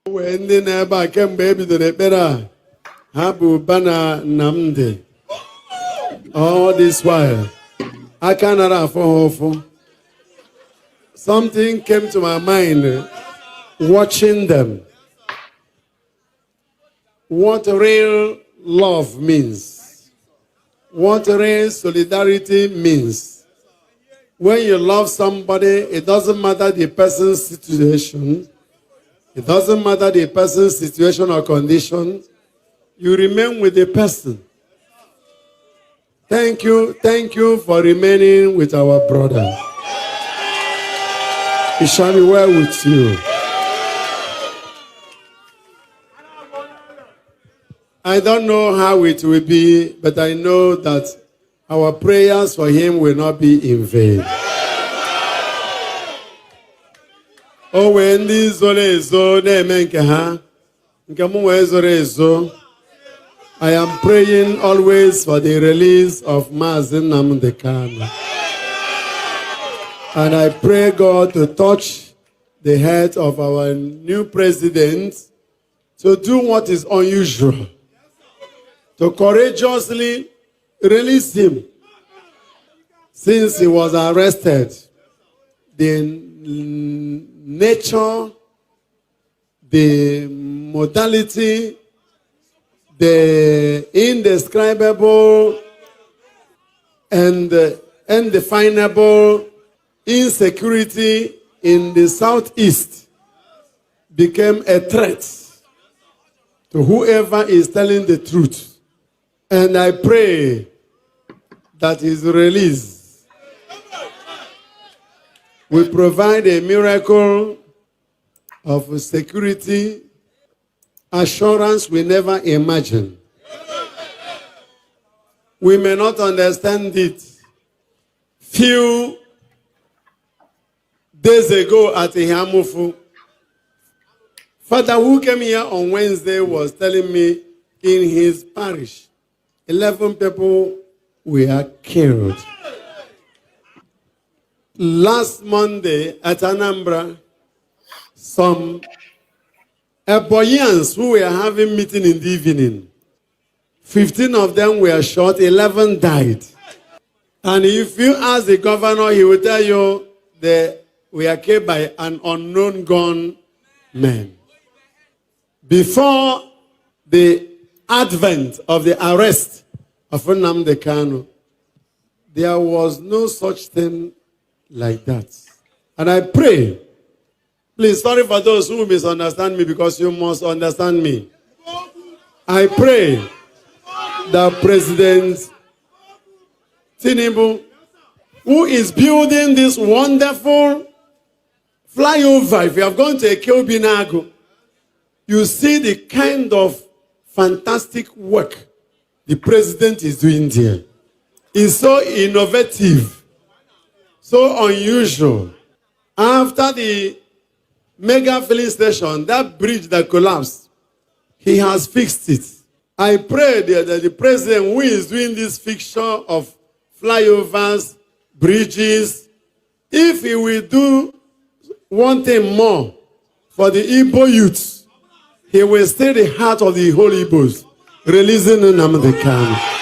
When the neighbor came baby to the better, Habu Bana Namde. All this while, I cannot afford. Something came to my mind watching them. What real love means. What real solidarity means. When you love somebody, it doesn't matter the person's situation. It doesn't matter the person's situation or condition. You remain with the person. Thank you for remaining with our brother. It shall be well with you. I don't know how it will be, but I know that our prayers for him will not be in vain. Oh, when this I am praying always for the release of Mazen Nnamdi Kanu. And I pray God to touch the head of our new president to do what is unusual, to courageously release him. Since he was arrested, the nature, the modality, the indescribable and undefinable insecurity in the southeast became a threat to whoever is telling the truth. And I pray that his release will provide a miracle of security, assurance we never imagined. We may not understand it. Few days ago at Ihamufu, Father who came here on Wednesday was telling me in his parish, 11 people were killed. Last Monday at Anambra, some Eboyans who were having meeting in the evening, 15 of them were shot, 11 died. And if you ask the governor, he will tell you they were killed by an unknown gunman. Before the advent of the arrest of Nnamdi Kanu, there was no such thing like that. And I pray, please, sorry for those who misunderstand me because you must understand me. I pray that President Tinubu, who is building this wonderful flyover, if you have gone to Ekobinago, you see the kind of fantastic work the president is doing there. It's so innovative, so unusual. After the mega filling station, that bridge that collapsed, he has fixed it. I pray that the president who is doing this fixture of flyovers, bridges, if he will do one thing more for the Igbo youth, he will stay the heart of the whole Igbos, releasing Nnamdi Kanu.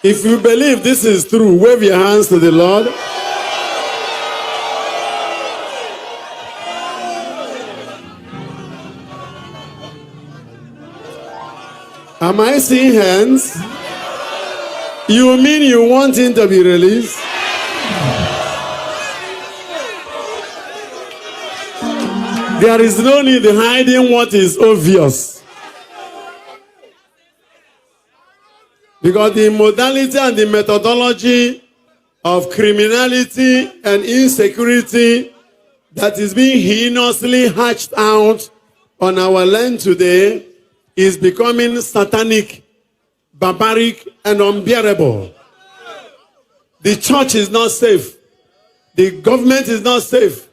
If you believe this is true, wave your hands to the Lord. Am I seeing hands? You mean you want him to be released? There is no need in hiding what is obvious. Because the modality and the methodology of criminality and insecurity that is being heinously hatched out on our land today is becoming satanic, barbaric, and unbearable. The church is not safe. The government is not safe.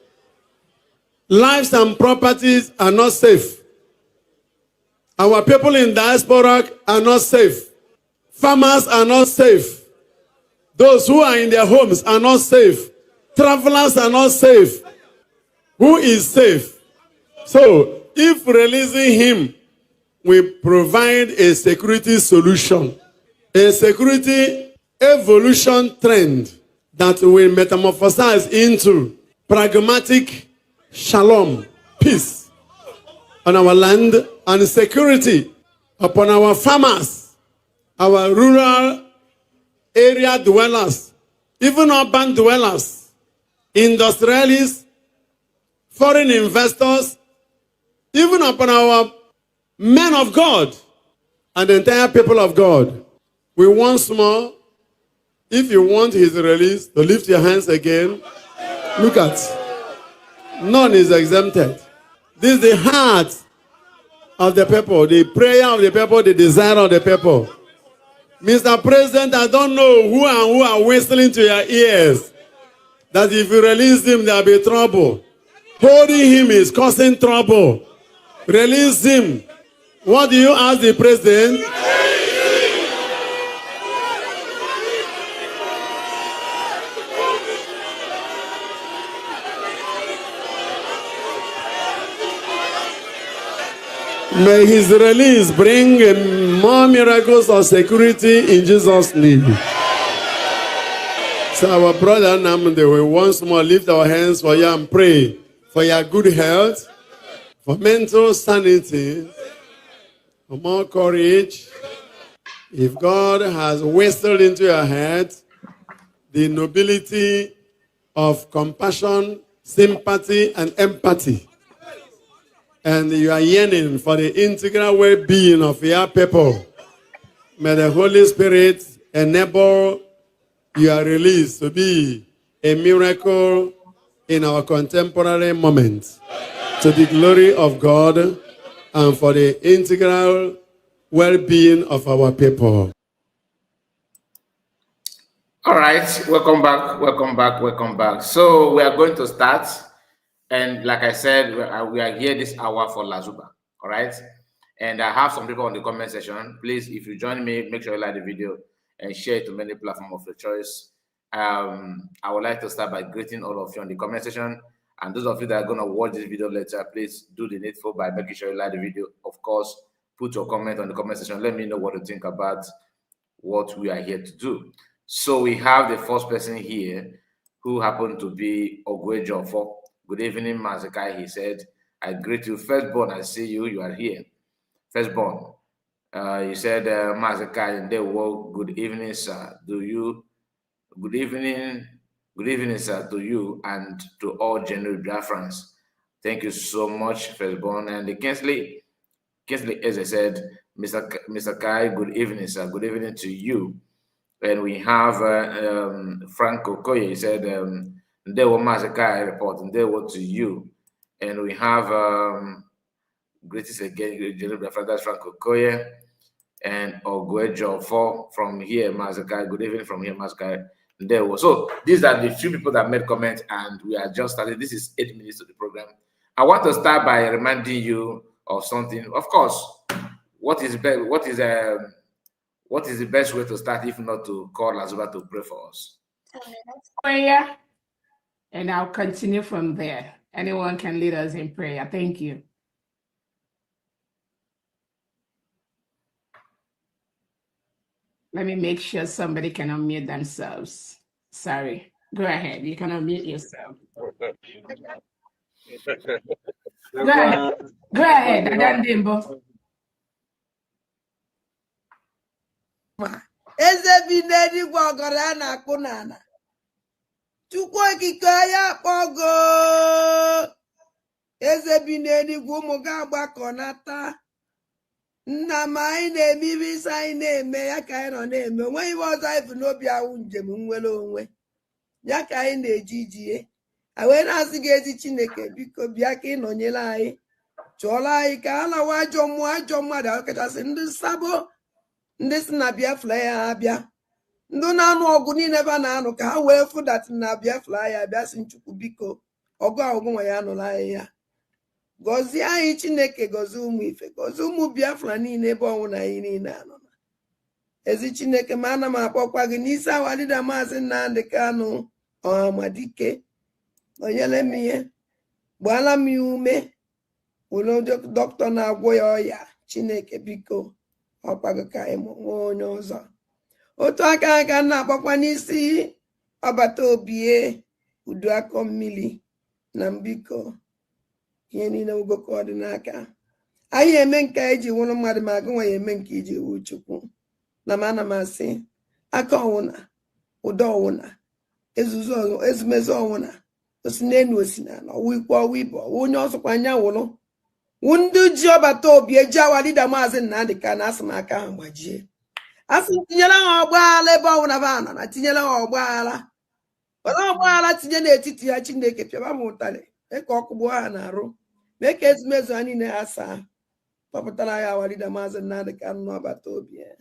Lives and properties are not safe. Our people in diaspora are not safe. Farmers are not safe. Those who are in their homes are not safe. Travelers are not safe. Who is safe? So, if releasing him will provide a security solution, a security evolution trend that will metamorphosize into pragmatic shalom, peace on our land and security upon our farmers, our rural area dwellers, even urban dwellers, industrialists, foreign investors, even upon our men of God and the entire people of God. We once more, if you want his release, to lift your hands again. Look at, none is exempted. This is the heart of the people, the prayer of the people, the desire of the people. Mr. President, I don't know who and who are whistling to your ears that if you release him, there'll be trouble. Holding him is causing trouble. Release him. What do you ask the president? May his release bring more miracles of security in Jesus' name. So our brother Namde will once more lift our hands for you and pray for your good health, for mental sanity, for more courage. If God has whistled into your head the nobility of compassion, sympathy, and empathy, and you are yearning for the integral well-being of your people, may the Holy Spirit enable your release to be a miracle in our contemporary moment, to the glory of God and for the integral well-being of our people. All right, welcome back. So we are going to start. And like I said, we are here this hour for Lasuba, all right? And I have some people on the comment section. Please, if you join me, make sure you like the video and share it to many platforms of your choice. I would like to start by greeting all of you on the comment section. And those of you that are going to watch this video later, please do the needful by making sure you like the video. Of course, put your comment on the comment section. Let me know what you think about what we are here to do. So we have the first person here who happened to be Obieze. Good evening, Mazakai. He said, I greet you. Firstborn, I see you. You are here. Firstborn. He said, Mazakai, good evening, sir. Good evening, sir, to you and to all General Biafrans. Thank you so much, Firstborn. And the Kinsley, as I said, Mr. Kai, good evening, sir. Good evening to you. And we have Frank Okoye. He said, they were Mazakai report, and they were to you. And we have greetings again, General Frank Okoye and Obieze from here, Mazakai. Good evening from here, Mazakai. There was so these are the few people that made comments, and we are just starting. This is 8 minutes of the program. I want to start by reminding you of something. Of course, what is the best way to start if not to call Lasuba to pray for us? Prayer, and I'll continue from there. Anyone can lead us in prayer. Thank you. Let me make sure somebody can unmute themselves. Sorry. Go ahead. You can unmute yourself. Go ahead. Go ahead, Adandimbo. Eze bi n'eluigwe ọgọrọ a na-akpụ n'ala. Chukwu okike ya akpọgo. Eze bi n'eluigwe ụmụ gị agbakọnata. Nna m anyị na-eme ibe isi anyị na-eme ya ka anyị nọ na-eme. Onweghị ibe ọzọ anyị bụ n'obi awụ njem nwere onwe. Ya ka anyị na-eji ijie. A wee na-asị gị ezi Chineke biko bịa ka ị nọnyere anyị. Chụọrọ anyị ka a lawa ajọ mmadụ ọkachasị ndị nsabo. Ndị si na Biafra ya abịa. Ndị na-anụ ọgụ niile ebe a na-anụ ka ha wee fụdatị na Biafra ya abịa si Chukwu biko ọgụ ahụgụ nwa ya nụrụ anyị ya. Gọzie anyị Chineke, gọzie ụmụ ife, gọzie ụmụ Biafra niile ebe ọnwụ na anyị niile anọ. ezi Chineke ma ana m akpọkwa gị n'isi awalida Maazị Nnamdi Kanu Ọhamadike nọnyere m ihe gbaala m ya ume were dọkịta na-agwọ ya ọya Chineke biko ọkwago ka nwee onye ọzọ otu aka ka na-akpọkwa n'isi ọbata obie udu akọ mmiri na mbiko ihe niile ugoko ọ dị n'aka anyị eme nke iji wụrụ mmadụ ma agụnwa ya eme nke iji wu Chukwu na m ana m asị aka ọwụna ụdọ ọwụna ezumezu ọwụna osi n'elu osi n'ala ọwụ ikwu ọwụ ibe ọwụ onye ọsọkwa anya wụrụ wụ ndị ji ọbata obi eji awalida Maazị Nnamdi Kanu asị m aka ha gbajie asị tinyere ha ọgbaghara ebe ọwụna ba nọ na tinyere ha ọgbaghara were ọgbaghara tinye n'etiti ya Chineke pịaba m ụtarị mee ka ọkụ gbuo ha na-arụ mee ka ezumezu ha niile ha saa kpọpụtara ya awalida Maazị Nnamdi Kanu n'ọbata obi ya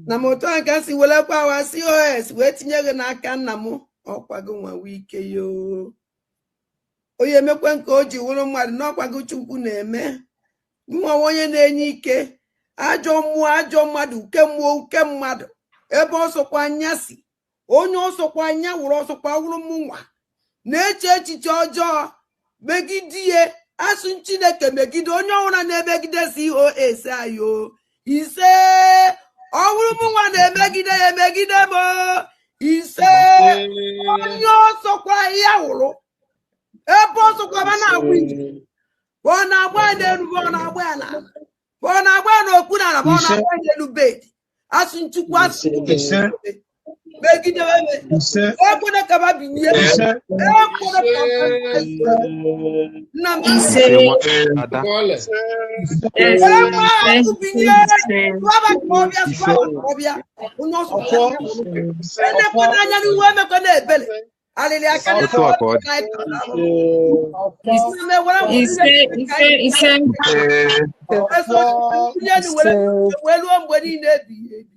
na m otu a ka si welekwa awa COS wee tinye gị n'aka nna m ọkwago nwawe ike yoo onye emekwe nke o ji wụrụ mmadụ n'ọkwago Chukwu na-eme mmanwe onye na-enye ike ajọ mmụọ ajọ mmadụ uke mmụọ uke mmadụ ebe ọsọkwa anya si onye ọsọkwa anya wụrụ ọsọkwa wụrụ mụnwa na-eche echiche ọjọọ megide ihe asụ Chineke megide onye ọbụla na-emegide COS ayo ise ọwụrụ mụnwa na-emegide ya emegide m ise onye ọsọkwa ya wụrụ ebe ọsọkwa ba na-agba ije bụ ọ na-agba ya n'elu bụ ọ na-agba ya n'ala bụ ọ na-agba ya n'okpuru ala bụ ọ na-agba ya n'elu bedi asụ Chukwu asụ megide ekwene ka ba binye ekwene ka nna m enekwena anya n'iwe emekọ na-ebele alịlị aka weluo mgbe niile ebighị ebi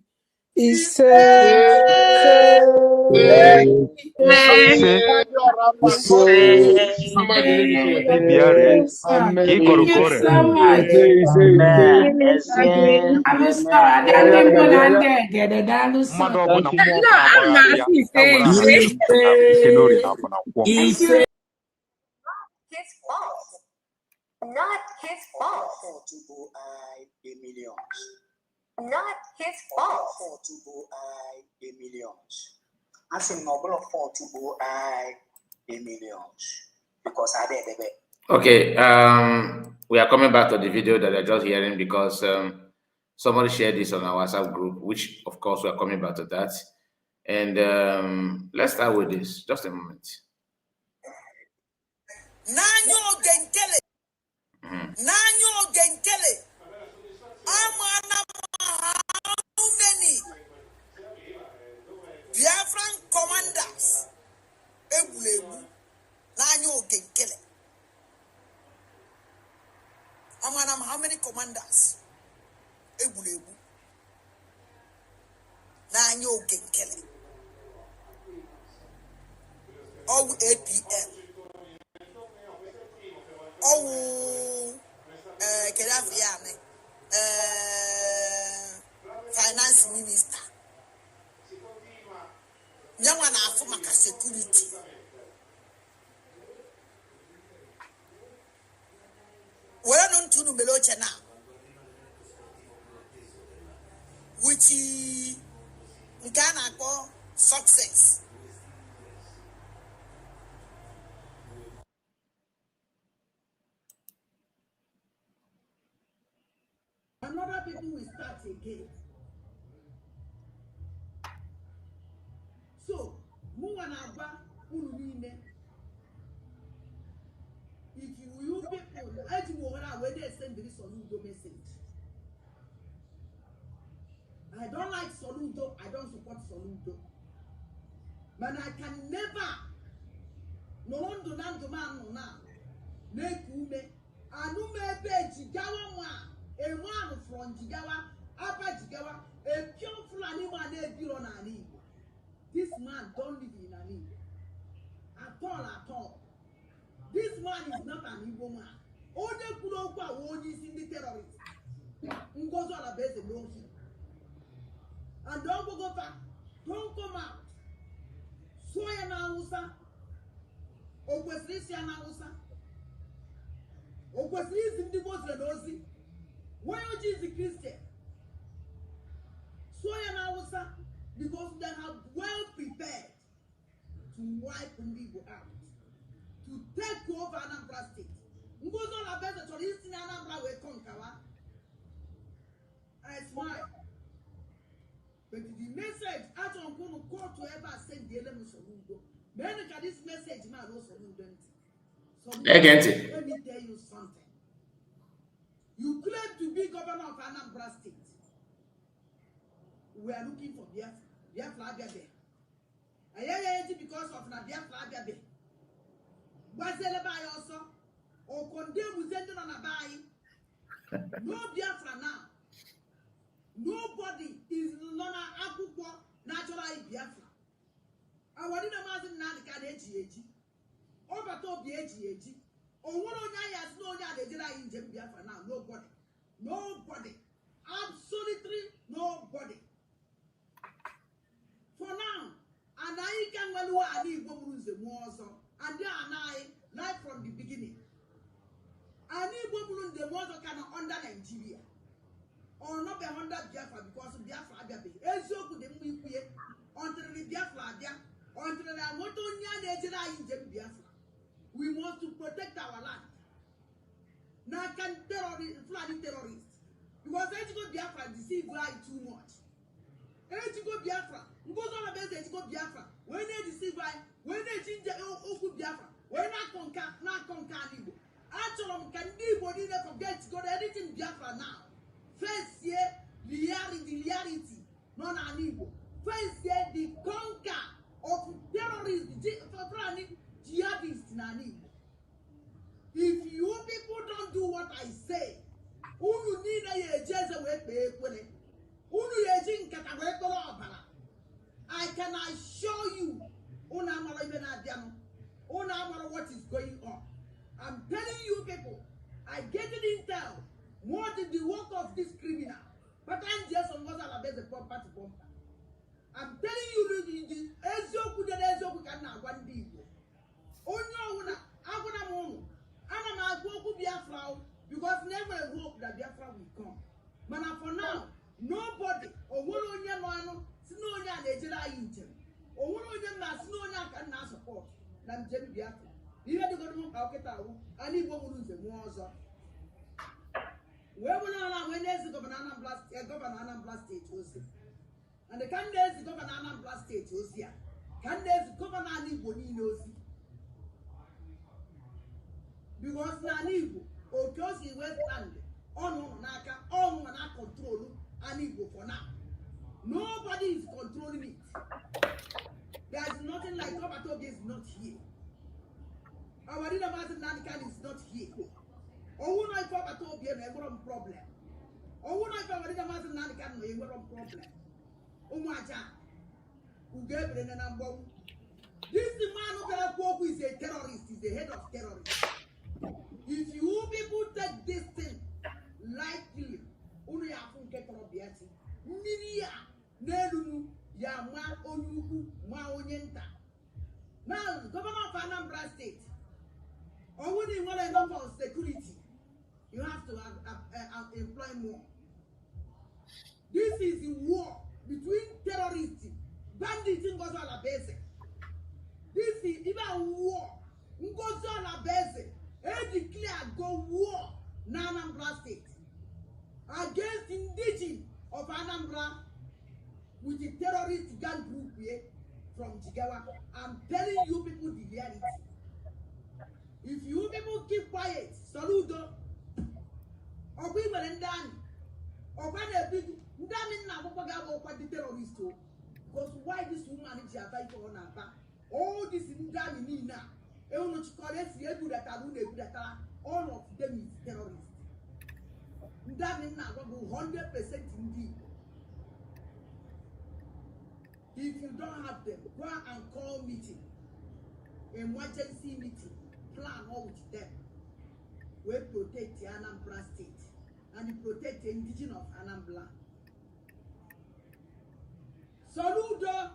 Not his fault. Not his fault. I say no for to go millions because I did it. Okay, we are coming back to the video that you're just hearing because somebody shared this on our WhatsApp group, which of course we are coming back to that. And let's start with this. Just a moment. Nanyo Genkele. Nanyo Genkele. How many Biafran commanders? Ebulebu. Nanyo Genkele. How many commanders? Ebulebu. Nanyo Genkele. All APL. All Kedafiane. Finance minister. Nyama na afumaka security. Where non tunu meloche na. Which nkana ko success. Another people will start again. So, Muanaba Unine. If you people, as you where they send this Soludo message. I don't like Soludo, I don't support Soludo. But I can never no one do not demand no now. Nekume, Anume Jigawa wa, a man from Jigawa, Upper Jigawa, a pure Fulani man, this man don't live in an Igbo. At all. This man is not an Igbo man. Only Kuroka only is in the terrorists. Ngozo Obieze knows him. And don't go back. Don't come out. Soya na Hausa. Okwesiri na Hausa. Okwesiri ndị Muslim ozi. Why are you Christian? Soya na Hausa because they have well prepared to wipe Ndigo out, to take over Anambra State. Ngozo la beze chori isi na Anambra we konkawa. I smile. But the message out on kono call to ever send the elemu soludo. Many can this message man also soludo. So let me tell you something. You claim to be governor of Anambra State. We are looking for Biafra Abiabe. I because of Biafra Abiabe. Bazele also, or condemn with on a buy. No Biafra now. Nobody is not a natural Biafra. I want to imagine now the Kadeji. Over top the AG. Or one of has no other in Biafra now. Nobody. Absolutely nobody. For now, and I can well Ali Bomus the Mozo, and they are live from the beginning. I need Bomus the Mozo can under Nigeria. Or not be under Biafra because of Biafra Abiabe. Ezio could the movie until the Biafra Abia, until the Motonia in Biafra. We want to protect our land. Now can flooding terrorists. Because Ejigo Biafra deceive right too much. Ejigo Biafra, goes on a base Ejigo Biafra. When they deceive right, when they change Oku Biafra, when not conquer Nibo. Actually, can anybody forget to go to anything Biafra now? First year, reality, non Anibo. First year, the conquer of terrorists, jihadists in Anibo. If you people don't do what I say, who you need a jazz away pay, who you think I can assure you, what is going on. I'm telling you people, I get it intel more than the work of this criminal, but I'm just on what I the property bumper. I'm telling you, the Ezio can now one day. Oh no, I'm going to Biafra because never hope that Biafra will come. But for now, nobody or Wolonia Mano, Snonia, the Jedi Intel, or Wolonia Masnonia can now support than Jem Biafra. You had to go to Alketau, and he won't lose the wars. Where will I when there's a governor blast state was it? And the candidates governor blast state was here. Candidates governor Bonino's. Because Nanibo, or Josie Westland, on Naka, on Naka control Anibo for now. Nobody is controlling it. There is nothing like Obieze is not here. Our leader Martin Nanikan is not here. Or when I come at Obieze, I got a problem. Or when I come at Martin Nanikan, I got a problem. Umaja, who gave it an umbo. This man who is a terrorist, is the head of terrorists. If you people take this thing lightly, only have to get on Obieze. Miria, Nelu, Yama, Onyuku, Maonyenta. Now, Governor of Anambra State, or when you want to know for security, you have to employ more. This is a war between terrorists, bandits in Obieze. This is even a war. Obieze. Declare go war in Anambra State against indigenous of Anambra with the terrorist gang group here from Jigawa. I'm telling you people the reality. If you people keep quiet, saludo, or we will end down, or when a big damn now what the terrorists do. Because why this woman is a fight on our back? All this in Dami now. All of them is terrorists. That means now 100% indeed. If you don't have them, go and call meeting, emergency meeting, plan all with them. We protect the Anambra State and protect the indigenous of Anambra. Soludo,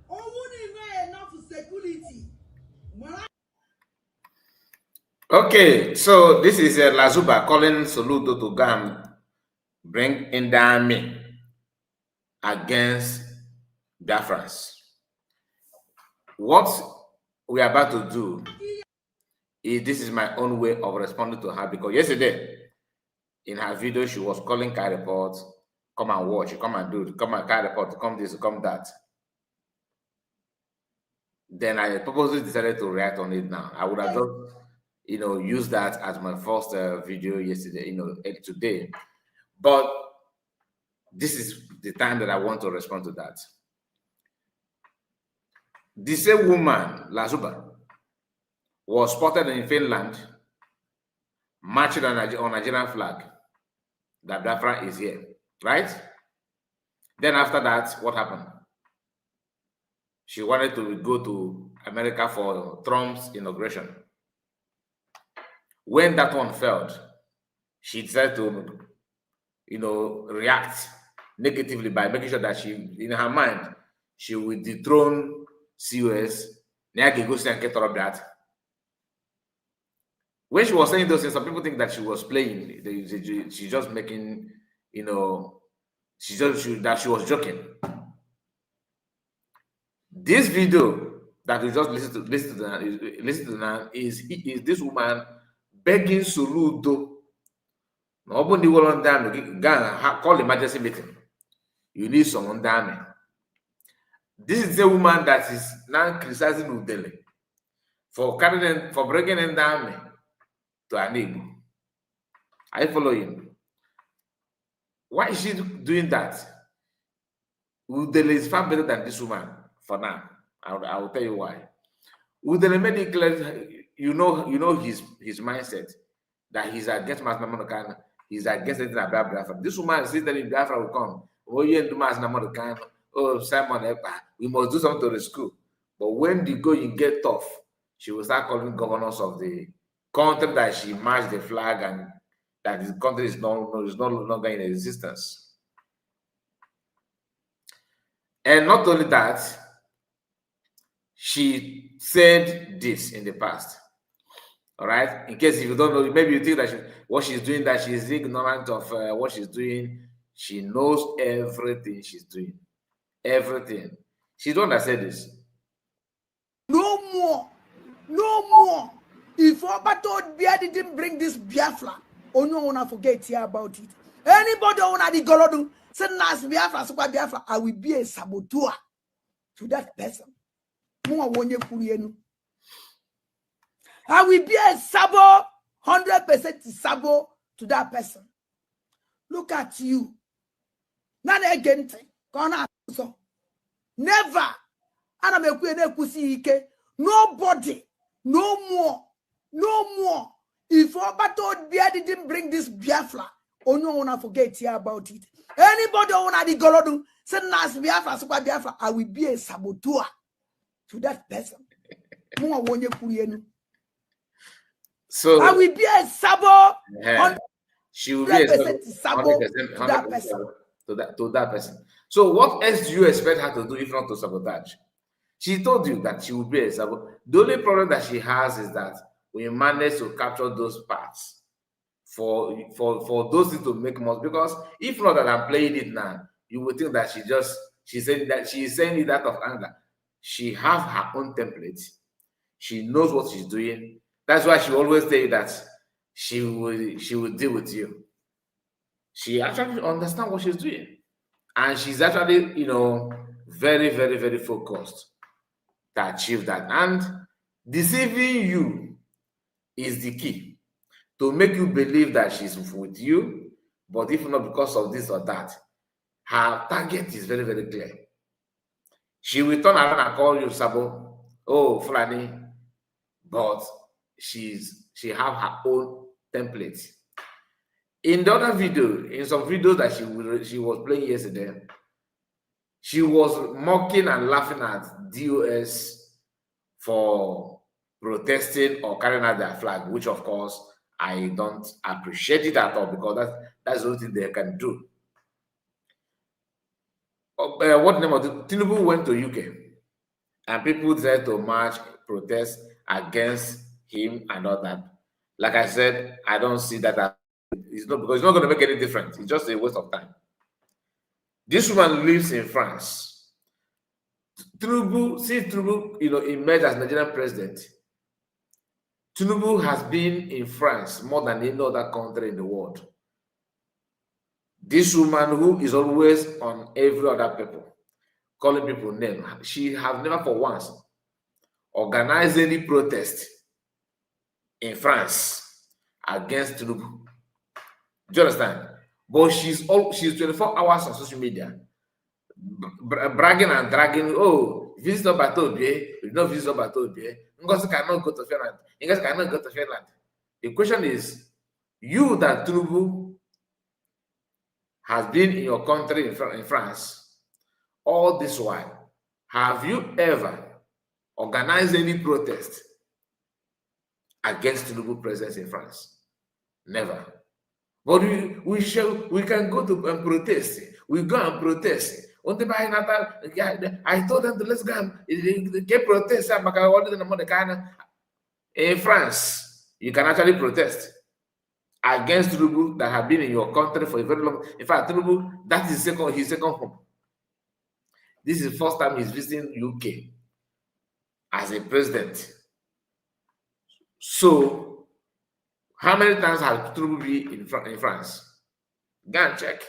only enough security. Okay, so this is Lasuba calling Soludo to go and bring in the army against Biafrans. What we are about to do is, this is my own way of responding to her, because yesterday in her video she was calling car report, come and watch, come and do, come and car report, come this, come that. Then I purposely decided to react on it now. I would have just, used that as my first video yesterday, today. But this is the time that I want to respond to that. The same woman, Lasuba, was spotted in Finland marching on Nigerian flag. That Biafra is here, right? Then after that, what happened? She wanted to go to America for Trump's inauguration. When that one failed, she decided to, react negatively by making sure that she, in her mind, she will dethrone COS. When she was saying those things, some people think that she was playing. She's just making, that she was joking. This video that we just listen to now is this woman begging Soludo. Nobody will on damn call emergency meeting. You need someone damn. This is the woman that is now criticizing Udele for bringing in the army to an Igbo. Are you following? Why is she doing that? Udele is far better than this woman for now. I will tell you why. Udele made it clear, you know his mindset, that he's against Master Namonokan, he's against it in Biafra. This woman is telling Biafra will come. Oh, yeah, do Master Namonokan. Oh, Simon, we must do something to the school. But when the going get tough, she will start calling governors of the country that she marched the flag and that the country is no longer in existence. And not only that, she said this in the past. All right. In case if you don't know, maybe you think that what she's doing, that she's ignorant of what she's doing. She knows everything she's doing. Everything. She don't understand this. No more. If Obato Bia didn't bring this Biafra, only wanna forget here about it. Anybody wanna the Golodu, send us Biafra, super Biafra, I will be a saboteur to that person. I will be a sabo, 100% sabo to that person. Look at you. Not again. Never. Nobody. No more. If Obato Bia didn't bring this Biafra, only wanna forget here about it. Anybody wanna the Golodu, send us Biafra, super Biafra, I will be a saboteur to that person. So I will be a sabo. She will be a sabo 100% to that person. To that person. So what else do you expect her to do if not to sabotage? She told you that she will be a sabo. The only problem that she has is that we managed to capture those parts for those things to make more. Because if not that I'm playing it now, you would think that she's saying it out of anger. She has her own template. She knows what she's doing. That's why she always say that she will deal with you. She actually understands what she's doing. And she's actually, very, very, very focused to achieve that. And deceiving you is the key to make you believe that she's with you, but if not because of this or that, her target is very, very clear. She will turn around and call you Sabo, oh, Fulani, but she have her own template. In the other video, in some videos that she was playing yesterday, she was mocking and laughing at DOS for protesting or carrying out their flag, which of course I don't appreciate it at all, because that's the only thing they can do. what name of the Tinubu went to UK, and people decided to march, protest against him and all that. Like I said, I don't see that as, it's not, because it's not going to make any difference. It's just a waste of time. This woman lives in France. Tinubu, since Tinubu, emerged as Nigerian president, Tinubu has been in France more than any other country in the world. This woman who is always on every other people, calling people names, she has never for once organized any protest in France against Tinubu. Do you understand? But she's 24 hours on social media, bragging and dragging. Oh, visit Obatobie, you know, visit Obatobie. Ngozi cannot go to Finland. Ngozi cannot go to Finland. The question is, you that Tinubu has been in your country in France all this while, have you ever organized any protest against Tinubu presence in France? Never. But we can go to and protest. We go and protest. I told them to let's go and get protest. In France, you can actually protest against Tinubu that have been in your country for a very long. In fact, Tinubu, that is his second home. This is the first time he's visiting UK as a president. So, how many times have Tinubu been in France? Go and check.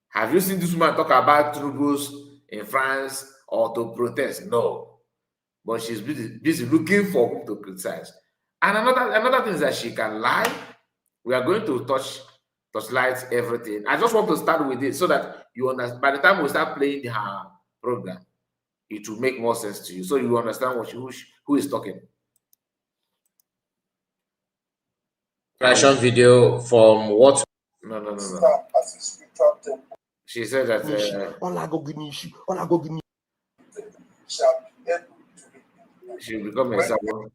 Have you seen this woman talk about Tinubu's in France or to protest? No. But she's busy looking for whom to criticize. And another thing is that she can lie. We are going to touchlight everything. I just want to start with it so that you understand. By the time we start playing her program, it will make more sense to you, so you understand who is talking. Reaction video from what? No. She said that she will become a sabo.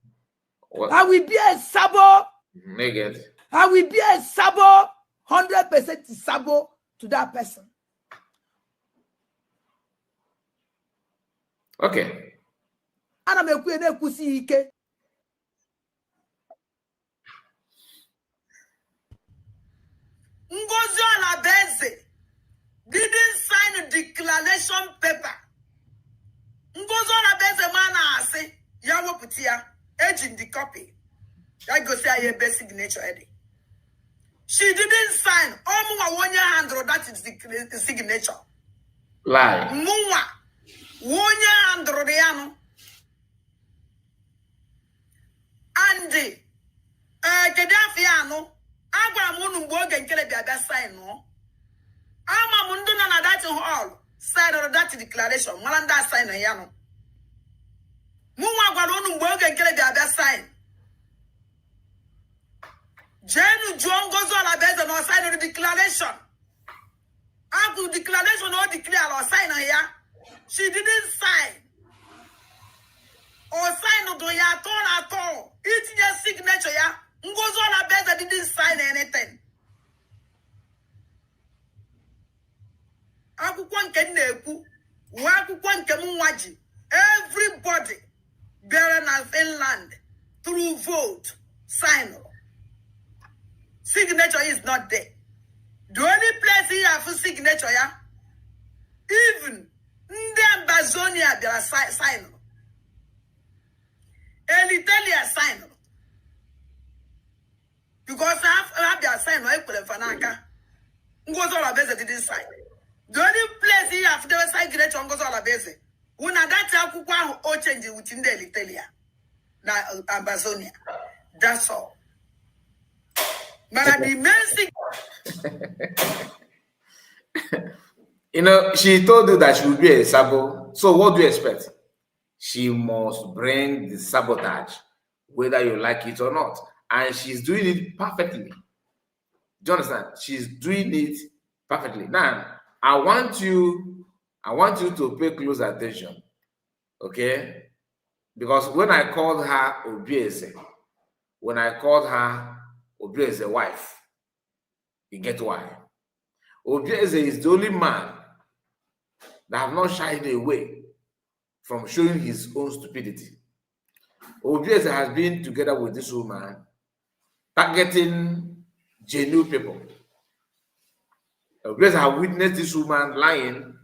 I will be a sabo. Naked. I will be a sabo, 100% sabo to that person. Okay. Ana mekwe na ekusi ike. Ngozi Obieze didn't sign a declaration paper. Ngozi Obieze mana ase ya woputi ya ejin the copy. Ya go say a best signature edi. She didn't sign. Omuwa one year hand, that is the signature. Lie. Muwa one year hand rodiano. And Kedafiano, Agwa Munu Boga and Kelebia sign no. Ama Munduna na that hall, side of that declaration, Malanda sign a yano. Muwa Guaronu Boga and Kelebia sign. Jenu John goes on Obieze no sign of the declaration. After declaration or declare or sign here, she didn't sign. Or sign of ya at all. It's your signature, ya. Ngozi Obieze didn't sign anything. Everybody bearing as inland through vote, sign. Signature is not there. The only place here for signature, yeah, even the Amazonia, there are sign. Elitelia sign. Because I have their sign, I put a fanaka. Ngozi Obieze didn't sign. The only place here after the signature on Ngozi Obieze, when I got to change it within the Elitelia, na Amazonia. That's all. But the main she told you that she will be a sabo. So what do you expect? She must bring the sabotage, whether you like it or not. And she's doing it perfectly. Do you understand? She's doing it perfectly. Now, I want you to pay close attention. Okay? Because when I called her Obieze, Obieze wife, you get why. Obieze is the only man that have not shied away from showing his own stupidity. Obieze has been together with this woman, targeting genuine people. Obieze have witnessed this woman lying.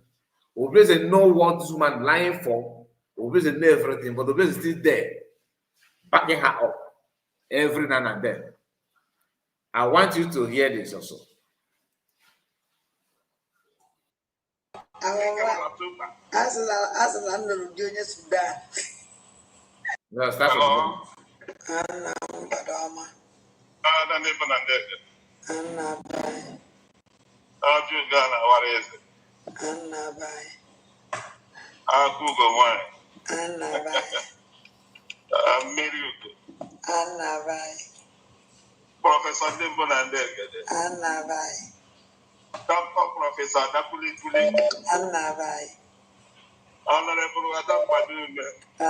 Obieze know what this woman lying for. Obieze know everything, but Obieze is still there, backing her up every now and then. I want you to hear this also. No, start from the beginning. Professor Ndembonandegede. Dr. Professor Dakuli. Honorable Adam Badume. I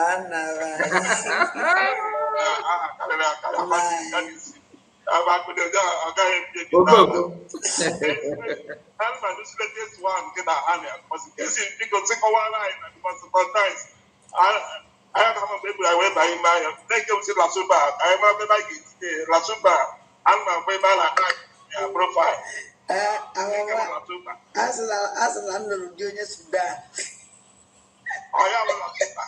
have a baby. I went by my thank you, Lasuba. I remember like Lasuba. I'm my way by my profile. As I'm doing Sudan. I am Lasuba.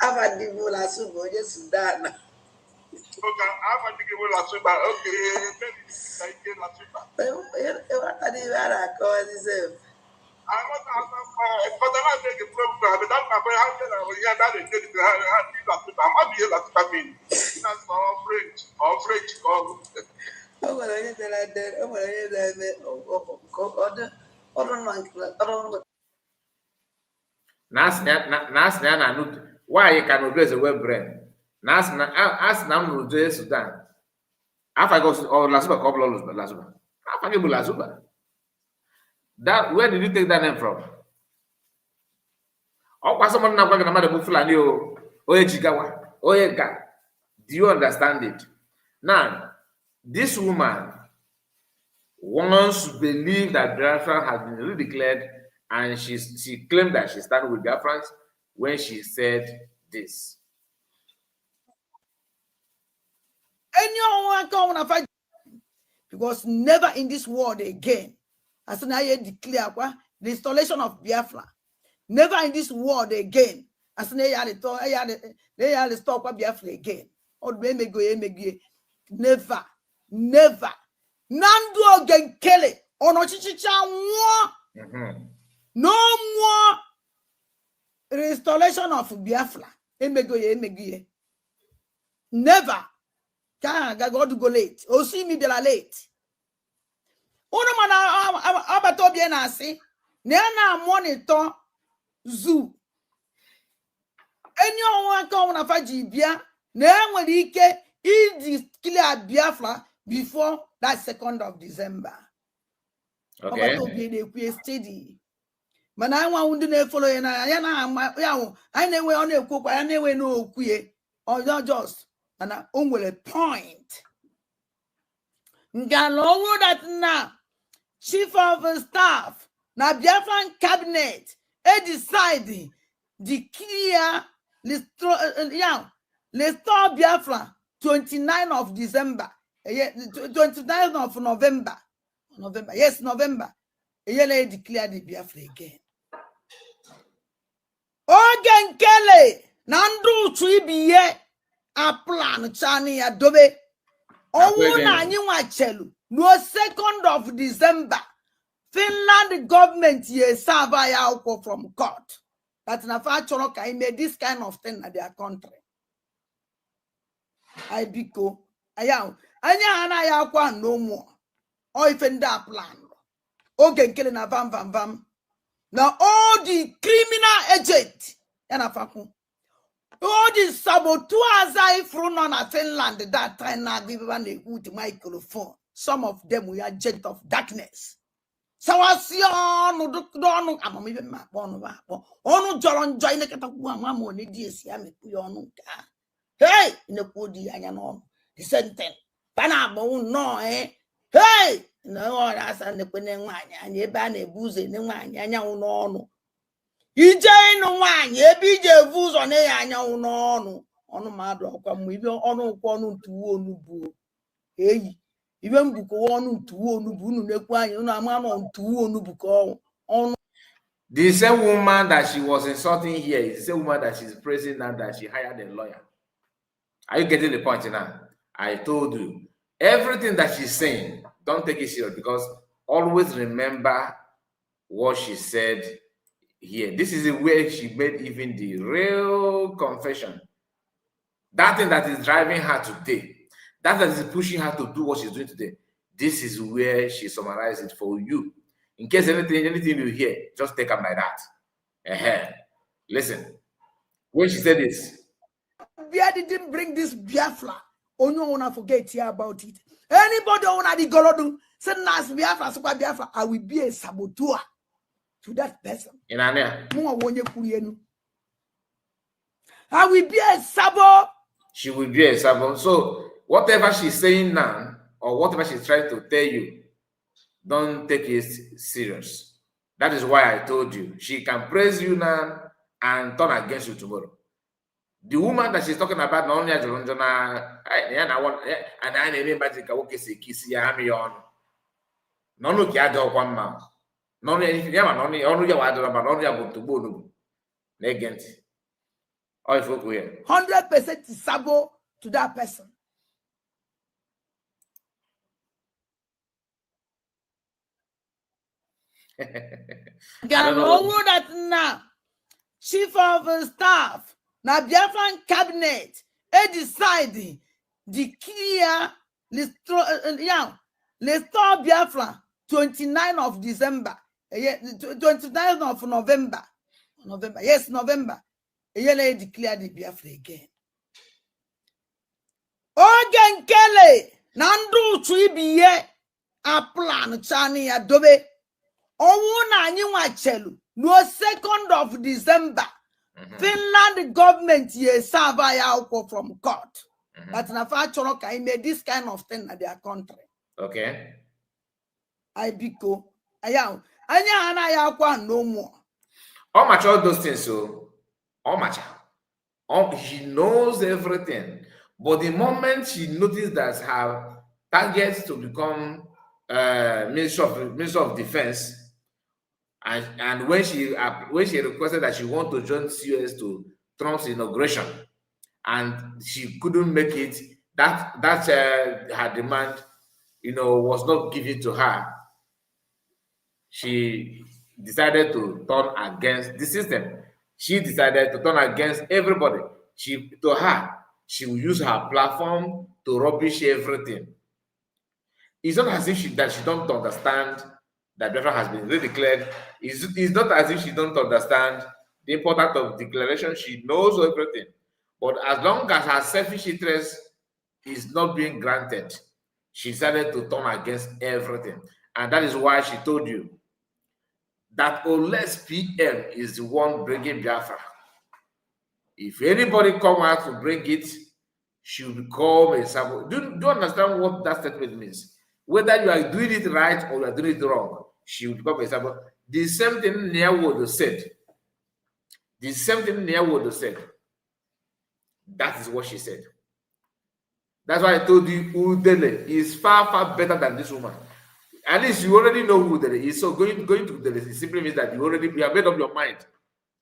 I'm a divu Lasuba, yes, Sudan. Okay, I'm a divu Lasuba. Okay, thank you, Lasuba. I want to have but I make a program, but that's my way. How can I hear that? I'm not here Lasuba mean. That's all French, Oh, well, I did that. Oh, well, I did that. Why you can replace a web brain? Nas now to Sudan. After I go or Lasuba couple of Lasuba. After I go Lasuba. That where did you take that name from? Oh, someone now going to mother Mufulani or Oyejigawa, Oyega. Do you understand it? Now, this woman wants to believe that Biafra has been redeclared, and she claimed that she started with Biafrans when she said this. Anyone come and fight because never in this world again. As soon as I declare the installation of Biafra, never in this world again. As soon as I stop Biafra again. Or never. Nando gen kele ono chichicha no more restoration of Biafra. Emegoye. Never. God go late. Oh, see me be late. Uno mana abato bien asi. Nena monitor zoo. Enyo waka una faji bia. Ne nwere ike idi clear Biafra before that 2nd of December. Okay. Abato bien ekwe steady. Mana I want to follow na ya na I na we on ekwo kwa ya na we no okwie. Or just and only a point. Ngalo that now chief of staff na Biafran cabinet decide declare let's start Biafra 29th of December 29th of November yes November they declare the Biafra again. Ogen kele nandu tribiye a plan chani adobe owo na anyi wa chelu no 2nd of December Finland government ye serve ya from court that na fa choro ka made this kind of thing in their country. I biko anya ana ya kwa no more o ife that plan oge nkele na vam now all the criminal agent yana faku all the saboteurs from on Finland that time na give one with microphone. Some of them were agents of darkness. So I see on don't I'm even my one on John join the Kataku money this yam hey in the Pudi and on the sentence. Panabo no hey no that's and the Queen and ye ban a booze in the wine and no. ije ịnụ nwaanyị ebe ije evu ụzọ na ya anyanwụ n'ọnụ ọnụ mmadụ ọkwa mgbe ibe ọnụ ụkwụ ọnụ ntuwo onugbu eyi ibe mbukọwa ọnụ ntuwo onugbu unu na-ekwu anyị unu ama nọ ntuwo onugbu ka ọnụ. The same woman that she was insulting here is the same woman that she's praising now that she hired a lawyer. Are you getting the point now? I told you, everything that she's saying, don't take it serious, because always remember what she said here. This is the way she made even the real confession. That thing that is driving her today, that is pushing her to do what she's doing today. This is where she summarized it for you. In case anything you hear, just take them like that. Listen, when she said this, Bia didn't bring this Biafra. Only wanna forget here about it. Anybody wanna the Golodu say Nas Biafra, Super Biafra, I will be a saboteur to that person. in Ania, I will be a sabo. she will be a sabo. So whatever she's saying now, or whatever she's trying to tell you, don't take it serious. That is why I told you she can praise you now and turn against you tomorrow. The woman that she's talking about, not only as and I name magic, okay, say kiss ya me on. None of the one man. None anything, only your other, but only about to go. Negent. All folk here. 100% sabo to that person. Can know that now, chief of staff, now Biafran cabinet, deciding declare restore Biafra 29th of December, 29th of November, yes, November, they declare the Biafra again. Ogen Kele, Nandu Tribiye, a plan, Chani Adobe. No 2nd of December, Finland government serve from court. But I made this kind of thing in their country. Okay. I biko. Anya no more. How much all those things so? How much? He knows everything. But the moment she noticed that her targets to become Minister of Defense, and when she requested that she want to join CUS to Trump's inauguration, and she couldn't make it, that her demand, was not given to her. She decided to turn against the system. She decided to turn against everybody. She will use her platform to rubbish everything. It's not as if she don't understand that Biafra has been redeclared. It's not as if she don't understand the importance of declaration. She knows everything. But as long as her selfish interest is not being granted, she decided to turn against everything. And that is why she told you that unless PM is the one bringing Biafra, if anybody come out to bring it, she will become a saboteur. Do you understand what that statement means? Whether you are doing it right or you are doing it wrong, she will become a saboteur. The same thing Nyawodo said. The same thing Nyawodo said. That is what she said. That's why I told you Udele is far, far better than this woman. At least you already know who Udele is. So going to Udele simply means that you have made up your mind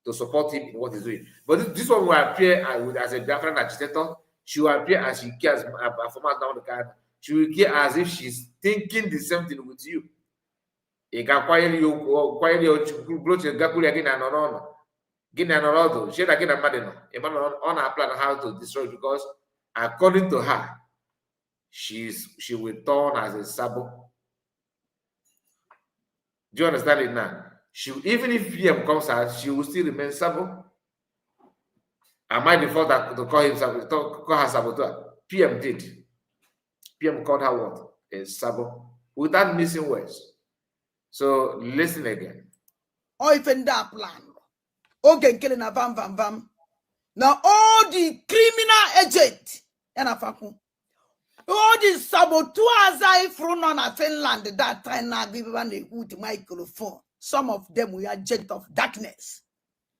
to support him in what he's doing. But this one will appear as a Biafran agitator. She will appear as she cares a performance down the card. She will care as if she's thinking the same thing with you. She on her plan how to destroy, because according to her, she will turn as a sabo. Do you understand it now? Even if PM comes out, she will still remain sabo. Am I the fault to call him call her saboteur? PM did. PM called her what? A sabo, without missing words. So listen again. Even that plan. Okay, killing a vam. Now all the criminal agent and all the saboteurs I from on Finland that time now give one the microphone. Some of them were agents of darkness.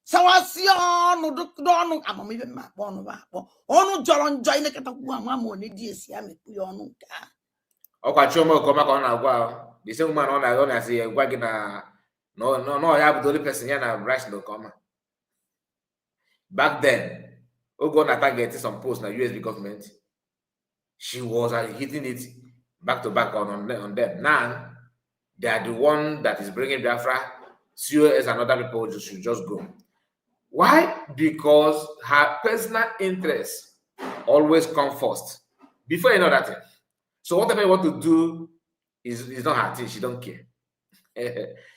Sawasiano dono amamibe ma bono ba onu joro njoi ne kata ku amamo ne di esi ame ku onu ka Ọkwa Chioma Okoma ka ọ na-agwa ahụ. The same woman ọ na-asị ya gwa gị na no ya bụ the only person ya na Bryce Okoma. Back then, oge ọ na-target some posts na USB government, she was hitting it back to back on them. Now, they are the one that is bringing Biafra. COS and other people should just go. Why? Because her personal interests always come first before you know that thing. So whatever you want to do is not her thing. She don't care.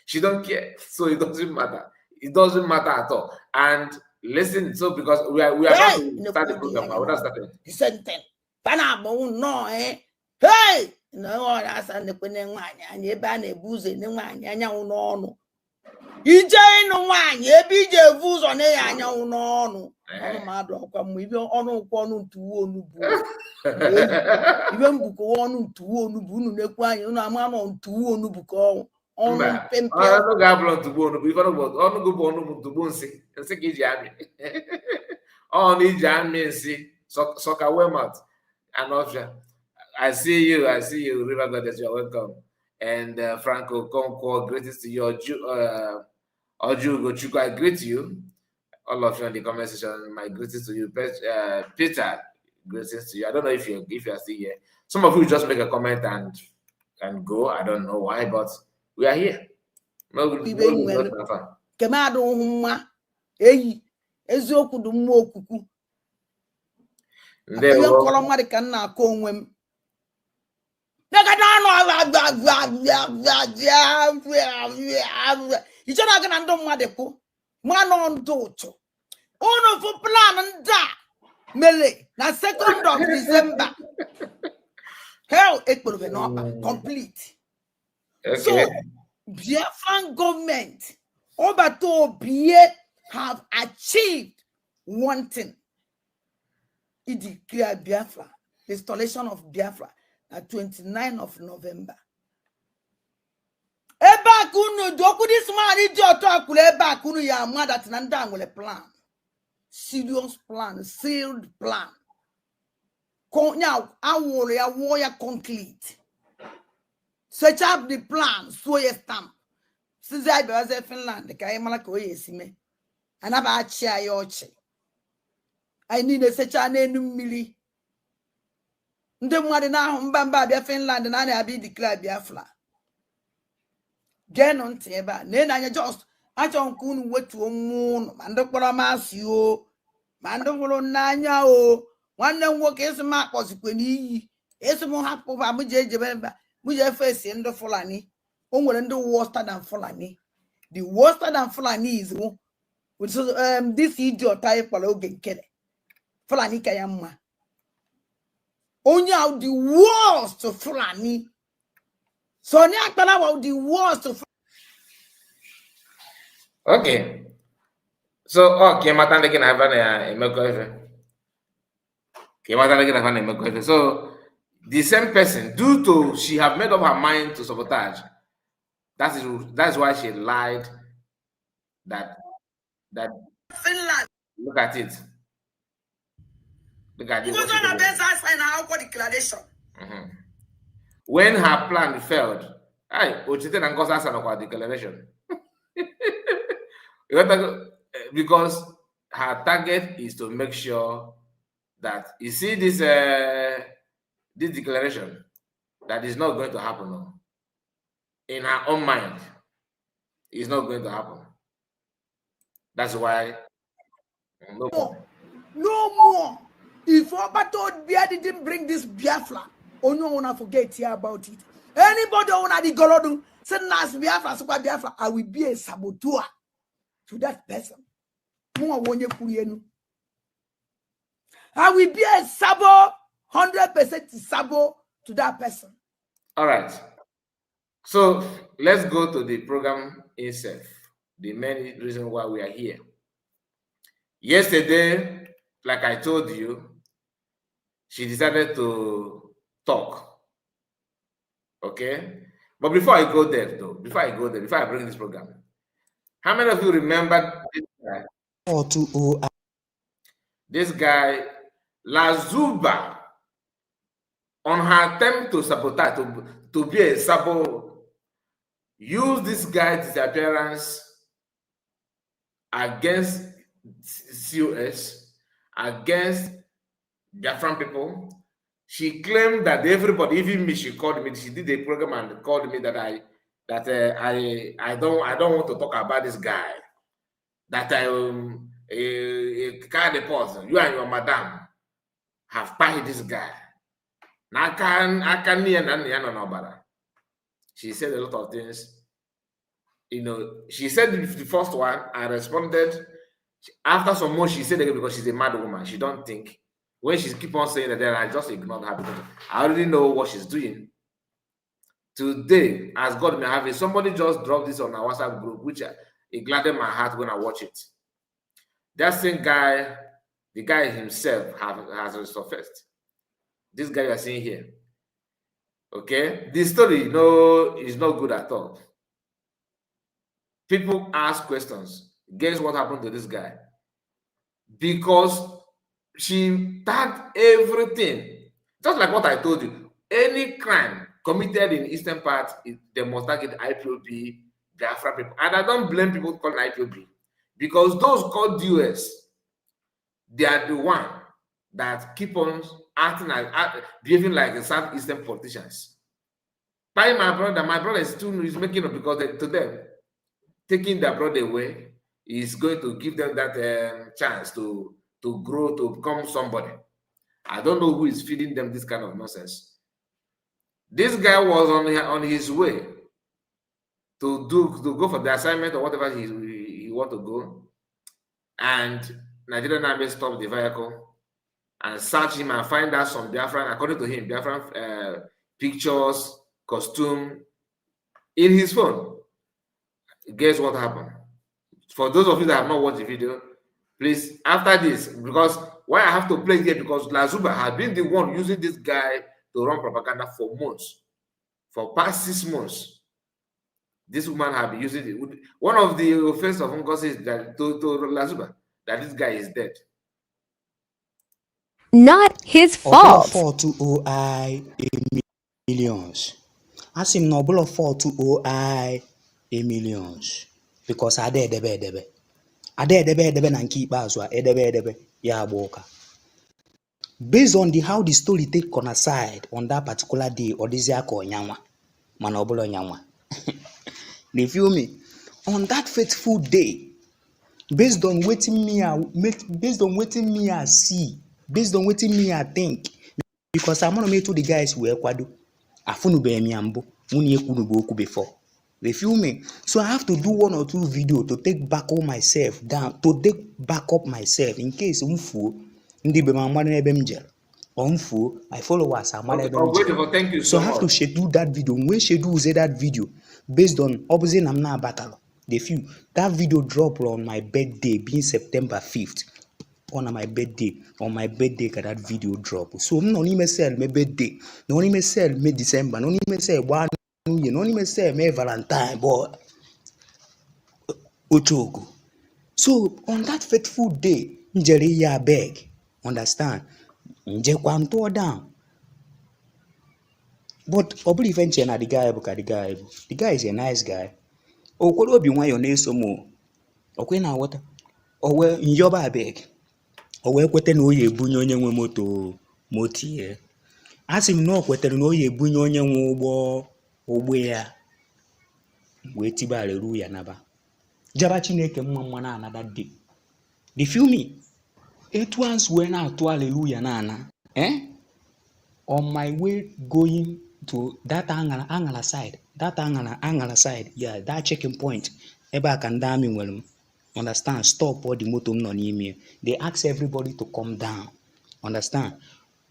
She don't care. So it doesn't matter. It doesn't matter at all. And listen, so because we are about to start the program. I would start it. Senten bana bo no hey no asa ne kwene nwanya anya ebe a na-ebuze ne nwanya anya n'ọnụ ije ịnụ nwanyị ebe ije evu ụzọ na ya anya n'ọnụ ọnụ mmadụ ọkwa mma ibe ọnụ ụkwụ ọnụ ntuwo onugbu ibe mbuko ọnụ ntuwo onugbu unu na-ekwu anyị unu ama nọ ntuwo onugbu ka ọnụ mpempe ọnụ ga-abụrụ ntuwo onugbu ife ọnụ gụ bụ ọnụ ntuwo nsị ka iji amị ọnụ iji amị nsị sọka wemat and ofia. I see you, River Goddess, you're welcome. And Franco Conco, greetings to you. Oju Gochuku, I greet you. All of you in the comment section, my greetings to you. Peter, greetings to you. I don't know if you are still here. Some of you just make a comment and go. I don't know why, but we are here. Iche na gị na ndị mmadụ kwu mmanụ ndụ ụtụ unu fụ plan ndị a mere na 2nd of December hell ekporobe n'ọkpa complete. So Biafran government Obato Obie have achieved one thing. It declared Biafra, the installation of Biafra at 29th of November. Eba kunu doku this man idiot talk eba kunu ya mother tinanda with a plan. Serious plan, sealed plan. Now I warrior concrete. Search up the plan, so ye stamp. Since I was in Finland, the Kayamalako yesime. And about chia yoche. I need a search a name milli. The mother now Mbamba Finland and I have been declared Biafra. Gen on teba, then I just don't kun wait to a moon, Mandopora you, Mandopolo Nanya o, one then work as a map was when he is a more happy of Abuja, Muja face in the Fulani, only the worse than Fulani. The worst than Fulani is which this idiot type of Logan Kelly. Fulani Kayama. Only out the worst to Fulani. So now about the worst of okay. So okay, matanda kina havana emeko. So the same person, due to she have made up her mind to sabotage, that's why she lied that Finland. Look at it. Look at it. Declaration. When her plan failed, declaration. Because her target is to make sure that you see this declaration that is not going to happen. No. In her own mind, it's not going to happen. That's why no more. If Obato Bia didn't bring this Biafra, no one forget here about it. Anybody on the Golodu send us Biafra, Super Biafra, I will be a saboteur to that person. I will be a sabo, 100% sabo to that person. All right. So let's go to the program itself. The main reason why we are here. Yesterday, like I told you, she decided to talk. Okay? But before I go there, before I bring this program, how many of you remember this guy? 420. This guy, Lasuba, on her attempt to sabotage, to be a sabo, use this guy's disappearance against COS, against Biafran people. She claimed that everybody, even me, she called me. She did a program and called me that I don't want to talk about this guy. That I can't report. You and your madam have paid this guy. I can no. She said a lot of things. You know, she said the first one. I responded. After some more, she said again because she's a mad woman. She don't think. When she keep on saying that, then I just ignored her because I already know what she's doing. Today, as God may have it, somebody just dropped this on our WhatsApp group, which it gladdened my heart when I watch it. That same guy, the guy himself has resurfaced. This guy you are seeing here. Okay, this story is not good at all. People ask questions. Guess what happened to this guy? Because she tagged everything. Just like what I told you. Any crime committed in eastern part, they must target IPOB, Biafra people. And I don't blame people calling IPOB. Because those called US, they are the one that keep on behaving like the Southeastern politicians. By my brother is making up because to them, taking their brother away is going to give them that chance to grow, to become somebody. I don't know who is feeding them this kind of nonsense. This guy was on his way to go for the assignment or whatever he want to go, and Nigerian Army stopped the vehicle and search him and find out some Biafran, according to him, Biafran pictures, costume in his phone. Guess what happened? For those of you that have not watched the video, please, after this, because why I have to play here, because Lasuba had been the one using this guy to run propaganda for months. For past 6 months, this woman had been using it. One of the offense of Ngozi is that to Lasuba, that this guy is dead. Not his fault. 420 millions. As him no blow 420 millions. Because ade edebe na nke ikpeazụ a edebe ya agba. Based on how the story take coincide on that particular day, or this year called Nyanwa, Manobolo Nyanwa. They feel me? On that fateful day, based on waiting me I see, based on waiting me I think, because I'm gonna meet to the guys who Ekwado, Afunu be miambo, Muni Ekunuboku before. They feel me? So I have to do 1 or 2 videos to take back up myself down, to take back up myself in case umfu ndi be mamane ebemjel. Umfu, my followers are mad ebemjel. Thank you So so I have much. to schedule that video. When schedule that video, based on opposite Namna battle. They feel that video drop on my birthday, being September 5th. On my birthday, got that video drop. So no even sell my birthday, no even sell me December, no even sell 1 year, no even sell me Valentine, boy. Ochogo. So on that fateful day, Njeri ya beg, understand? Nje kwanto down. But Obuli Venture na the guy. The guy is a nice guy. Okwolo obi nwa yo na-eso mo. Okwe na water. Owe nyoba abeg. Owe kwete na oye ebunye onye nwe moto ye. Asị m na o kwetere na oye ebunye onye nwe ụgbọ ya. Wee tiba hallelujah naba. Jaba Chineke mma na another day. They feel me? It once when I to hallelujah na on my way going to that angala side, yeah, that checking point. Ebe aka ndị amị nwere understand, stop all the motor nọ n'ime. They ask everybody to come down, understand.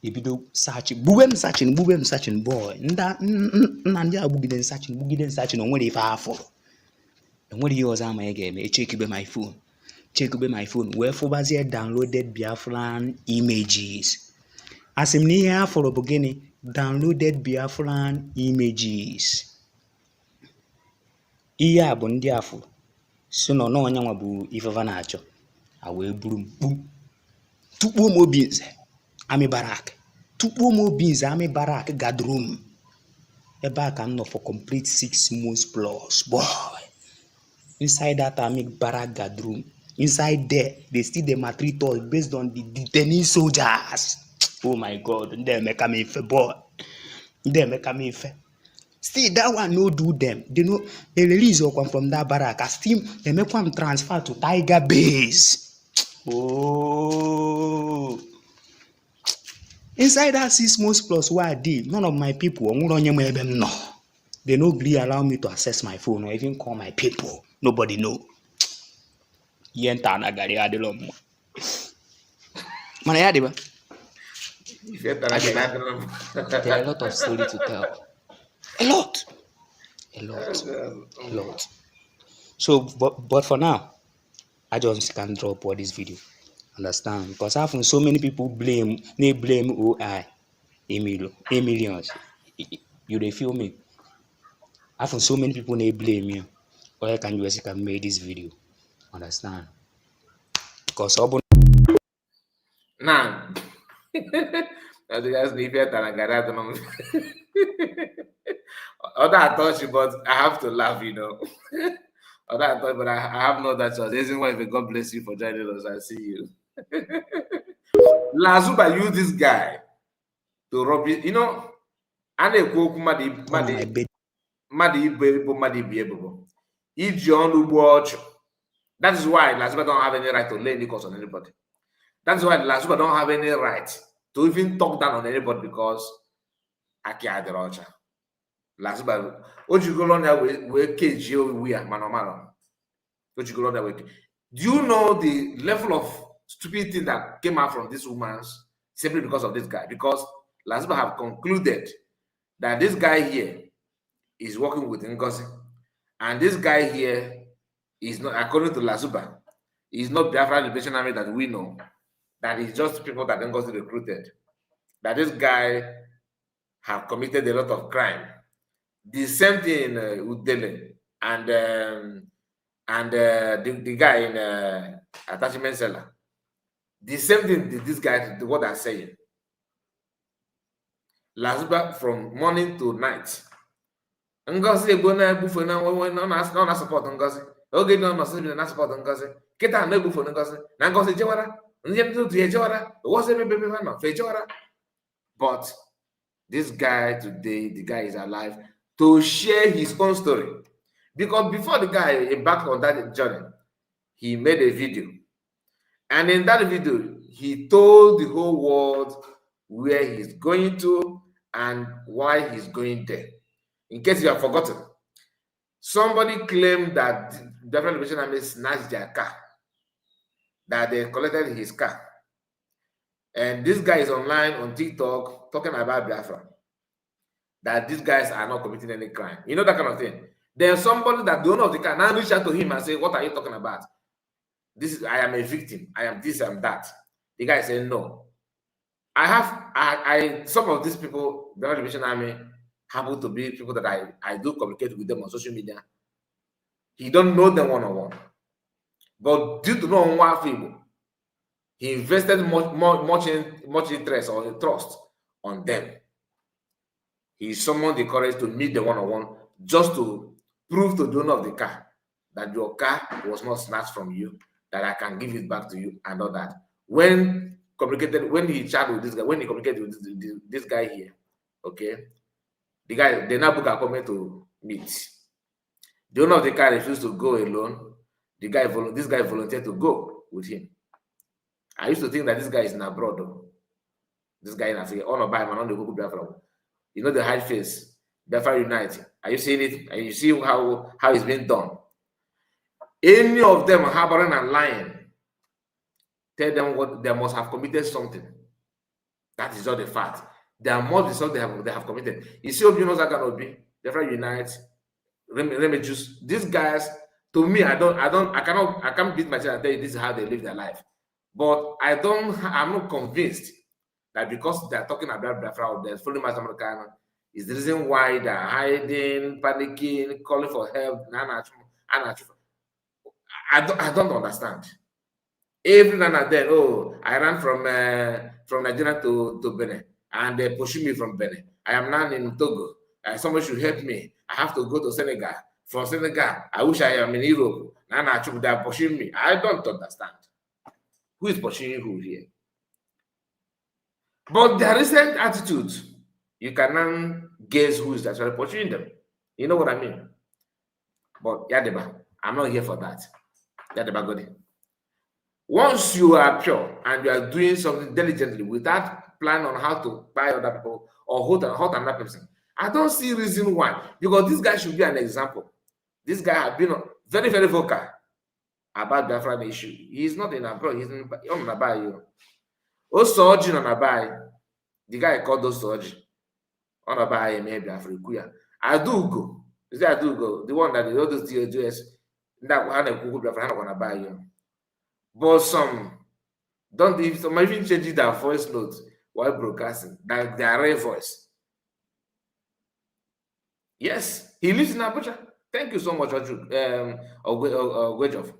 Ebido searching, bube m searching boy. Nna ndị a gbugide searching onwere ife afọ. Enwere ihe ọzọ ama ga-eme. Check my phone. Where Fobazier downloaded Biafran images. As in here for the beginning, downloaded Biafran images. Iya bụ ndị afọ. So no onye nwa bụ ife va na-achọ. I will boom boom. Tukpo mo beans. Army barrack. Tukpo mo beans. Army barrack. Gadroom. A back and not for complete 6 months plus. Boy. Inside that army barrack gadroom. Inside there, they still the treat us based on the detaining soldiers. Oh my God. They make me fair, boy. They make me fair. Still, that one no do them. They know they release or come from that barrack. Still, they make them transfer to Tiger Base. Oh. Inside that 6 months plus where I did, none of my people, no. They no agree allow me to access my phone or even call my people. Nobody know. Yenta na gari adilom. Man, I ba? There are a lot of stories to tell. A lot. So, but for now, I just can't drop all this video. Understand? Because I've so many people blame OI, millions. You they feel me? I've so many people they blame you. Why can you can make this video? Understand? Because Now, as you guys leave here, Other I thought you, but I have to laugh, you know. Other I thought, but I have no other choice. Reason why, God bless you for joining us. I see you. Lasuba used this guy to rob it. You know, and they go that is why Lasuba don't have any right to lay any cost on anybody. That's why Lasuba don't have any right to even talk down on anybody because Aki Adirocha. Lasuba, Ojigolonia we KGO we are manomano. Ojigolonia we. Do you know the level of stupidity that came out from this woman's simply because of this guy? Because Lasuba have concluded that this guy here is working with Ngozi, and this guy here is not, according to Lasuba, is not Biafra Liberation Army that we know. That is just people that Ngozi recruited. That this guy have committed a lot of crime. The same thing in Udele and the guy in attachment seller. The same thing this guy, what I'm saying. Lasuba from morning to night. Ngozi Ebona Bufo na support Ngozi. Oge no na support Ngozi. Kita na Bufo Ngozi. Na Ngozi jewara. But this guy today, the guy is alive to share his own story. Because before the guy embarked on that journey, he made a video. And in that video, he told the whole world where he's going to and why he's going there. In case you have forgotten, somebody claimed that the Liberation Army snatched their car, that they collected his car. And this guy is online on TikTok talking about Biafra, that these guys are not committing any crime. You know, that kind of thing. Then somebody that the owner of the car now reach out to him and say, what are you talking about? I am a victim. I am this, I am that. The guy said, no. Some of these people, the Liberation Army, happen to be people that I do communicate with them on social media. He don't know them one-on-one. But due to no one people, he invested much interest or trust on them. He summoned the courage to meet the one-on-one just to prove to the owner of the car that your car was not snatched from you, that I can give it back to you and all that. When he chatted with this guy, when he communicated with this guy here, okay, the guy, they now book an appointment to meet. The owner of the car refused to go alone. This guy volunteered to go with him. I used to think that this guy is in abroad, though. This guy in Africa, on a buy man on the Google Biafra. You know the hide face, Biafra Unite. Are you seeing it? And you see how it's being done. Any of them harboring and lying, tell them what they must have committed something. That is not the fact. There must be something they have committed. You see, Obi knows that cannot be Biafra Unite. Let me just these guys. To me, I can't beat myself and tell you this is how they live their life. But I'm not convinced that because they're talking about Biafra or they're following Master Americana is the reason why they're hiding, panicking, calling for help. I don't understand. Every now and then, oh, I ran from Nigeria to Benin, and they pushing me from Benin. I am now in Togo. Somebody should help me. I have to go to Senegal. From Senegal, I wish I am in Europe. Now they are pushing me. I don't understand. Who is pushing who here? But their recent attitude, you can now guess who is actually pushing them. You know what I mean? But Yadeba, I'm not here for that. Yadeba Godi. Once you are pure and you are doing something diligently without plan on how to buy other people or hurt another person, I don't see reason why. Because this guy should be an example. This guy has been very, very vocal about the Biafran issue. He is not in abroad. He's in Nabai. Also, on Nabai, the guy called those Soji. On Nabai, maybe Africa. I do go. Is that I do go? The one that the others DOS that one that Google Biafran want to buy you. But some don't even, some even change their voice notes while broadcasting, like their real voice. Yes, he lives in Abuja. Thank you so much, Ogwejov.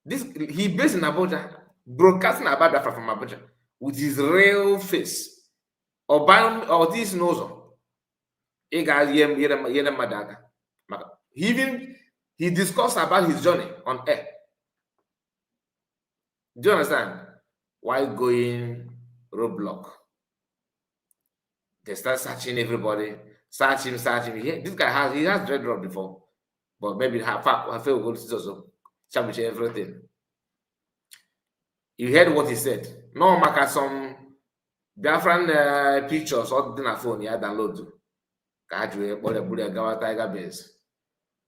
This he based in Abuja, broadcasting about that from Abuja with his real face. Or this nose. He discussed about his journey on air. Do you understand? Why going roadblock? They start searching everybody, search him. This guy has dreadlock before, but maybe I feel good also challenge everything. You heard what he said. No, make some Biafran pictures or dinner phone. Yeah, download. Tiger Base.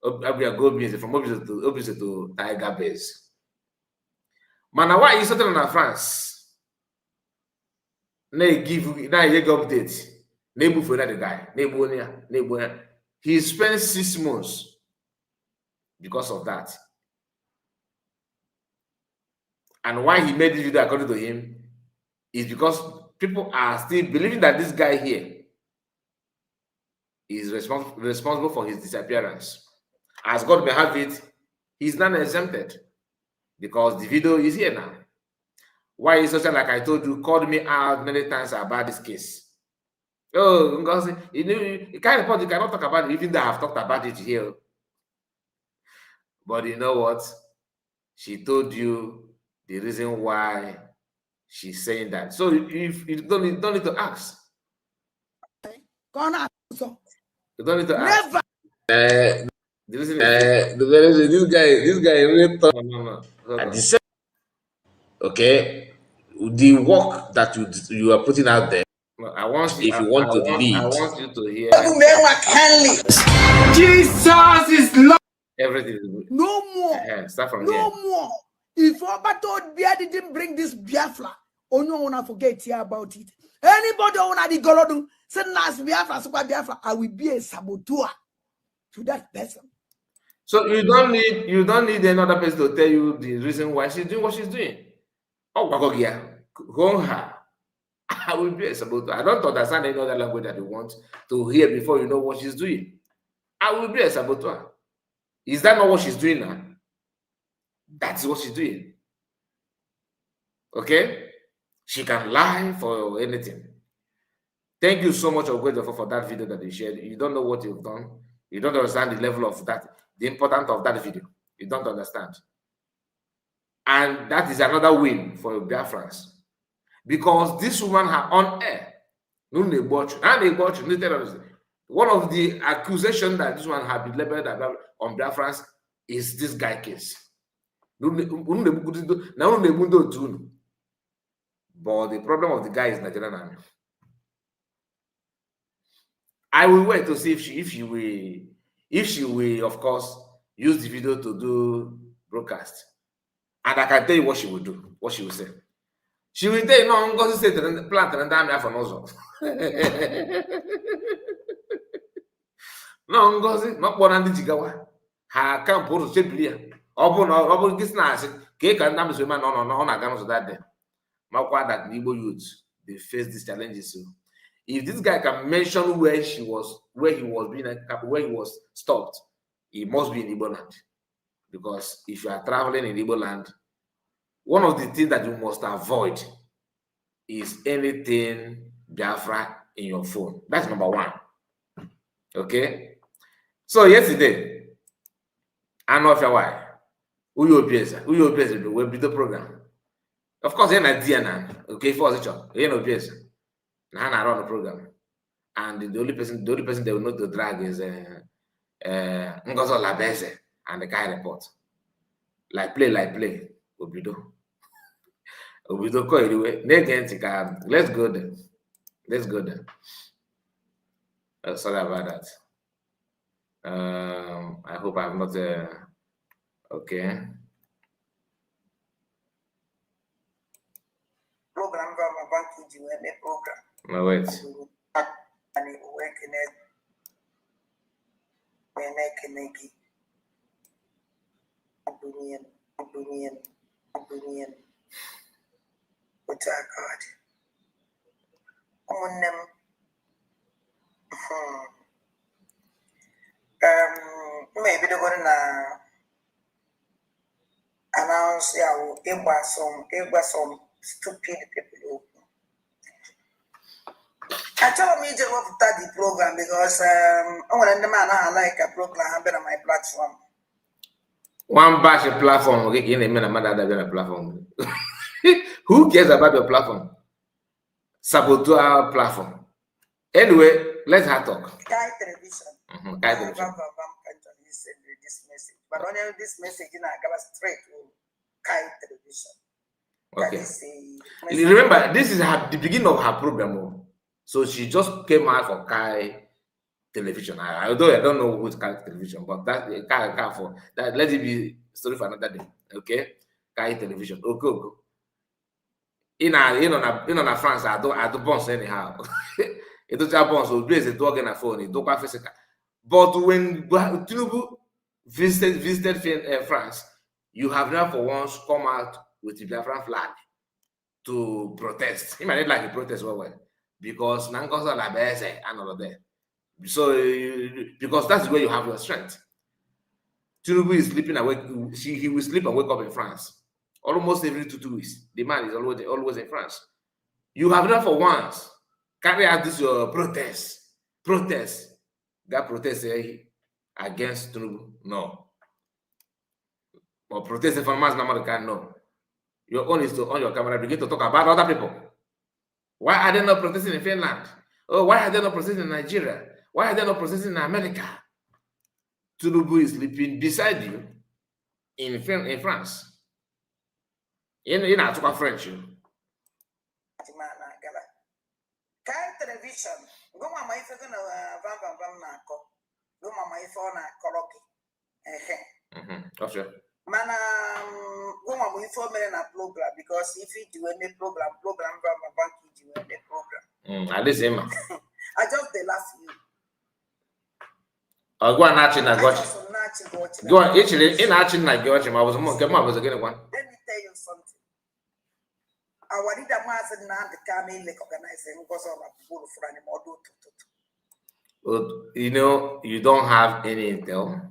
Go business from Obieze to Tiger Base. Man, why you settle in France? Now you give update. Neighbor for that guy. Neighbor. He spent 6 months because of that. And why he made this video according to him is because people are still believing that this guy here is responsible for his disappearance. As God may have it, he's not exempted because the video is here now. Why is social, like I told you, called me out many times about this case. Oh, because you can't report, you cannot talk about it, even though I have talked about it here. But you know what? She told you the reason why she's saying that. So if you don't need to ask. You don't need to ask. Never. The reason is this guy really thought. No. Okay, the work that you are putting out there. I want you to hear. Jesus is Lord. Everything is good. No more. Start from no here. more. If Obato Bia didn't bring this Biafra, no one forget here about it. Anybody wanna the Golodu say Nas Biafra, Super Biafra, I will be a saboteur to that person. So you don't need another person to tell you the reason why she's doing what she's doing. Oh, go her. I will be a saboteur. I don't understand any other language that you want to hear before you know what she's doing. I will be a saboteur. Is that not what she's doing now? That's what she's doing. Okay? She can lie for anything. Thank you so much, Obieze, for that video that you shared. You don't know what you've done. You don't understand the level of that, the importance of that video. You don't understand. And that is another win for Biafrans. Because this woman on air, one of the accusations that this one had been labeled on Biafrans is this guy case. But the problem of the guy is Nigerian army. I will wait to see if she will, of course, use the video to do broadcast. And I can tell you what she will do, what she will say. She will tell you, no, I'm going to say the plant and damn for no. No, I'm going to say, not one and the Jigawa. Ha can't put a shape here. Open this nice. Cake and damn women on a gun that day. Makwa that Igbo youths, they face these challenges. So if this guy can mention where he was stopped, he must be in Igbo land. Because if you are traveling in Igbo land, one of the things that you must avoid is anything Biafra in your phone. That's number one. Okay? So yesterday, I know if you're why. Obieze will be the program. Of course, you're not DNA. Okay, for the job. You're not Obieze. Now I run the program. And the only person they will know to drag is Ngozo Labeze and the guy report. Like play. Obido call anyway. Let's go there. Sorry about that. I hope I'm not okay. Program from bank program. No wait. And it working it. Opinion. What's our God? On them. Maybe they're gonna announce it was some stupid people. I told me to start the program because I want the man I like a program happen on my platform. One bash a platform, okay, in a minute, a platform. Who cares about your platform? Sabotage our platform. Anyway, let's have talk. Sky television. Sky television. This message, but only this message in I got straight to Sky television. Okay. Remember, this is the beginning of her program. So she just came out for Kai television. Although I don't know who's Kai television, but that Kai for that. Let it be story for another day. Okay, Kai television. Okay. In a France, I don't bounce anyhow. It don't bounce. So Obieze talk on the phone. It don't quite physical. But when Tinubu visited France, you have now for once come out with the Biafran flag to protest. He might not like a protest well. Because Nangosa Labese and all of that. So because that's where you have your strength. Tinubu is sleeping awake. He will sleep and wake up in France. Almost every 2 weeks. The man is always in France. You have done for once. Carry out this protest. That protest against Tinubu? No. Or protest from mass number can no. Your own is to on your camera begin to talk about other people. Why are they not protesting in Finland? Oh, why are they not protesting in Nigeria? Why are they not protesting in America? Tinubu is sleeping beside you in France. In Atuka French. Sky television. Go mama if you're gonna go mama if you're na koroki. Okay. Mana go mama if you're na program because if you do any program from a bank you do any program. At least Emma. I just they laugh you. Go on, Nachin, I got you. Go on, actually, in Nachin, I got you. I was again one. Let me tell you something. Our leader was not the coming like organizing because of a people for any model. You know, you don't have any intel.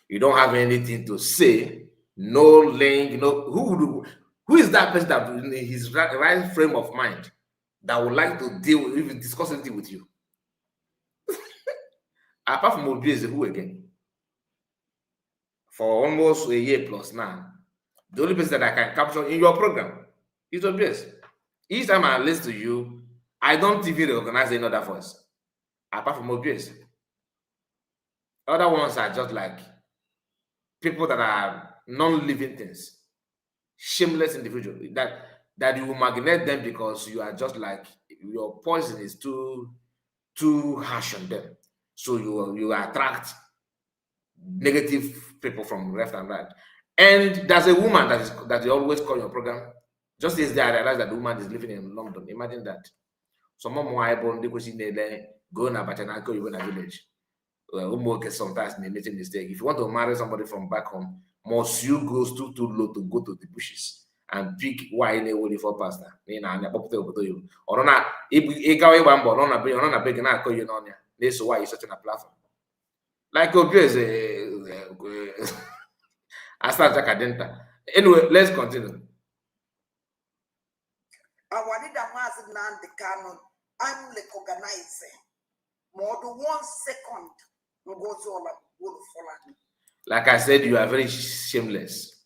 You don't have anything to say. No link. You know who is that person that in his right frame of mind that would like to deal with, even discuss anything with you? Apart from Obieze, who again? For almost a year plus now, the only person that I can capture in your program is Obieze. Each time I listen to you, I don't even recognize any other voice apart from Obieze. Other ones are just like people that are non-living things, shameless individuals that you will magnate them because you are just like your poison is too harsh on them. So you attract negative people from left and right. And there's a woman that you always call your program. Just yesterday, I realized that the woman is living in London. Imagine that. Some mom go in a Bachanako, you in a village. Sometimes they make a mistake. If you want to marry somebody from back home, must you go too low to go to the bushes and pick why they will for pastor? Or not, this is why you're such a platform. Like Obieze, I start Jakadenta. Anyway, let's continue. Our leader was Nnamdi Kanu. I'm recognizing more than 1 second. Like I said, you are very shameless.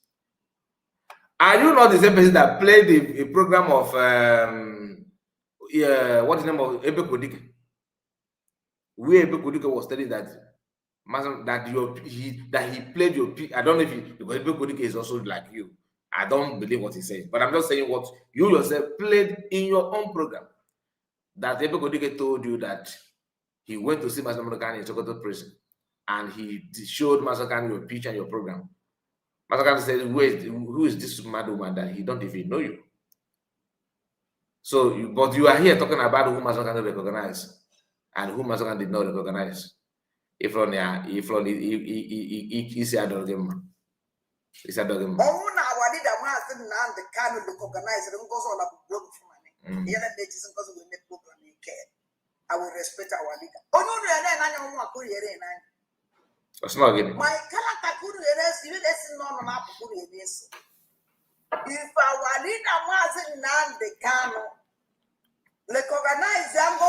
Are you not the same person that played a program of what's the name of Ebe Kodike? Where Ebe Kodike was telling that he played your pick. I don't know if because Ebe Kodike is also like you. I don't believe what he's saying, but I'm just saying what you yourself played in your own program. That Ebe Kodike told you that he went to see Master Kanu in Sokoto prison, and he showed Master Kanu your pitch and your program. Master Kanu said, "Who is this mad woman that he don't even know you?" So, but you are here talking about who Master Kanu recognized and who Master Kanu did not recognize. If on he said, "I don't give him." He said, "I don't give him." I will respect our leader. That's not good. My character could if our leader wasn't Nnamdi Kanu, recognize them go.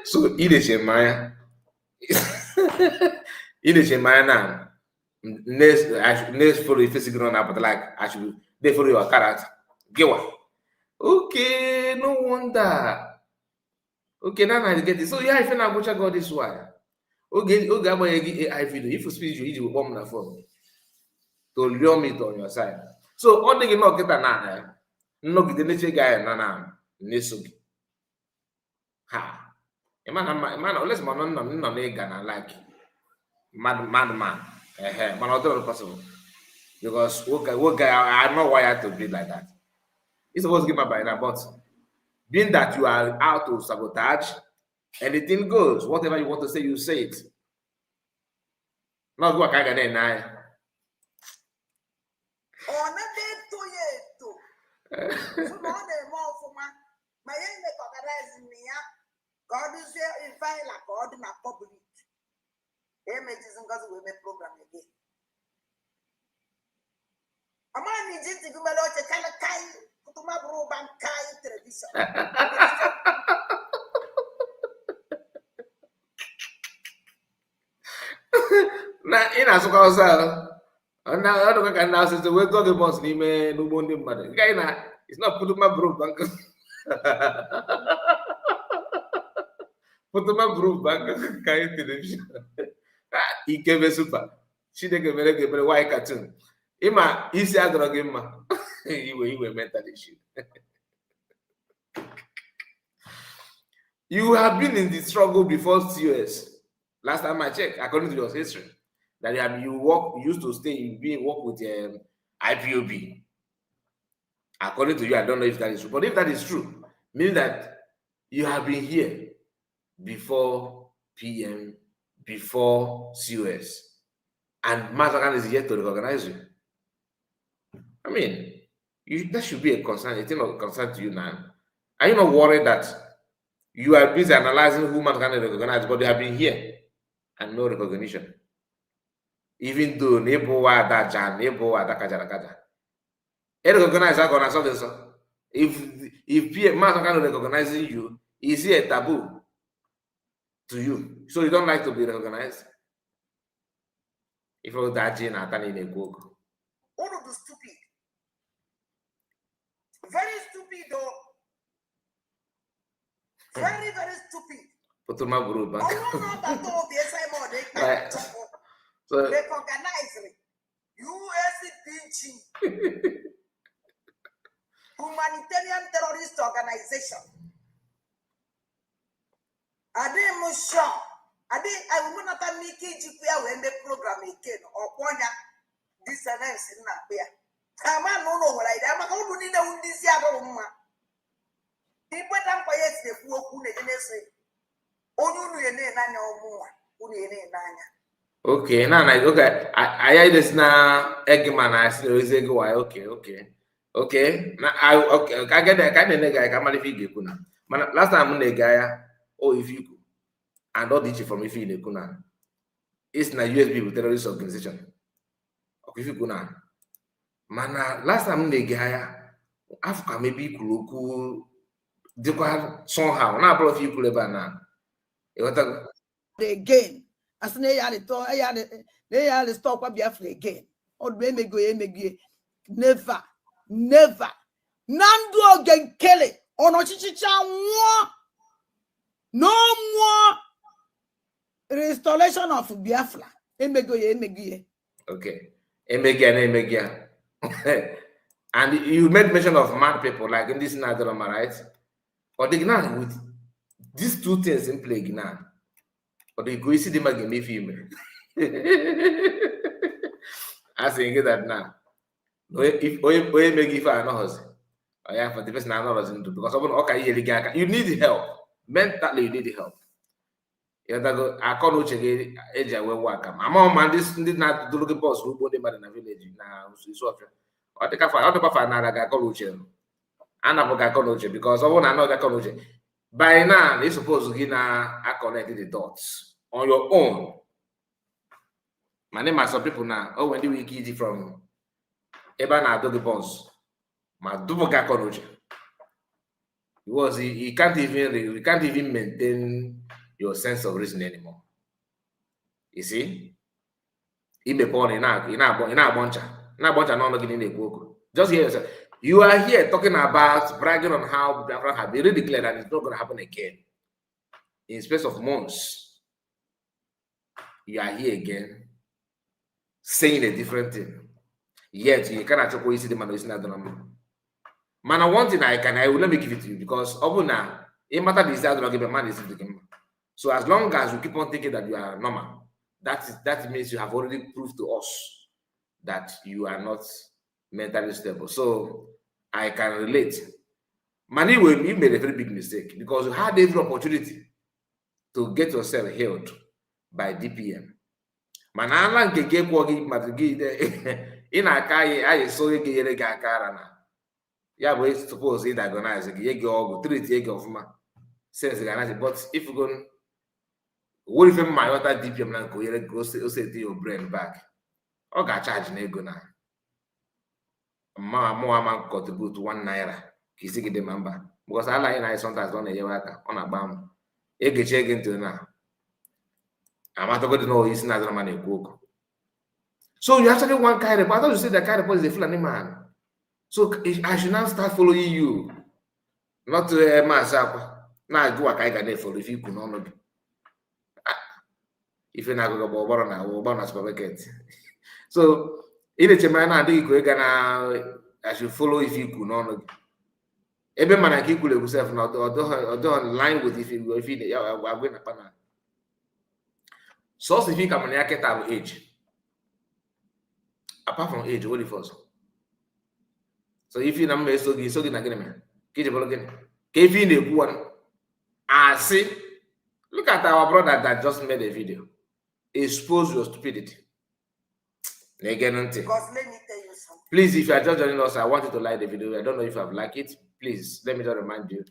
So it is a Maya. It is a Maya now. Next for the physical run up, but like I should they follow your character. Get what? Okay, no wonder. Okay, now I get it. So yeah, if you not go this way. Okay, AI video. If you speak you will bomb na phone to lure me on your side. So all the no get na no get the nature guy na nesugi. Ha. Man, unless man no gana like man. Man, other possible. Because what guy I'm not wired to be like that. It's supposed to give my by now, but being that you are out to sabotage, anything goes. Whatever you want to say, you say it. Not what I can deny. God is here in file like God in a public. Images and God will make program again. A man is just to do my Lord to kind of kind to my bro bank television. Now, in as well as now I don't can now since the way God boss ni me no money mother. Guy na it's not put my bro bank. Put my bro bank kind television. He gave a super. She didn't give a white cartoon. Ima easy agro game ma. You were mentally shit. You have been in the struggle before COS. Last time I checked, according to your history, that you used to work with IPOB. According to you, I don't know if that is true, but if that is true, meaning that you have been here before PM, before COS, and Mazakan is yet to recognize you. I mean, that should be a concern, a thing of concern to you now. Are you not worried that you are busy analyzing who Mazakan recognize, but they have been here and no recognition? Even though Nebo that Jan, Nebo that Kaja. Recognize that gonna solve this. If man kind of recognizing you, is he a taboo to you? So you don't like to be recognized? If you're that Jane and in a book. All of the stupid. Very stupid though. Very, very stupid. Put my group back. So recognize me. USDG. Humanitarian terrorist organization. I will not make it when the program again or one this event in Napia. Come on, no, like that. I'm going to need this other woman. People don't pay us the poor who they say. Okay, now okay. I this now Eggman. I see go. Okay. Now I get that kind of guy. Come on, if you kuna. Last time the guy, if you and all this from if you kuna. It's na USB with terrorist organization. Okay, if you kuna. Mana last time the guy, Africa maybe kuloku somehow na abroad you could ever now. Again, as they had to stop what Biafra again. Or maybe never. Nandu again Kelly on Ochichicha no more restoration of Biafra. Okay. Emegia. And you made mention of mad people like in this Nadrama, right? Or the Gnan with these two things in play Gnan. Or the go see them again female. I say that now. If make if I know I have for the person I know into because okay, you need help. Mentally you need help. You go I call uche eji we work am. Man this ndị na do look boss ugbo dị mmadụ na village na isu ofia. Ọ dị ka fa na ga call uche. Ana bụ ga call uche because ọ bụ na no ga call uche. By now you suppose gị na connect the dots on your own. My name are some people now. Oh, when do we get it from ebe na do the boss? Ma double ga call uche. Because he can't even maintain your sense of reason anymore. You see? Just hear yourself. You are here talking about bragging on how Biafra had already declared that it's not going to happen again. In space of months, you are here again saying a different thing. Yet you cannot see the man who is not done. Man, one thing I will let me give it to you because now it matter is that man is thinking. So as long as you keep on thinking that you are normal, that means you have already proved to us that you are not mentally stable. So I can relate. Many you made a very big mistake because you had every opportunity to get yourself healed by DPM. Manala ngeke kwogi madugide ina kai ayi so yege yere ga akara na. Ya bo suppose it diagnose yege ogu treat yege ofuma. Sense ga na but if you go what if my other DPM now go say to your brain back? Or got charge nego now. More contribute 1 naira. Kisi get the member. Because I like I sometimes don't hear on a bam. Ege check into now. I'm not going to know he's not a man cook. So you actually one kind of, I thought you said that kind of is a Fulani man. So I should now start following you. Not to myself. Now I go I can follow if you could not know. If you're not going to go na supermarket. So in the Chemana, I think I should follow if you could not know. Every man I keep yourself now, or don't line with if you are going to pana. So if you come and get our age. Apart from age, what the first? So if you number so good again, get a again. If you the one, I see. Look at our brother that just made a video. Expose your stupidity. Because let me tell you something. Please, if you are just joining us, I want you to like the video. I don't know if you have liked it. Please, let me just remind you.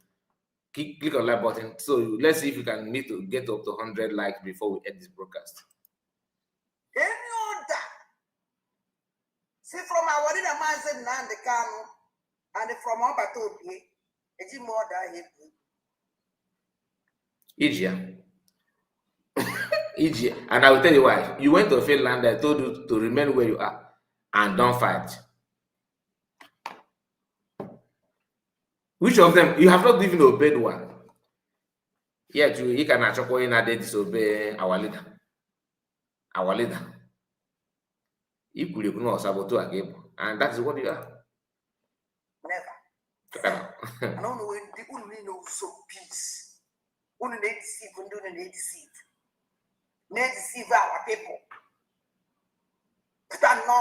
Click on like button. So let's see if you can need to get up to 100 likes before we end this broadcast. Any order. See from our leader man said now the Kano and from Obatobi, it's more than Easier. Easier. And I will tell you why. You went to Finland, I told you to remain where you are and don't fight. Which of them? You have not even obeyed one. Yet you can actually disobey our leader. Our leader. You could know sabotage again, and that is what you are. Never. I don't know when people know so peace. Only they deceive and do they deceive. They deceive our people. But no,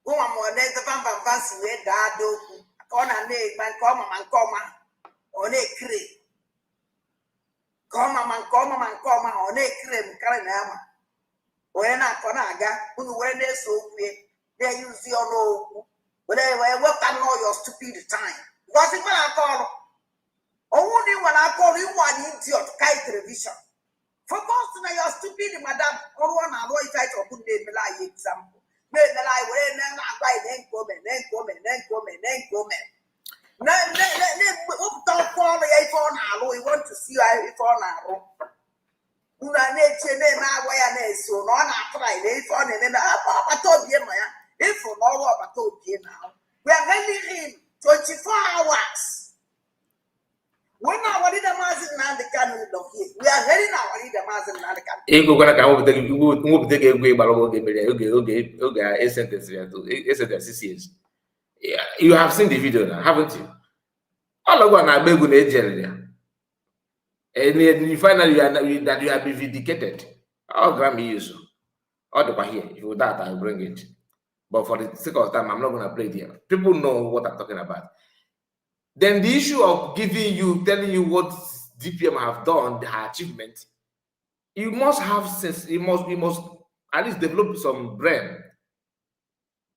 who am more than the fancy way that do. On a name, man, come on a crate. Come on a crate, Karanama. When I conaga, when they so they use your no, but they work on all your stupid time. Because if I call, only when I call you one idiot, Kai television. For most of your stupid madam, or one I know if I could name lie example. Then lie when I buy then come. We want to see if on a una nature name agwa ya na-eso na ọ na-atrai na ife ọ na-eme na akpata obi ma ya ịfụ n'ọrụ ọbata obi now. We are handling him 24 hours. When our leader Mazin Nandikan of here, we are heading our leader Mazin Nandikan. Ego gonna come over the take a way, but okay, a sentence to 6 years. Yeah, you have seen the video now, haven't you? All of one are begging Nigeria. And then you find out that you have been vindicated. I'll grant me use. All the here. If you that, I'll bring it. But for the sake of time, I'm not going to play it here. People know what I'm talking about. Then the issue of giving you, telling you what DPM have done, their achievement, you must have sense. You must at least develop some brain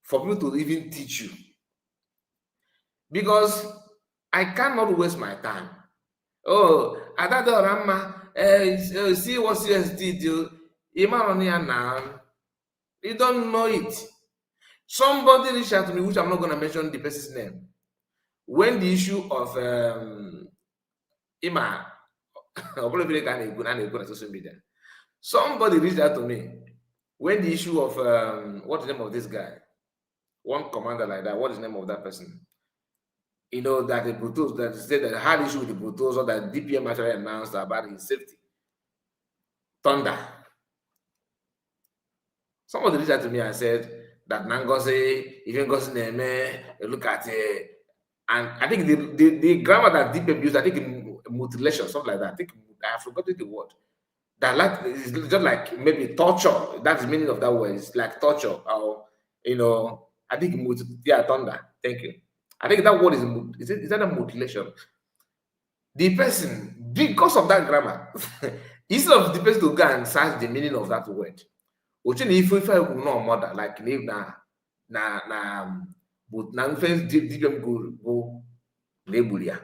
for people to even teach you. Because I cannot waste my time. Oh, Adadorama, see what CSD do. Now. You don't know it. Somebody reached out to me, which I'm not going to mention the person's name. When the issue of Ima, social media, somebody reached out to me when the issue of what's the name of this guy? One commander like that, what is the name of that person? You know, that the Brutus that said that had issue with the Brutus or that DPM actually announced about his safety. Thunder. Somebody reached out to me and said that Nangozi, even Ngozi Neme, look at it. And I think the grammar that DPM used, I think mutilation, something like that. I think I have forgotten the word. That like is just like maybe torture. That's the meaning of that word. It's like torture, or you know, I think thunder. Thank you. I think that word is that a mutilation? The person, because of that grammar, instead of the person to go and search the meaning of that word, which if I will know mother, like name but now DPM go label ya.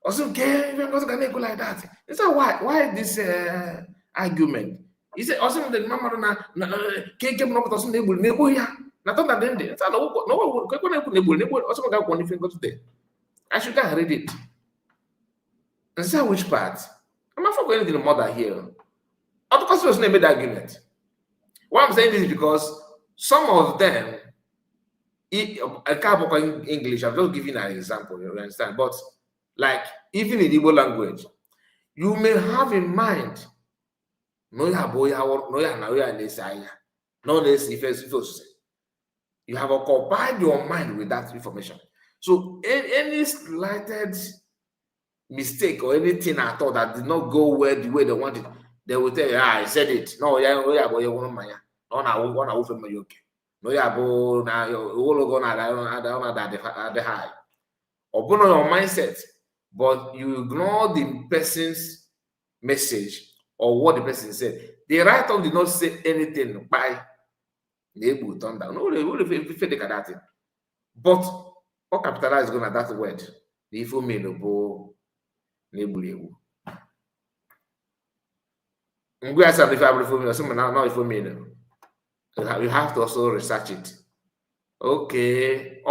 Also, okay, even go like that. It's why this argument? He said, also the mama na can't get no person label ya. Not that then it's no label also got one if you go today. I should have read it. And say which part? I'm not forgetting the mother here. Of course, was made the argument. Why I'm saying this is because some of them, I can't talk in English. I'm just giving an example. You understand? But like even in Igbo language, you may have in mind, you have occupied your mind with that information. So any slighted mistake or anything at all that did not go well the way they wanted, they will tell you, I said it. No, but you want my no, no, na the high. Open your mindset, but you ignore the person's message or what the person said. The writer did not say anything by the able turn down. No, they will feel that. But what capitalize going at that word? The info mean no nebulewu. You have to also research it. Okay,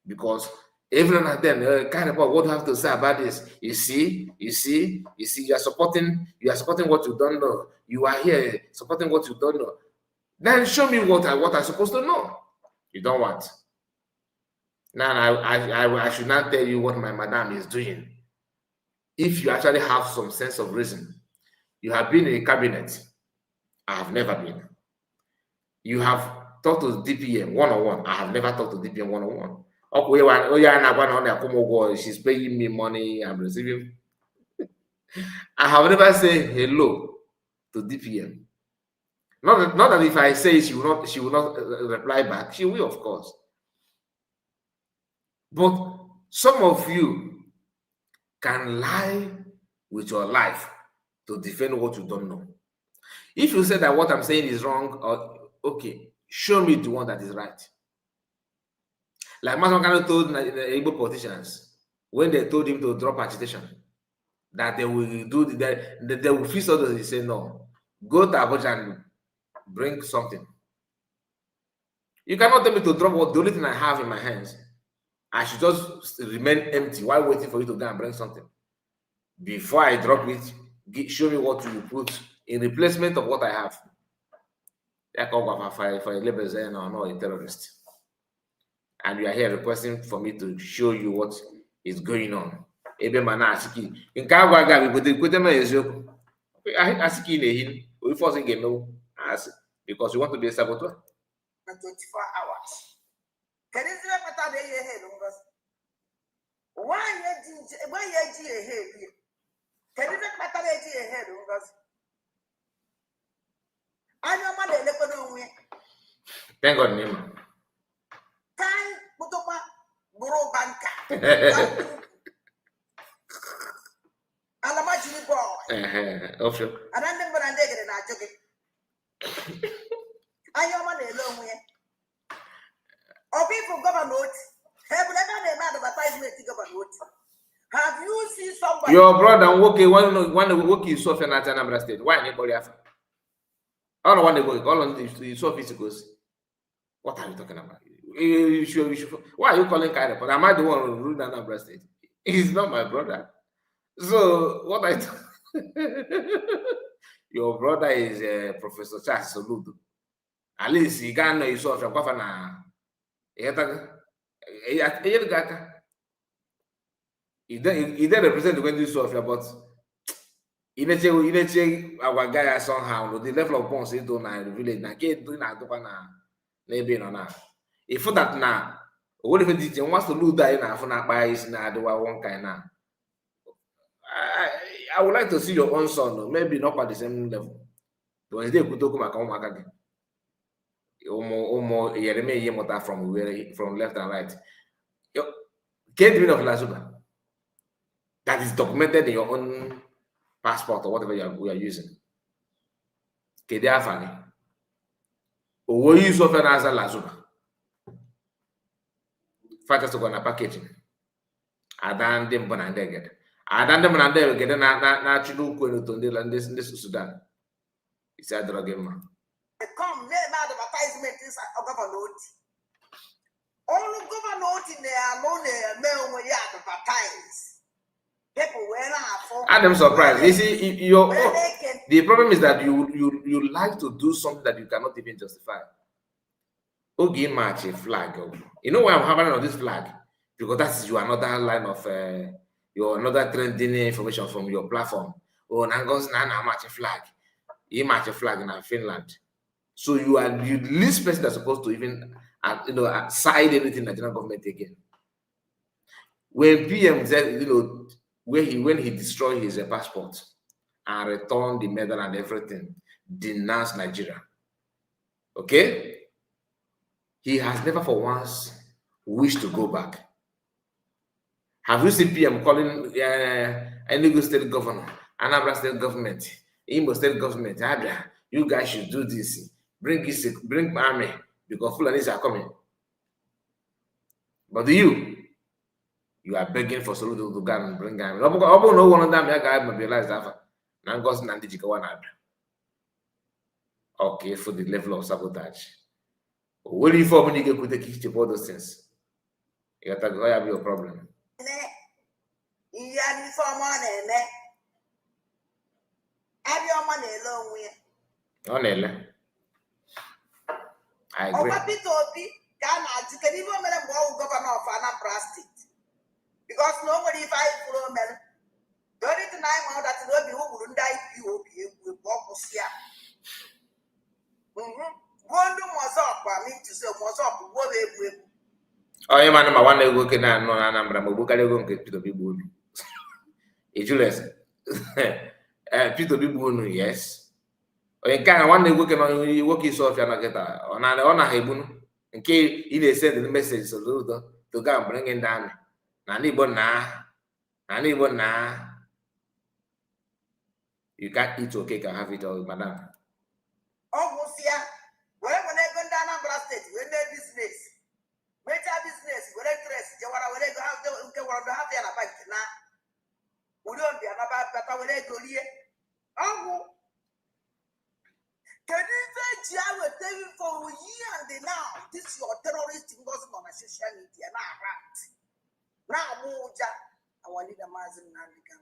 because every now and then, kind of what do you have to say about this? You see, you are supporting what you don't know. You are here supporting what you don't know. Then show me what I'm supposed to know. You don't want. Now I should not tell you what my madam is doing. If you actually have some sense of reason, you have been in a cabinet. I have never been. You have talked to DPM one-on-one. I have never talked to DPM one-on-one. Okay, she's paying me money. I'm receiving. I have never said hello to DPM. Not that if I say she will not reply back. She will, of course. But some of you can lie with your life to defend what you don't know. If you say that what I'm saying is wrong, or okay, show me the one that is right. Like Masakano told the Igbo politicians when they told him to drop agitation, that they will do that, they will fix others. He said, no, go to Abuja and bring something. You cannot tell me to drop what the only thing I have in my hands. I should just remain empty while waiting for you to go and bring something. Before I drop it, show me what you put in replacement of what I have. For a label saying, no, not a terrorist. And you are here requesting for me to show you what is going on. Ebe mana asiki. Nke agwa ga bi kwete ma eziokwu. Asiki na-ehi, we force game because you want to be a saboteur. 24 hours. Can you see what I head? Why you head? Can you see what I head? I know my day. Thank God, name. Time, Butoma, Buro Banka. And a matching boy. Offshore. And I never negative and I took it. I know my day long way. Or people government have never made advertisement to government. Have you seen somebody? Your brother working one work is so in Anambra State. Why anybody have? All I want to go, all on the so physicals. What are you talking about? You should. Why are you calling Kaida? But am I the one who ruled Anambra State? He's not my brother. So what I your brother is Professor Charles Soludo. At least he can't know himself from governor. He don't represent the country Sofia, but our guy somehow the level of bonds into na the village na ke do na dokwa na ebe no na. If that na what if the wants to lose that na for na buy is na do one kind na. I would like to see your own son, maybe not at the same level. When they could talk about Omaka. From left and right. Get rid of Lasuba. That is documented in your own passport or whatever we are using. Kedia or use of an answer Lasuba. Factors to go on packaging. Adan dem bonandeged. Adan dem bonandeged na chidu kwenu to this Sudan. It's a drug game. Come, name advertisement is a government. All government in there alone, mail when you advertise. People were I'm surprised. You see, the problem is that you like to do something that you cannot even justify. Okay, match a flag. You know why I'm having on this flag? Because that's your another line of your another trending information from your platform. Oh, Nangos Nana match a flag. You match a flag in Finland. So you are the least person that's supposed to even side anything Nigerian government again. When PM said, when he destroyed his passport and returned the medal and everything, denounced Nigeria. Okay? He has never for once wished to go back. Have you seen PM calling Enugu state governor, Anambra state government, Imo state government, Abia, you guys should do this. Bring army because Fulanis are coming. But you are begging for Soludo to go and bring army. No one of them guy mobilized that. Nangos Nandijikawan. Okay, for the level of sabotage. What do you for when you get to take all those things? You got to have your problem. I agree. Governor of Anambra State. Because nobody fight for men. Don't it deny that nobody who wouldn't die with Bokusia. One do was up, I mean to say, was up, what they oh, you man, my one day working on Anambra, but book I don't get to be good. It's less. Peter Bibunu, yes. Or in kind of one day working on you working so if you're not get on a hebunu. In case he send the message to go and bring it down. You can't eat your cake and have it all, madam. Almost here. Whenever they go down Anambra State, when they business, major business, when they dress, they want to have their bank now. We don't be another better when they go here. Oh, can you say I will tell you for a year and now? This Abuja, our leader Mazin Nandikam.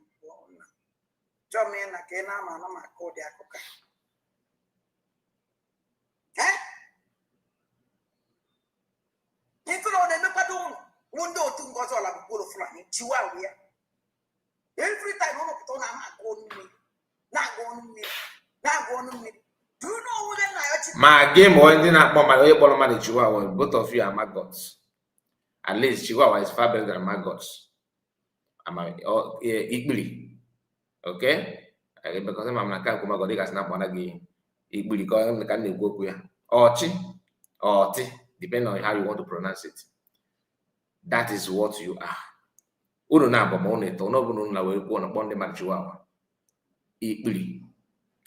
Jomin Akena Manama Kodia Coca. Eh? If you don't know, Mundo to Gozola Bulu Flying, Chihuahua. Every time one of them are going me, not going me, not going me. Do you know what I My game or ending up my way, Chihuahua, both of you are maggots. At least Chihuahua is far better than maggots. Am I equally? Okay? Because I'm not going to go snap one again. Equally, because I can't go here. Or chi, depending on how you want to pronounce it. That is what you are. Unu na abamone to no bunu na we go na bonde man Chihuahua. Equally.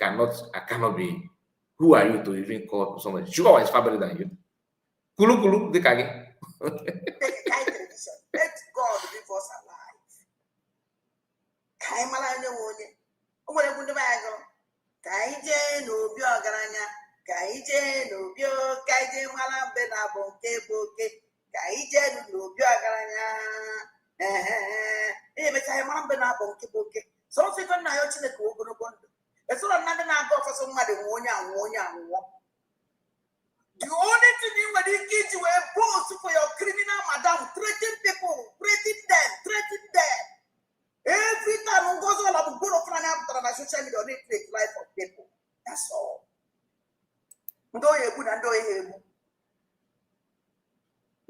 I cannot be. Who are you to even call someone? Chihuahua is far better than you. Kulu, the kage. Let God give us alive. Kaimala Wone. What I would have Kaije no Bio Garanya. Kaije no Bio Kaije Malam Benabo Keboke. Kaije no Bio Garanya. Malam Benabo Keboke. So if I'm not watching the Kogono Bondo. It's all another number for somebody one. The only thing you will get you a post for your criminal madam, threatening people, threatening them. Every time on goes all about good of after my social media, they take life of people. That's all. Do you good and do you?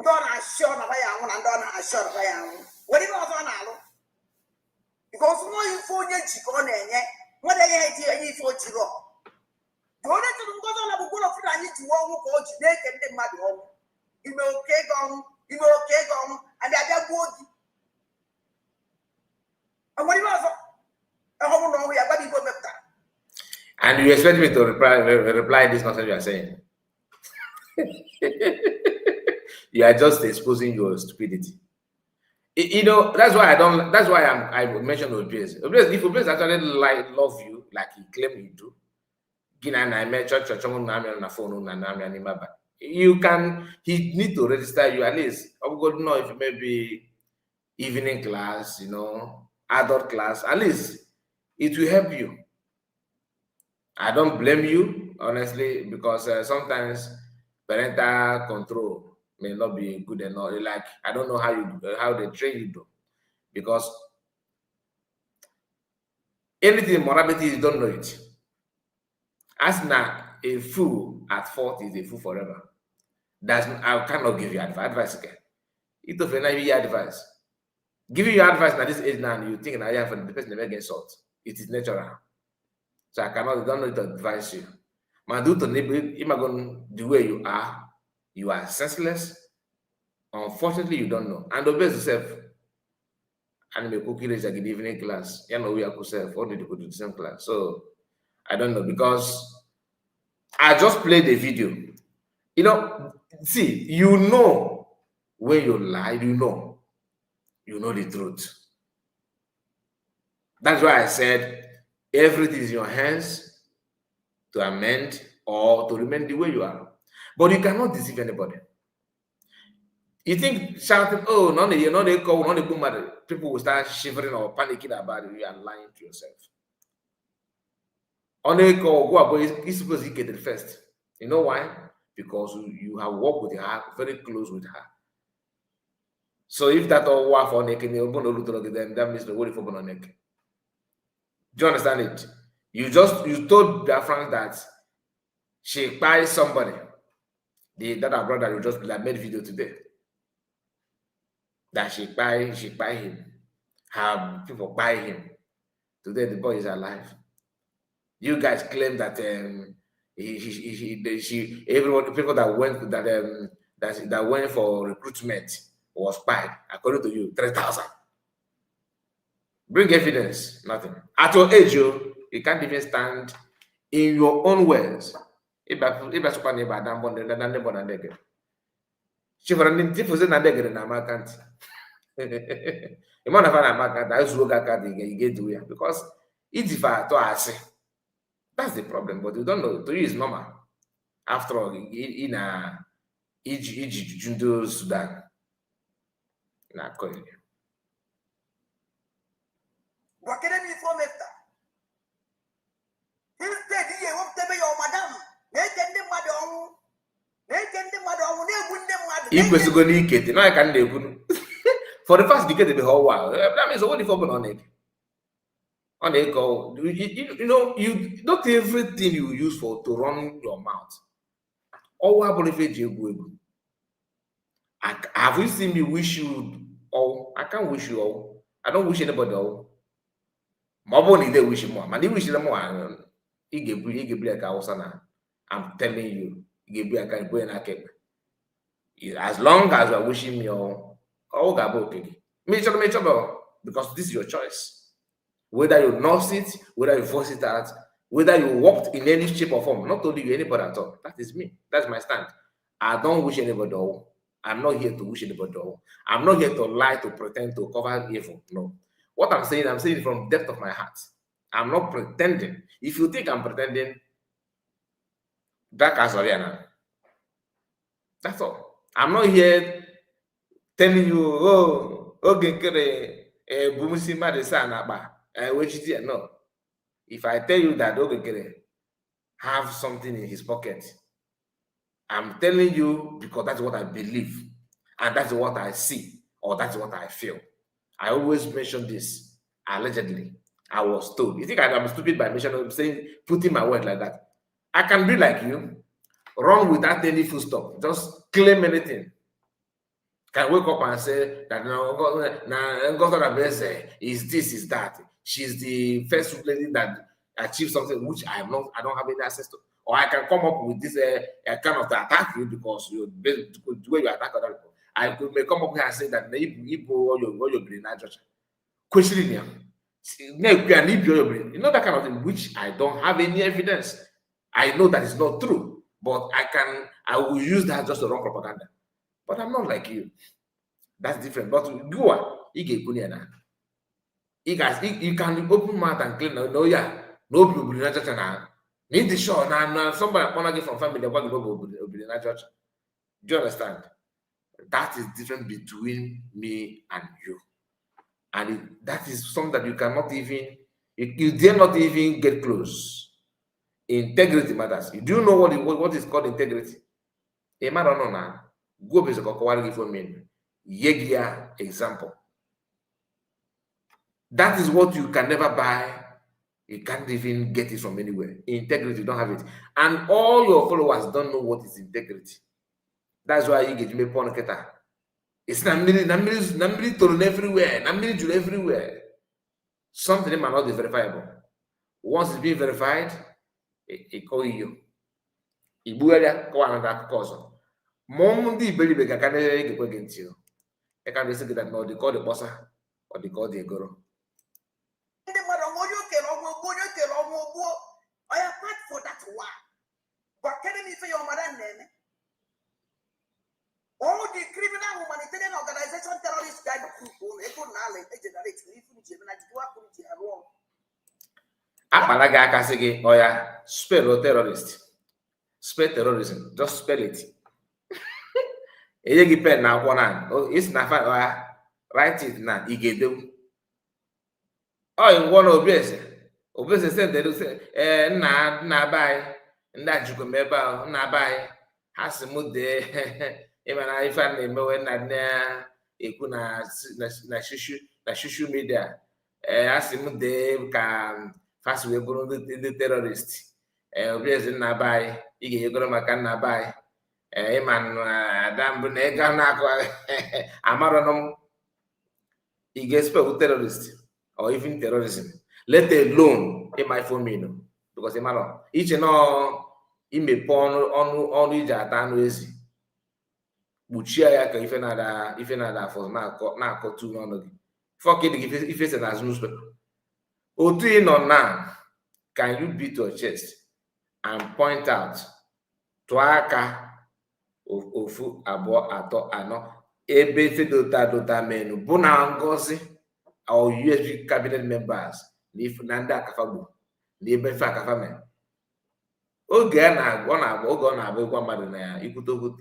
Don't assure of I am and don't assure of I am. What do you want on Allo? Because more you phone your chicken, what I hear you for Chiro. Don't let them go on a good of I need to walk or to make and mad home. You will okay gone, and I got wood. And what was I don't know we are going to go back. And you expect me to reply this nonsense you are saying? You are just exposing your stupidity. You know, that's why I mentioned Obieze. If Obieze actually love you like he claimed you do, he need to register you at least. I would know if maybe evening class, adult class, at least it will help you. I don't blame you, honestly, because sometimes parental control may not be good enough. Like, I don't know how they train you though, because anything morality, you don't know it. As now, a fool at 40 is a fool forever. I cannot give you advice again. It of advice. Giving you advice at this age now, you think now the person never gets salt. It is natural. So I don't know to advise you. Man, do to the way you are senseless. Unfortunately, you don't know. And obey yourself. And me cookie raise like evening class. You know we are self. Or did you go to the same class? So I don't know, because I just played the video. See, when you lie, you know the truth. That's why I said everything is in your hands to amend or to remain the way you are. But you cannot deceive anybody. You think shouting, oh, people will start shivering or panicking about it. You are lying to yourself. On a call, go you're supposed to get it first. You know why? Because you have worked with her, very close with her. So if that all work for neck, then that means the word for neck. Do you understand it? You told their friends that she buys somebody. That our brother will just made video today. That she buy him. Have people buy him. Today the boy is alive. You guys claim that people that went for recruitment was spied. According to you, 3,000. Bring evidence. Nothing. At your age, you can't even stand in your own words. Because that's the problem, but you don't know. To you, it's normal. After all, in Sudan. Ikwesigo n'ikete na ka na-ekwu. For the first decade of the whole world, that means what if open on it? On it go, you know, you not everything you use for to run your mouth. All I believe you have you seen me wish you all? I can't wish you all. I don't wish anybody all. Mobile they wish more. Man, they wish them more. He gave like a I'm telling you, he gave like a boy and a cake. As long as you are wishing me all gabo okay. Because this is your choice. Whether you nurse it, whether you force it out, whether you walked in any shape or form, not only you anybody at all. That is me. That's my stand. I don't wish anybody all. I'm not here to wish anybody all. I'm not here to lie, to pretend, to cover evil. No. What I'm saying it from the depth of my heart. I'm not pretending. If you think I'm pretending, that's all. I'm not here telling you, oh, okay, no. If I tell you that okay, have something in his pocket, I'm telling you because that's what I believe, and that's what I see, or that's what I feel. I always mention this. Allegedly, I was told. You think I'm stupid by mentioning, saying, putting my word like that? I can be like you, run without any full stop, just claim anything. Can wake up and say that Obieze is this, is that. She's the first lady that achieved something which I don't have any access to. Or I can come up with this kind of to attack you because the way you attack other people. I may come up here and say that you're brain questioning him. You know that kind of thing, which I don't have any evidence. I know that it's not true, but I will use that just to run propaganda. But I'm not like you. That's different. But you are, you can open mouth and claim, no, yeah, no, need the show now. Somebody want to get from family, they want to go. Do you understand? That is different between me and you, and that is something that you cannot even, you dare not even get close. Integrity matters. You do know what is called integrity? A man don't know now. Go basic for me. Yegia example. That is what you can never buy. You can't even get it from anywhere. Integrity, you don't have it. And all your followers don't know what is integrity. That's why you get me porn. It's namiri told everywhere. Namiri to everywhere. Something might not be verifiable. Once it's being verified, it call you. Ibuya go another cause. Mom di believe I can against you. I can say that no, they call the bossa or they call the guru. I apart for that one. But can you say your mother name? All the criminal humanitarian organization terrorist guide group, Apalaga akasigi oya spell terrorist. Spell terrorism. Just spell it. Eyegi pen na akwana. It's na oya write it na igedo. Oh, in one Obieze said they do say na buy nda juko meba na buy hasimude imana ifa na emewe na ekwu na shushu media hasimude ka fast we buru ndị terrorist Obieze na buy ige yegoro maka na buy iman adam bụ na ega na akwa amaronom ige spell terrorist or even terrorism. Let alone in my phone, because each and all in me porn on iji ata anụ ezi kpuchie ya ka ife na-ada for na-akọtu n'ọnụ gị fuck it ife se na newspaper otu ị nọ na can you beat your chest and point out tụọ aka ofu abụọ atọ anọ ebe ife dota menu bụ na ngozi or USB cabinet members if Nanda Akafagbo, n'ebe fe akafame. Oge ọ na-abụ ịgwa mmadụ na ya ikwutogo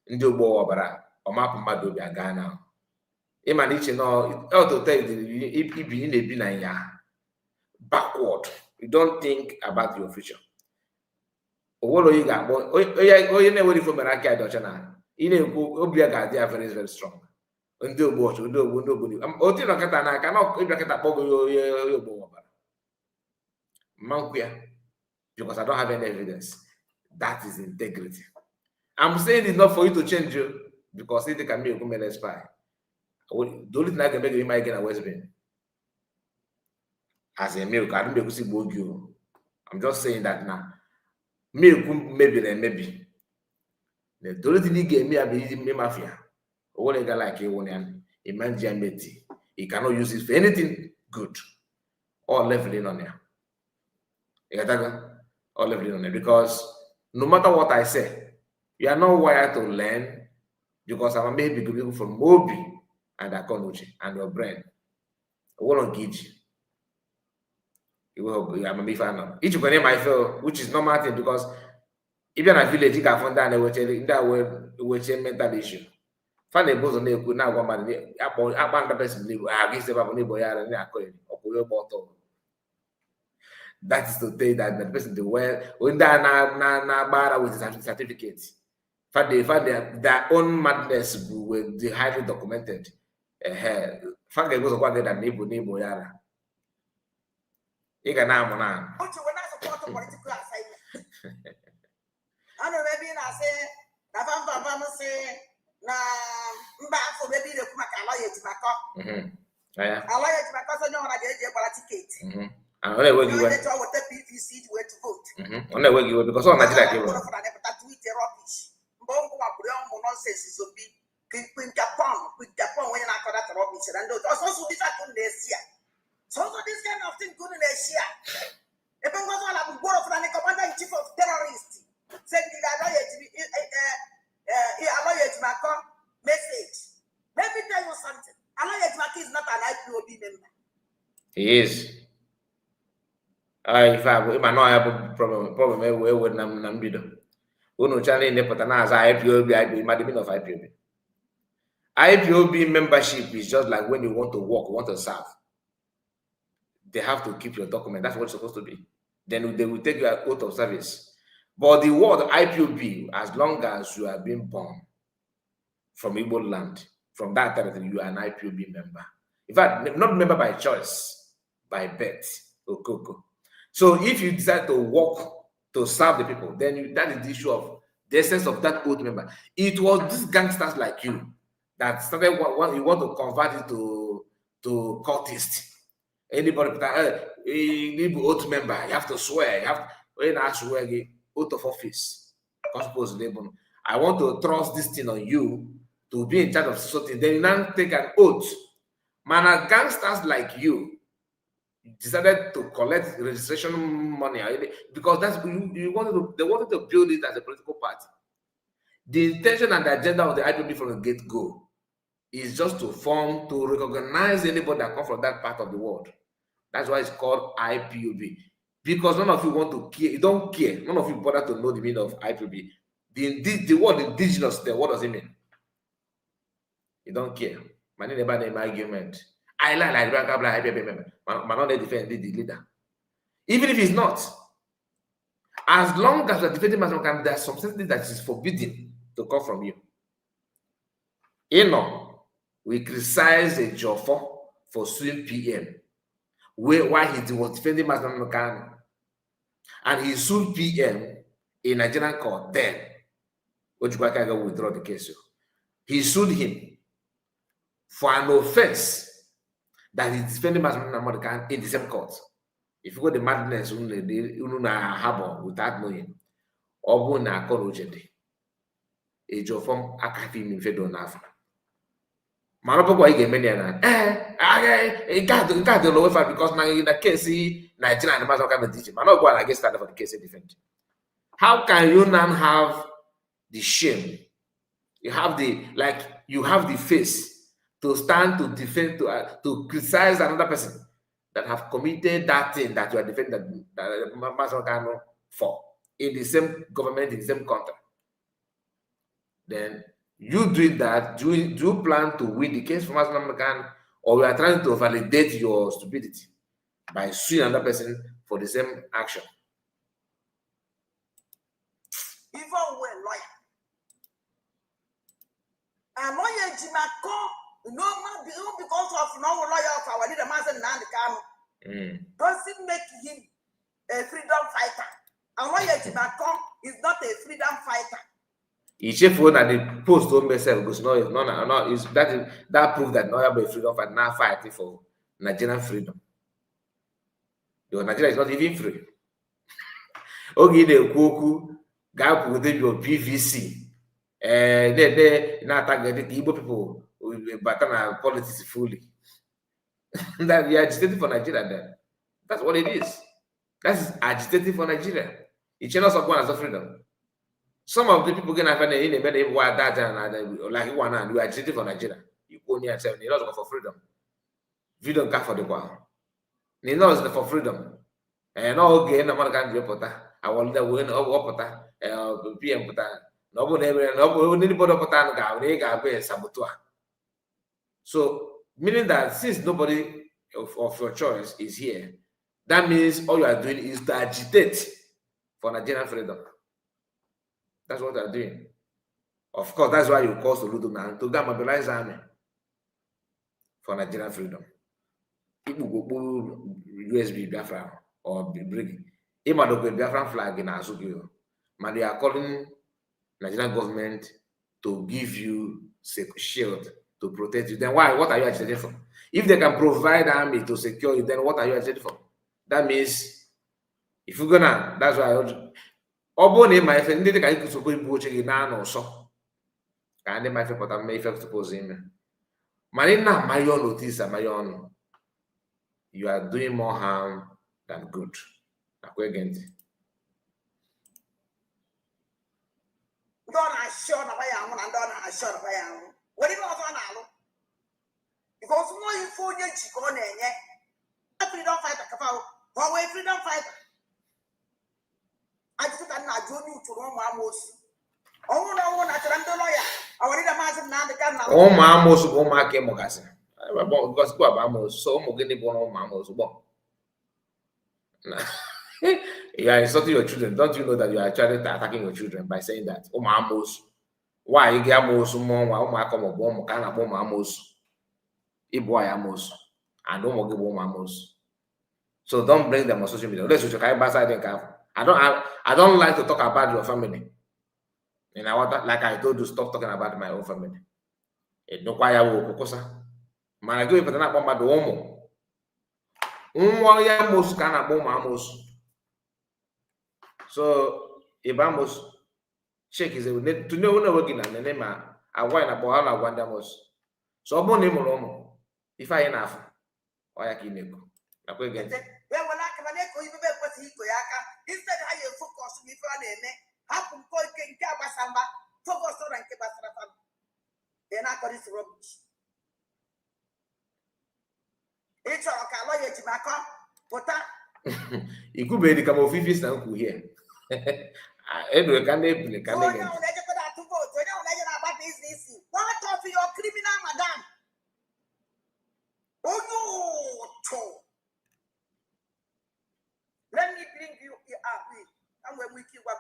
ndị ogbo ọbara ọmapụ mmadụ obi aga na ịma na iche na ọtụtụ ibi na-ebi na ya backward. You don't think about your future. Owolo you got, but you know what if you are a Dutchana? You know, Obiega, they are very, very strong. Undo watch, undo. Otino Katana cannot get a pogo, Manquia, because I don't have any evidence. That is integrity. I'm saying it's not for you to change you because it can be a woman spy. The only thing I can make you might get a West Bend. As a milk, I don't make you. I'm just saying that now. Milk maybe. The only thing he gave me, I believe me mafia. What a guy like a woman, a man jameti. He cannot use it for anything good or leveling on here. Or leveling on it because no matter what I say, you are not wired to learn because I'm maybe people from Mobi and Akonuchi and your brain. I want to give you. I'm a big fan. Each one I feel, which is normal thing because if you're in a village, you can find that mental issue. Find a boss on the good now. One man, the person against the neighbor, that is to say that the person the well when they na with his certificate. Find their own madness with the highly documented. Find the boss of one that neighbor yara. You can now man. But when I support a political assignment, I know maybe I say, Navamba say, back for maybe the Kumaka to my car. I like it because I know I get a ticket. And only way you went. What the PVC went to vote. Only way you went because all Nigeria came. Bongo nonsense is be Queen Japan when you're not that rubbish. And also this I couldn't see. So this kind of thing couldn't see. If I was all about war from the commander in chief of terrorists, said the alloy to my message. Let me tell you something. Alloy is not an IPOB member. He is. If I not have a problem with Nambido. Uno channel in the Patana as IPOB, it might have been of IPOB. IPOB membership is just like when you want to work, want to serve. They have to keep your document. That's what it's supposed to be. Then they will take your oath of service. But the word IPOB, as long as you are being born from Igbo land, from that territory, you are an IPOB member. In fact, not member by choice, by birth. Okoko. So if you decide to work to serve the people, then that is the issue of the essence of that oath member. It was these gangsters like you that started you want to convert it to cultist. Anybody need oath member, you have to swear, you have to when I swear oath of office. I want to trust this thing on you to be in charge of something. Then you now take an oath. Man, gangsters like you decided to collect registration money because that's they wanted to build it as a political party. The intention and the agenda of the IPOB from the get-go is just to recognize anybody that comes from that part of the world. That's why it's called IPOB. Because none of you want to care, you don't care. None of you bother to know the meaning of IPOB. The word indigenous, what does it mean? You don't care. My name about the argument. I like IPOB member. Man, not defend the leader. Even if he's not. As long as you're defending Master, there's something that is forbidden to come from you. We criticize a Jofo for suing PM. Why he was defending Master and he sued PM in Nigerian court then. Which I can withdraw the case. He sued him for an offense that he defended Master in the same court. If you go the madness, harbor without knowing, or na Korojede, a Jofo Akafim in Fedon Afra. Marapo get many I got the lower fight because now in the case, Nigeria and Master can teach him. I'm not going to get started for the case defense. How can you now have the shame? You have the face to stand to defend to criticize another person that have committed that thing that you are defending that Master Kano for in the same government, in the same country. Then you doing that, do you plan to win the case from Master Kano, or you are trying to validate your stupidity by suing another person for the same action? even when lawyer. And lawyer Jimako, no because of no lawyer of our leader Master Nandikano doesn't make him a freedom fighter. And lawyer Jimako is not a freedom fighter. If you at the post home myself because no is that prove that no be freedom fighter now fighting for Nigerian freedom. Because Nigeria is not even free. Okay, the Kuku gap with your PVC. They not targeting the Igbo people but politics fully. That we are agitating for Nigeria then. That's what it is. That's agitating for Nigeria. It channels of one as a freedom. Some of the people can have in a better why that and like one and we are agitating for Nigeria. You go near 7 years for freedom. Freedom come for the war. They know it's for freedom. And all again, I'm not going to report. I will never win over PM. Nobody sabotage. So, meaning that since nobody of your choice is here, that means all you are doing is to agitate for Nigerian freedom. That's what they're doing. Of course, that's why you call Soludo now to go mobilize army for Nigerian freedom. People go USB Biafra or bring the Biafran flag in Azugio. But they are calling Nigerian government to give you shield to protect you. Then why? What are you agitating for? If they can provide army to secure you, then what are you agitating for? That means if you're gonna, that's why I my friend did I suppose watching now or so. And my friend, but I may suppose him. Marina, my own notice, my own. You are doing more harm than good. Again. Don't assure the way I am and don't assure the way I am. What do you want to know? Because more you phone your chicken, a freedom fighter, a freedom fighter. I just cannot join you to Rome almost. Oh, no, not a lawyer. I want a massive now the camera. Oh, Mamos, oh, my Kemogasin. Because go about so Mogini Bono Mamos. You are insulting your children. Don't you know that you are actually attacking your children by saying that? Oh, Mamos. Why you get most more? Why come up one kind of Mamos? Iboy Amos. And don't want to go Mamos. So don't bring them on social media. Let's just I don't like to talk about your family. And I want that, like I told you, stop talking about my own family. It no kwaya wo kokosa. Mana go ipata na bomba do omo. Nwa ya mos kana bomba amos. So ibamos check is to know no working na name a wine na boha na gwanda mos. So obo ni mo omo. If I enough. Oya kineko. Na kwe get. We will like Maneko, you be what he koyaka. Instead, I focus me for an ene. Happen for Kabasamba, focus on Kabasama. Then I got this rubbish. It's all Kawaya Jimaka, but it could be the come of Fifis now here. Edward can they to vote. You know, about this. What of your criminal madam? Oh no! Let me bring you up. I'm when we keep go.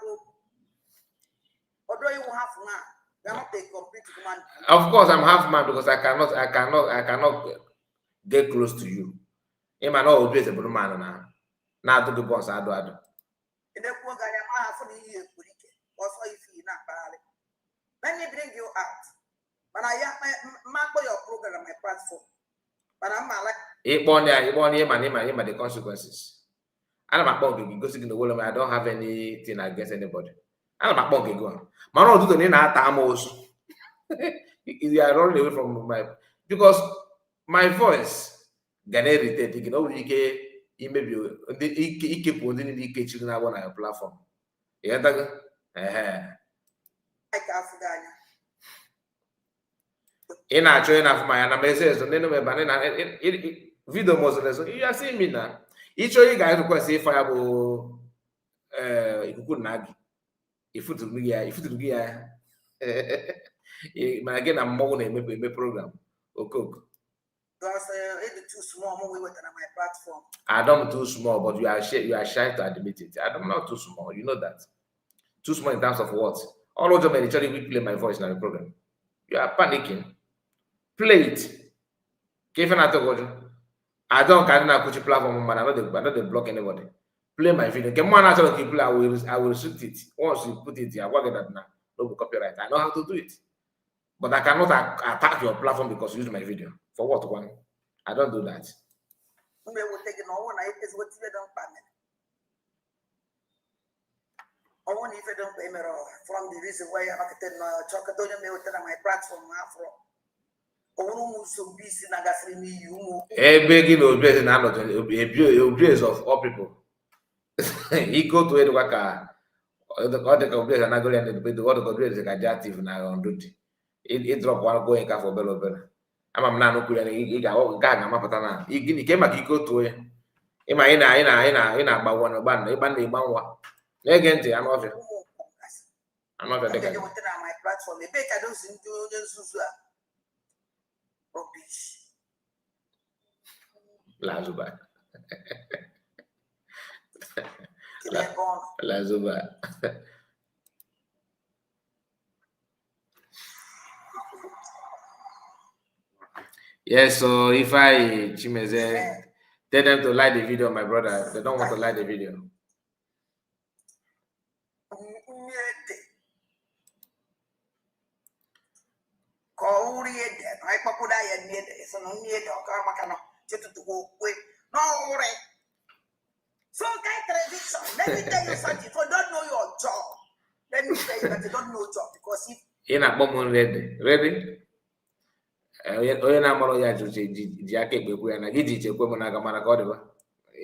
Although you have man, you're not a complete man. Of course, I'm half man because I cannot get close to you. I might not Obieze but man now. Now to the boss, I do. In the poor guy, I'm half for the year. Also, if you not bad. Let me bring you out. But I have my your program, my platform. But I'm like, it born the consequences. I don't go in the world. I don't have anything against anybody. I don't go. Man, do the name Atamos. You are running away from my because my voice can irritate. You know, you may be keep on the kitchen on your platform. Yeah, in a train of my analysis, and then video was you are seeing me now. Each of you guys request a fireable you could nag if you to me, if you to be again, I'm more than a program or cook. Too small when we went on my platform. I don't too small, but you are shy to admit it. I'm not too small, you know that. Too small in terms of what? All of them literally will play my voice in the program. You are panicking. Play it. I don't carry put platform, man. I know they block anybody. Play my video. Get one out of people. I will shoot it. Once you put it, I work that now. No copyright. I know how to do it. But I cannot attack your platform because you use my video. For what one? I don't do that. From the reason why I'm my platform afro. Obieze of all people. He go to Edwaka. All the Obieze and Nagoli and the Obieze is active now on duty. It drop one going for Bello Bella. I'm not no he got Gaga Mapatana. He came back, he go to it. In about one band, a band, a banwa. Again, I'm not. I'm not my platform. A bake I don't seem to rubbish. Lasuba. Lasuba. Yes, so if I Chimeze tell them to like the video, my brother, they don't want to like the video. So let me tell you something. If you don't know your job, let me tell you that you don't know your job because if you're not bomb ready. Onye na-amara ya ji aka ekpe ekwe ya na gị ji chekwe m n'aka mana ka ọ dịba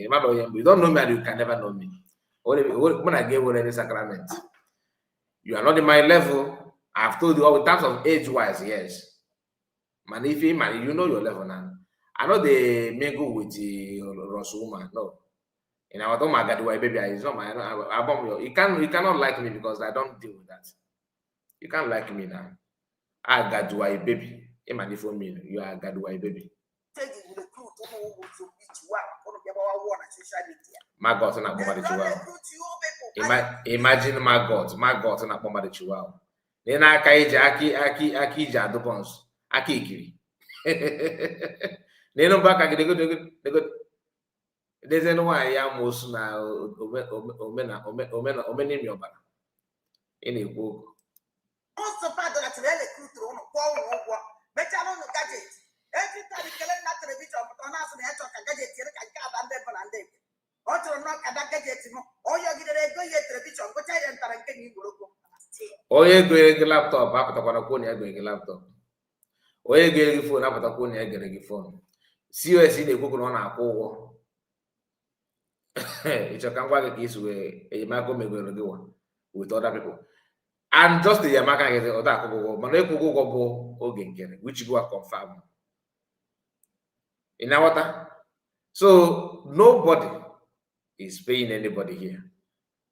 ịmara onye mgbe you don't know me and you can never know me. Mụ na gị ewere any sacrament. You are not in my level. I've told you all in terms of age-wise, yes. Man, if you know your level now. I know they mingle with the Lasuba, no. And I don't my God, baby, it's not my album. You cannot like me because I don't deal with that. You can't like me now. I got why baby. For me, you are God why baby. My God, and imagine my God and a chihuahua. Then I aki jadopons, aki kiri. Then no back again, they go. There's no why I am most now. Omena in your back. In a book. Most of that better on the gadget. Every time you collect that television, on us and a gadget, you can get and devil and dead. Also, not at that gadget, or you get a go yet television, but I enter and you go. Oh, you're going to laptop, after the phone, you're going to laptop. Oh, you're going to phone after the phone, you're going to phone. See you see the Google on our power. It's a Kangwaka case where a Marco may go with other people. And just the Yamaka is the other which you are confirmed. In our so nobody is paying anybody here.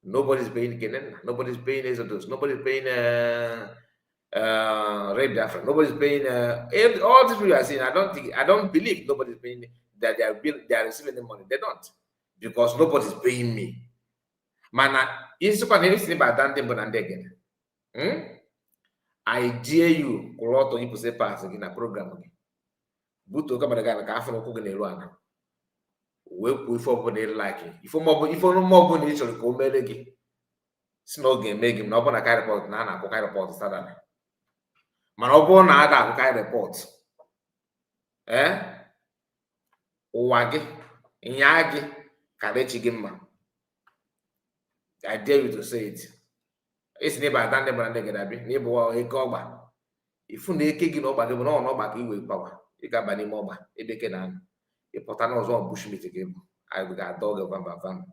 Nobody's paying Kenan, nobody's paying Exodus, nobody's paying Red Dafra, nobody's paying all these people are saying. I don't believe nobody's paying that they are receiving the money. They don't, because nobody's paying me. Mana, it's super anything about Dante Bonandegen. I dare you, Kuroto, you say pass again a program. Buto Kamadaga, Kafano Cogan Ruana. We for like it. If you no more than nature, go melegi. Snow game, make him not on a kind report, Nana, Kokai report, Saturday. Manobo Nada, Kokai report. Wagi, Inyagi, Kadechi Gimma. I dare you to say it. It's never done them and they get a bit neighbor a coba. If you need kicking over the no back, you will power. You got Bani Moba, a becanan. A potano's on bush meet again. I got a dog of Van.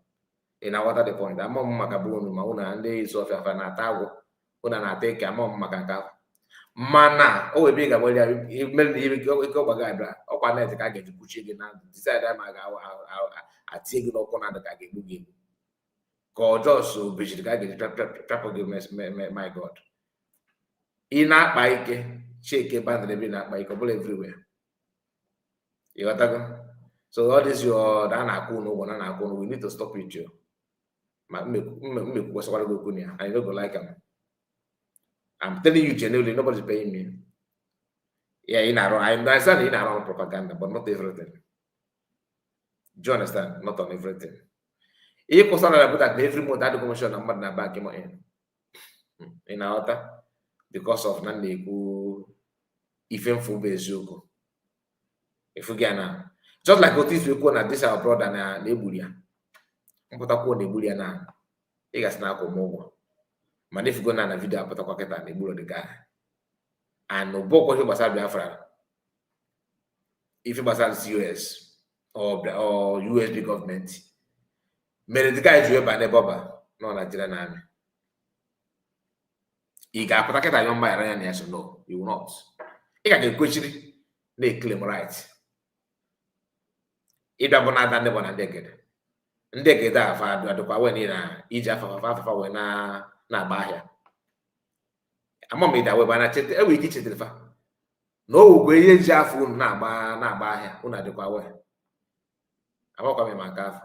In our other point, I'm on Macabun, Mauna, and they so of Fanatago, when I take a mom Macacao. Mana, oh, a big away, you may go by guy, or Panet, I get to push again and decide I take no corner that I get boogie. God also, which the guy get my God. In that bike, shake a band and a bike everywhere. You got that? So all this your Dana Kuno, we need to stop with you. I don't go like him. I'm telling you genuinely, nobody's paying me. Yeah, I understand propaganda, but not everything. Do you understand? Not on everything. If you that every month that commission I'm not back in our because of Nandiku even for Bezuko. If you get just like what is we call this our brother na Nebulia. But I call Nebulia now. You guys now come over. Man, if you go na video, but I call it Nebulia the guy. And no book what you must have Biafra. If you must have US or USB government. Many the guys you by the Boba, no Nigerian army. You can protect a young man, yes or no, you will not. You can get question, they claim right. If you want to never decade. Ndege da fa do kwa weni na ija fa we na bahia. Amo me da we ba na chete e we ki chete fa. No we ye ja fu na bahia una de kwa we. Amo kwa me maka.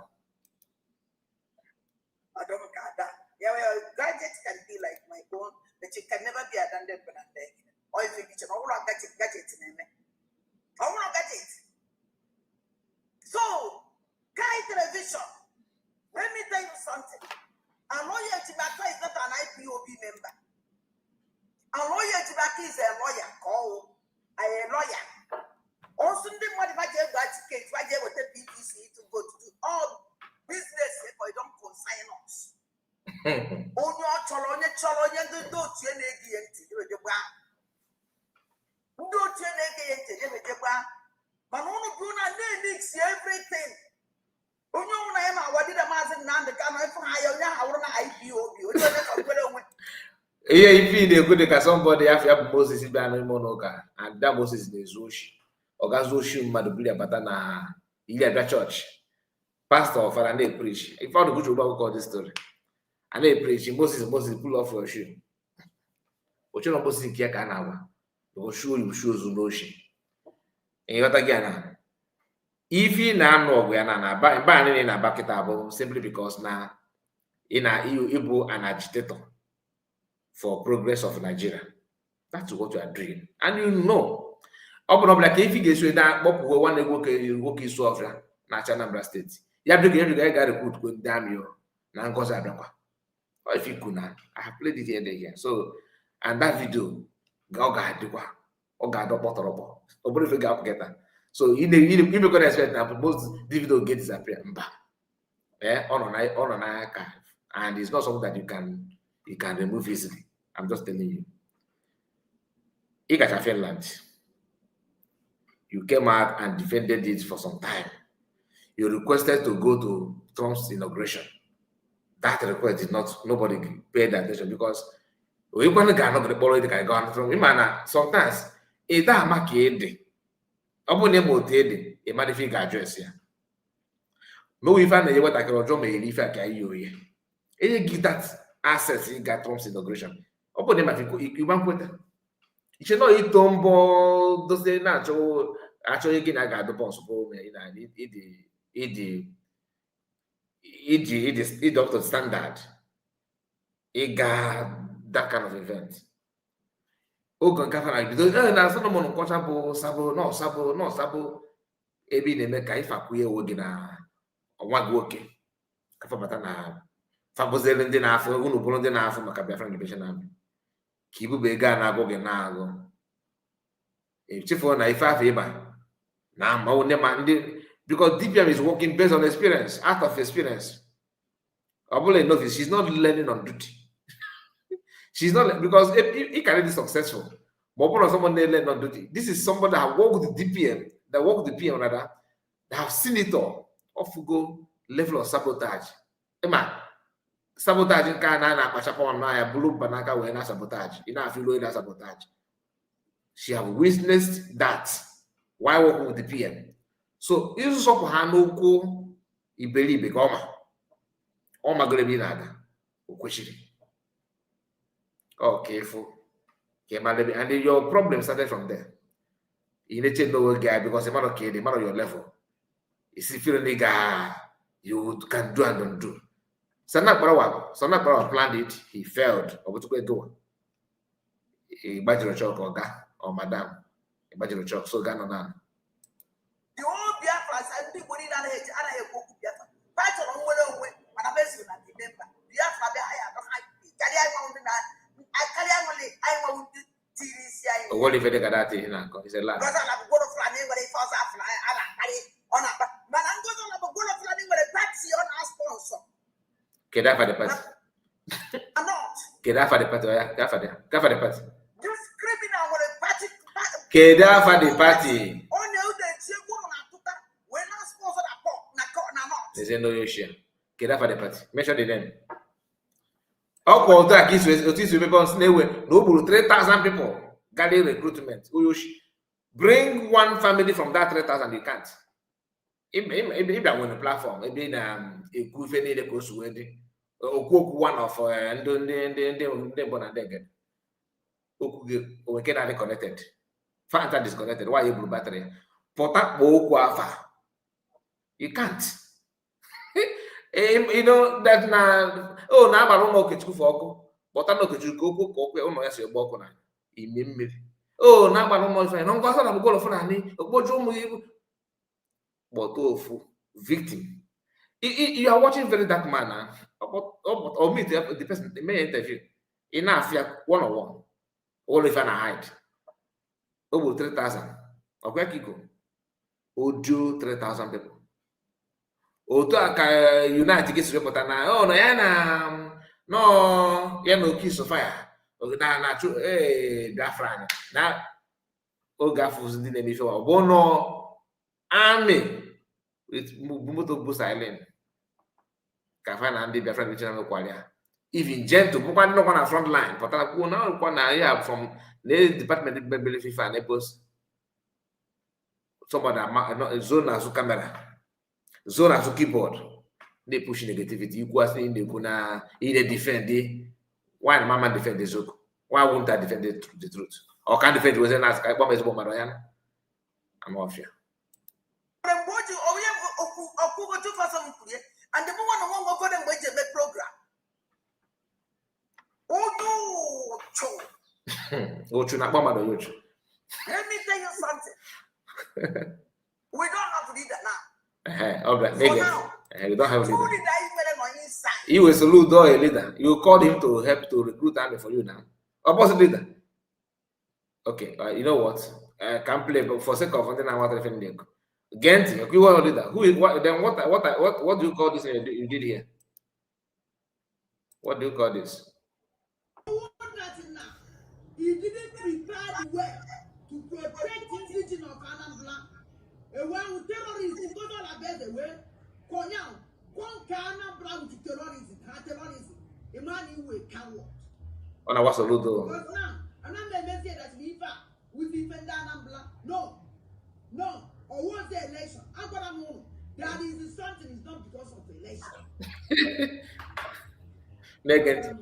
I don't got that. Yeah, well, gadget can be like my own, but it can never be attended when I'm there. Or if you get all gadget in me. I want gadget. So, Guy Television, let me tell you something. A lawyer Chibaka is not an IPOB member. A lawyer Chibaka is a lawyer. Oh, a lawyer. Also, the modified ticket, why they with the BBC to go to do all business if I don't consign us. Oh, no, Cholonia, do but one of you needs everything. Yeah, if you go to somebody have Moses be an monoka and that Moses is Zoshi. Or Gazoshi Madublia Batana Ilya church. Pastor of and they preach. If I go to call this story. And they preach Moses pull off your shoe. But you know Moses in Kiakanawa. Your shoes Zoshi. And you got again. If you now know we are not banning in a bucket simply because now in a EU an agitator for progress of Nigeria. That's what you are doing. And you know. Open up like if you get so that Bob one work is so na Anambra State. You have to get a good damn you. Or if you could not, I have played it here. So and that video, God get so you can expect that most video get disappear. On an archive. And it's not something that you can remove easily. I'm just telling you. You got a Finland. You came out and defended it for some time. You requested to go to Trump's inauguration. That request did not, nobody paid attention because we want to get the borrow the guy gone from him. Sometimes it that make a magnificent address here. No, if I know what I can draw me if I can you give that access in Trump's inauguration. Open them you want put you should not eat tombo those days natural actually again I got the possible it doctor standard. It got that kind of event. Oh, can because na some mon sabo ebi na eme ka ifa kuye wogi na onwa gwoke ka fa bata na fa bozele ndị na afọ unu bụrụ ndị na afọ maka Biafra Liberation Army ka ibu be ga na agụ gị na agụ chifu na ife afọ ịba na ma one ma ndị because DPM is working based on experience, out of experience. Obule notice she's not learning on duty. She's not because he can be successful. But someone they learn on duty. This is somebody that worked with the DPM, that worked with the PM rather, that have seen it all. Off we go level of sabotage. Emma, sabotage in Canada, Pachapon, Naya, Blue Banaka, when I sabotage. In a few that sabotage. She have witnessed that while working with the PM. So, this is what Hanoko Ibeli Begoma. Oh, my God, okay, and then your problem started from there. You need to know a guy because the man okay, the man on your level. Is if you're a nigga, you can do and don't do. Sanakbarawa planned it, he failed. He budget chalk or madam. He budget chalk, so Ghana now. The whole Biafra and people in an age, and I have book Biafra. Fight on one way, but I'm messing with the member. Biafra, I carry only, I want to TVC. What if they got that in a is a lie? Because I'm going to fly where they force a fly, and I carry on up. But I'm going to go to flying with a taxi on our sponsor. Get out for the party. I'm not. Get out for the party. Get for the party. You screaming out with a party. Get out for the party. Oh, no, they when I sponsor that pop, not. They say no, you share. Get out for the party. Make sure they then. How about that? Kids with people on Snake, no 3,000 people. Gather recruitment. Bring one family from that 3,000. You can't. Maybe I win a platform. Maybe a good family that goes to wedding. One of and then born and then we get disconnected. Fanta disconnected. Why you blue battery? You can't. You know that now. Oh, now I don't know what to for. But I know that you go oh no, yes, you're walking. Oh, now I don't know if I don't go to go for any. But victim. You are watching very dark man. Or meet the person, the main interview. Enough, one-on-one. All if I hide. Over 3,000. Okay, Kiko. Ojo 3,000 people. Oto aka United gets reporter na. Oh no, yana no, no kiss of fire. Na true. Biafra na. Ogafus ndị na-eme ife ọ no army with moto bus island. Kafana and the Biafra which na kwalia. Even gentle, bukwa no na front line. Pota ko na kwa na ya from the department of benefit and nepos. Somebody zone as camera. Zone as keyboard. They push negativity. You go in the kuna either defend the why mama defend the joke. Why won't I defend the truth? Or can defend was an ask I bomb is bomb I'm off here. And the one who go them with the program. Oh no, Let me tell you something. We don't have to do that now. All right, you don't have a leader. Inside. You will salute a leader. You called him to help to recruit army for you now. Opposite leader. Okay, you know what? I can play, but for sake of something I want to defend. Genti, okay, you want a leader. Who is what? Then what do you call this? You did here. What do you call this? He didn't prepare the way to protect the region of Anambra. A one with terrorism, go to the way. Konya, one Anambra with terrorism. A man who will coward. On a was a little. Because now, another message that we defend Anambra. No. Or was the election? I'm gonna know that is something is not because of the election. Negative.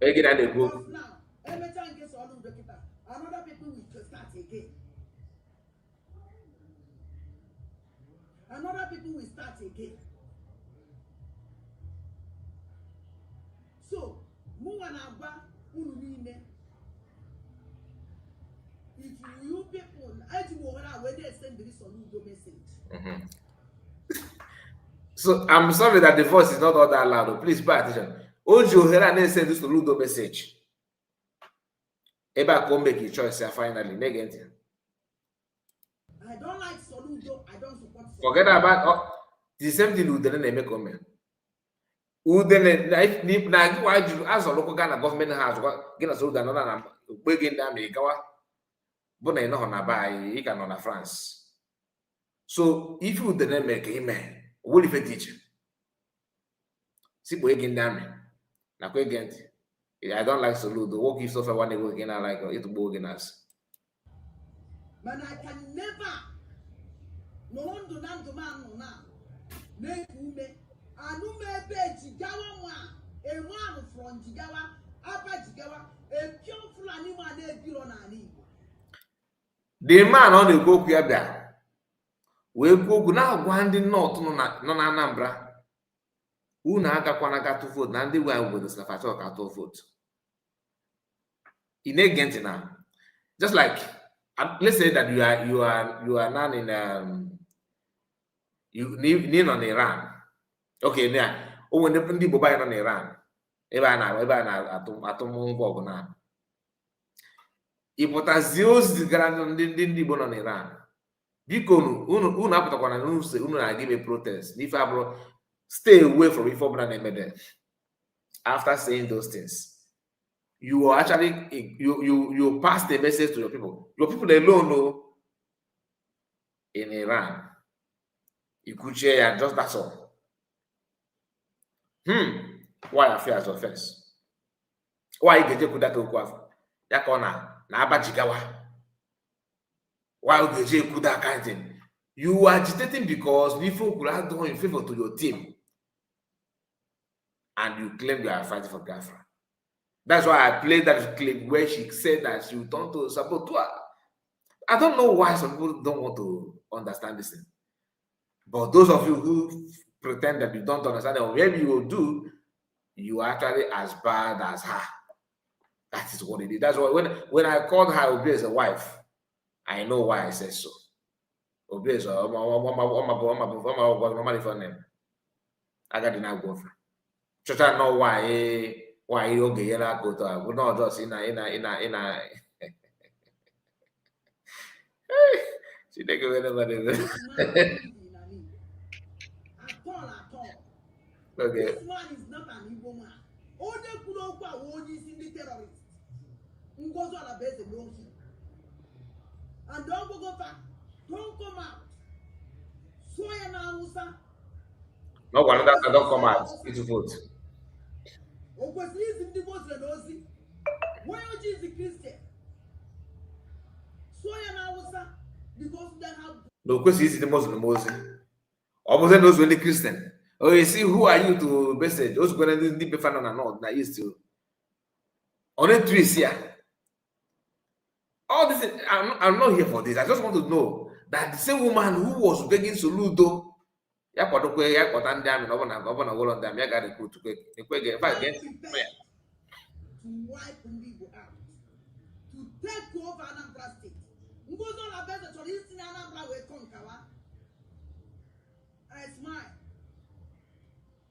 Again, and go. Now, every time gets all the people, another people will start again. Another people will start again. So, Muanaba, Unine. If you people, when they send this message. So I'm sorry that the voice is not all that loud. Please pay attention. Ojo Hera send this to Ludo message. Eba come make a choice finally. Negative. I don't like Soludo. I don't support Soludo. Forget about the same thing with the name comment. Udene na why you as a local Ghana government has get us Soludo another begin down the Gawa. But I know on a buy, he can on France. So if you didn't make him, what if a teacher? See, again, damn it. Now, again, I don't like Soludo. The work is so far one day again, I like it to go again us. But I can never. No one do not demand no now. Make me. I know me be Jigawa one. A man from Jigawa, Upper Jigawa, a pure Fulani man, a Pilonani. The man on the go here, we go now, one north, no Anambra. unu agakwana gatụ vote na ndị nwe obodo si na fachọ ka atụ vote. In again now, just like let's say that you are now in you need on Iran. Okay, now when the people buy on Iran, ebe na atom ngwa na. Ipotasios the grand ndị Igbo nọ n'Iran. Biko unu apụtakwana n'use unu na-give a protest. If I stay away from if na-eme after saying those things. You are actually you pass the message to your people. Your people alone know in Iran. You could share just that's all. Why affairs as offense? Why you get that to Yakona na abajigawa? Why you get that kind of thing? You are agitating because people could have done in favor to your team, and you claim you are fighting for Biafra. That's why I played that clip where she said that she would turn to sabotage. I don't know why some people don't want to understand this thing. But those of you who pretend that you don't understand it, or maybe you will do, you are actually as bad as her. That is what it is. That's why when I called her Obieze a wife, I know why I said so. Obieze, I got the now girlfriend. Just I know why you okay yela go to we not just in a she take away the okay. This man is not an Igbo man. Onye kwuru okwu a onye isi ndị terrorist. Ngozi Obieze knows him. And don't go back. Don't come out. Swear na Hausa. No one that don't come out. It's vote. O kwesịrị izi ndị Muslim ozi. Onye ojii is a Christian. Swear na Hausa because they have. No kwesịrị izi ndị Muslim ozi. Ọ bụ those when the Christian. Oh, you see, who are you to message? Those going to be fan on the north, na east to. On a trees here. All this, I'm not here for this. I just want to know that the same woman who was begging Soludo, ya kwatokwe, ya kwatandam, no one on them, ya got a coup to quick. If I get to wipe Igbo out, to take over Anambra State. Ngozi Obieze chọrọ isi na Anambra wee kọnkawa. I smile.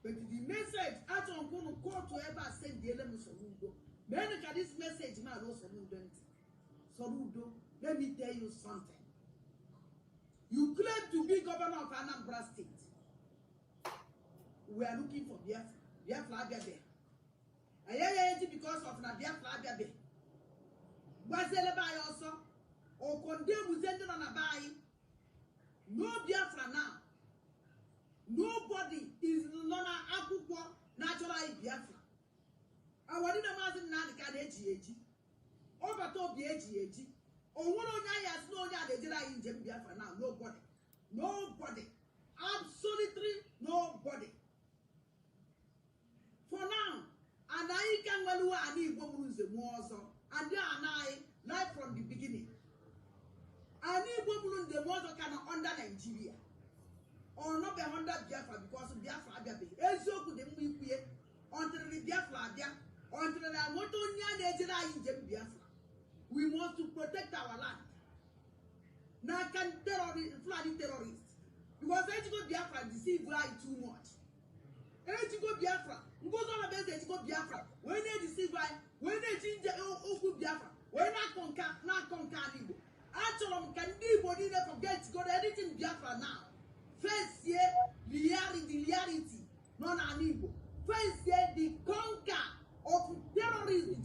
But the message out on Kono call to ever send the element Soludo. Many can this message man also Soludo, let me tell you something. You claim to be governor of Anambra State. We are looking for Biafra Abiabe. I because of Biafra Abiabe. Bazeleba also, or condemn with sending on a buy. No Biafra now. Nobody is not a natural Biafra. I want to imagine now the can over to Obieze. Or one of us know that they did in Biafra now. Nobody. Absolutely nobody. For now, and I can well and he won't the more so. And there and I, right from the beginning. And he won't the more cannot under Nigeria. Or not be under Biafra because of Biafra Abiabe. Ezio could them be until the Biafra Abia, until the Motonia de Biafra. We want to protect our land. Now can terrorists. Because they go Biafra deceive right too much. They go Biafra. Ngozi Obieze go Biafra. When they deceive right, when they change Oku Biafra, when not conquer Igbo. Actually, can anybody never forget to go to anything Biafra now? First year, reality, non Igbo. First year, the conquer of terrorism,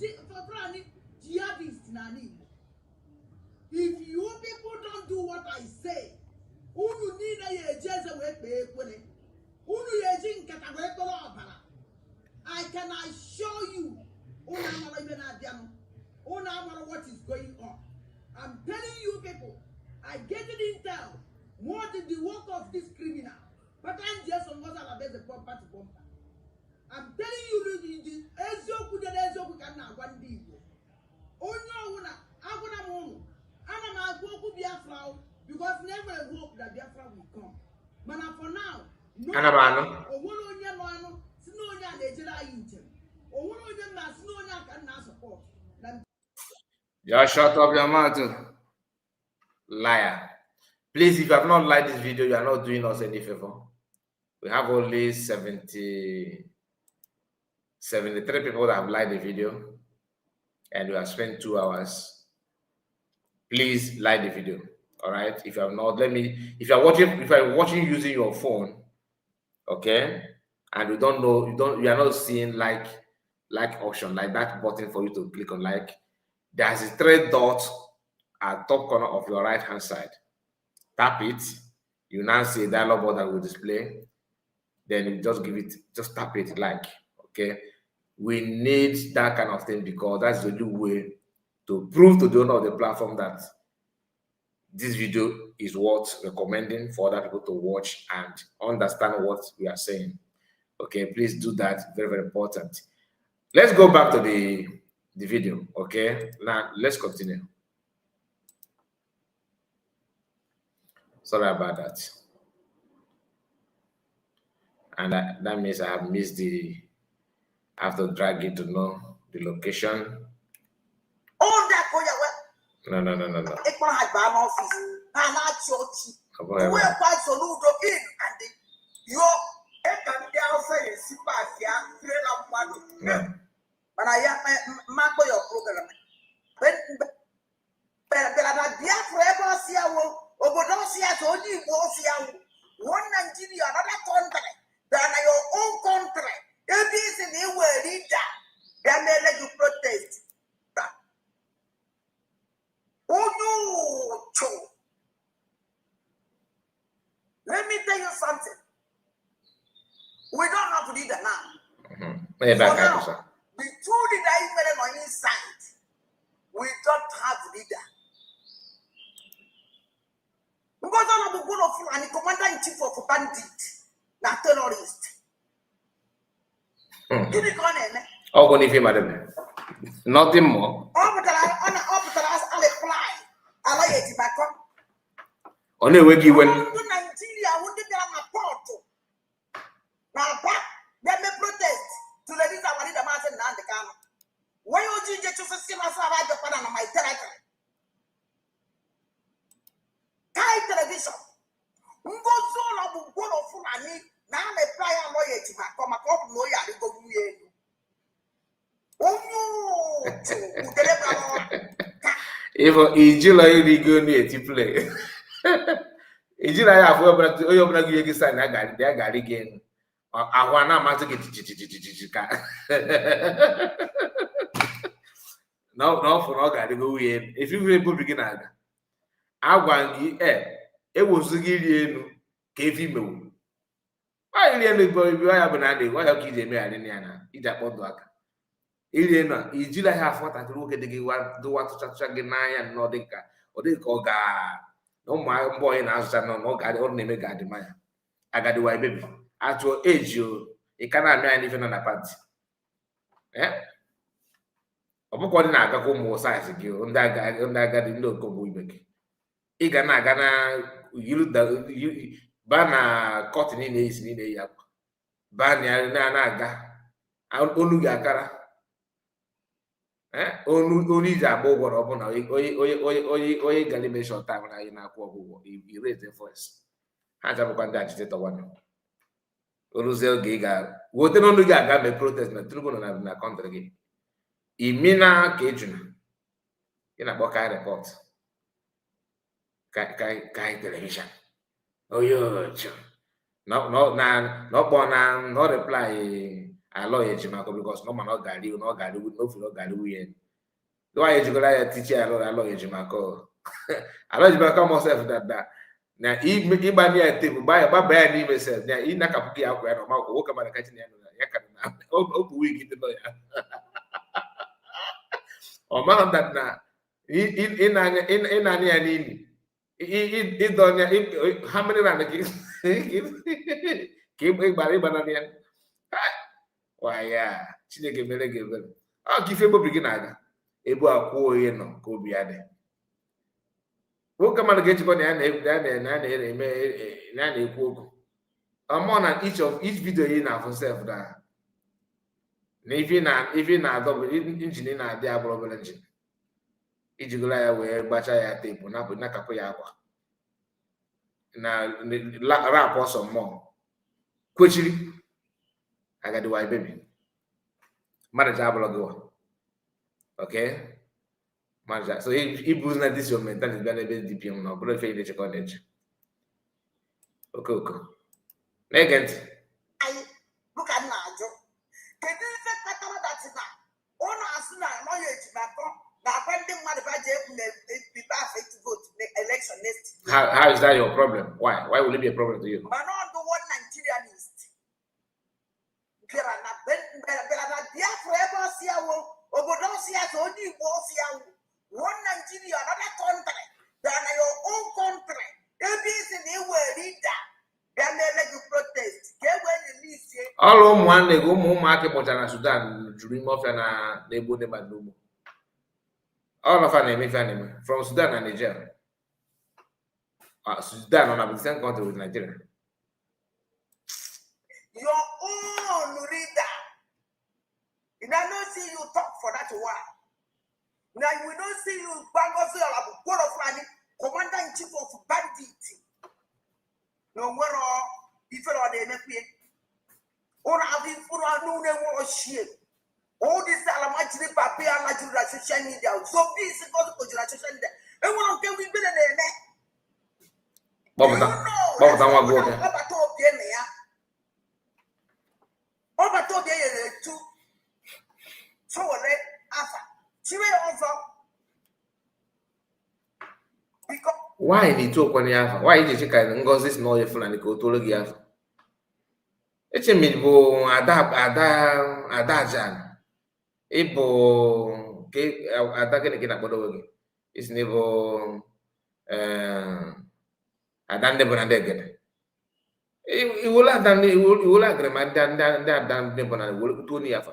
jihadists in Igbo. If you people don't do what I say, unu need a jeze I can assure you, what is going on. I'm telling you people, I get it intel more than the work of this criminal. But I'm just on what I'll the bumper to bumper. I'm telling you, the Ezio could can now one people. Oh no, I'm gonna move. I'm gonna go to Biafra because never hope that Biafra will come. But for now, no. Just shut up your mouth, liar. Please, if you have not liked this video, you are not doing us any favor. We have only 73 people that have liked the video, and we have spent 2 hours. Please like the video. All right. If you have not, if you are watching using your phone, okay, and you don't know, you are not seeing like option, like that button for you to click on like. There's a 3 dots at top corner of your right hand side. Tap it. You now see a dialog box that will display. Then you just tap it like, okay. We need that kind of thing because that's the only way to prove to the owner of the platform that this video is worth recommending for other people to watch and understand what we are saying. Okay, please do that. Very, very important. Let's go back to the video. Okay, now let's continue. Sorry about that. And that means I have missed I have to drag it to know the location. No. Ekpọrọ ha gbaa n'ọfịs ha na-achị ọchị uwe kwa soludo in and yo eka ndị Hausa esi paaki ya trela mmadụ mana ya mmakpọ your program bela na Biafra ebe ọsị ya wo obodo ọsị ya so onye Igbo ọsị ya wo one Nigeria another country than your own country ebe isi na iwe leader ya na-ele gị protest. Let me tell you something. We don't have leader now. So now, the two leaders on inside, we don't have leader. Because all of the good of and the commander-in-chief of bandit, not terrorist. Give me comment. Oh, when if you madam, nothing more. Only way you went. Nigeria would be on a port. Now, back, let me protest to the leader of the mountain and the camera. Why would you get to see us about the pan on my territory? Thai television. Ngo zolo bugolo fulani na me playa lawyer to come up lawyer go you. If Ijila you go near to play. Ijila ya for but you bring you sign I got again. I want to get no for no got go in. If you will begin I want it was give him. Why you have an why you kids me and Ija Podwaka. Iliena, Ijila have what I look at the do what to check in and no dinka or they call no my boy in answer no god or name god the man. I got the white baby. At your age, you cannot man even on a party. Eh? According to go more size you on that guy no go back. Gana you the bana cotton in is in a yap. Banya naga. I'll only yakara. Only the above or upon oye galimation time when I in a quo, you raise the voice. Hands up on that state of one. Oluzel Giga, what the only guy me protest na tribunal na country again. Imina Cajun in a Bokai report. Kai television. Oh, yo, no born, no reply. I lawyer Jimako because no man not Gadi, no Gadi with no feel Gadi win. Do I educate teacher? I lawyer Jimako. I lawyer Jimako myself that. Now, he buy a table, buy a bad name myself. Now, he not a out where I'm walk about the catching. Oh, we get the lawyer. Oh, man, that now. In how many rounds? Keep banana. Why, yeah, Chineke mere give. I'll give you a beginner. Ebo akwo ye no ko biade. Wo kama na get money and na ekwu oku. On each video you na for self that. if you na double engine na adị abụrụ engine ijigolo ya wee gbacha ya teepu na kapụ ya akwa na rap ọsọ mmụọ kwechiri agadiwa baby manager abụrụ gị okay manager so ibu na this your mentality bịa n'ebe DPM na ọ bụrụ efe ile chekọ na-eche okoko na-ege ntị anyị lụka m na-ajụ kedu ife kpatara datị na ọ na-asụ na anọghị ejimakọ na-agwa ndị mmadụ ba ji ekwu na people affect vote na election next year. How is that your problem? Why will it be a problem to you? mana ọ bụ one Nigerianist bịara na Biafra ebe ọsị ya wo obodo ọsị ya so onye Igbo ọsị ya wo one Nigeria another country than your own country ebe isi na iwe rida bịa na-ele gị protest ka e wee release ọrụ ụmụnne gị ụmụaka kpọchara na Sudan juru ime ọfịa na-egbu ndị mmadụ n'ugbo all of na-eme ife na-eme from Sudan and Nigeria. Sudan on the same country with Nigeria. Your own reader. And I don't see you talk for that one. Now we don't see you bang of commander-in-chief of bandit. No where all if you are the NFA. Or have you put on no war shit. All this alamajiri papi alajura social media. So this is going to social media. And one can we be the name? Bob Dama go there. Obatobia too. So let Alpha. She will also. Because why ni talk on Alpha? Why did you kind of this no if and go to look Alpha? It's a midbo adajan. Ibo ke adagene kina bodo is never adande bonandegene. Iwula agrema dan de bonande wul to ni afa.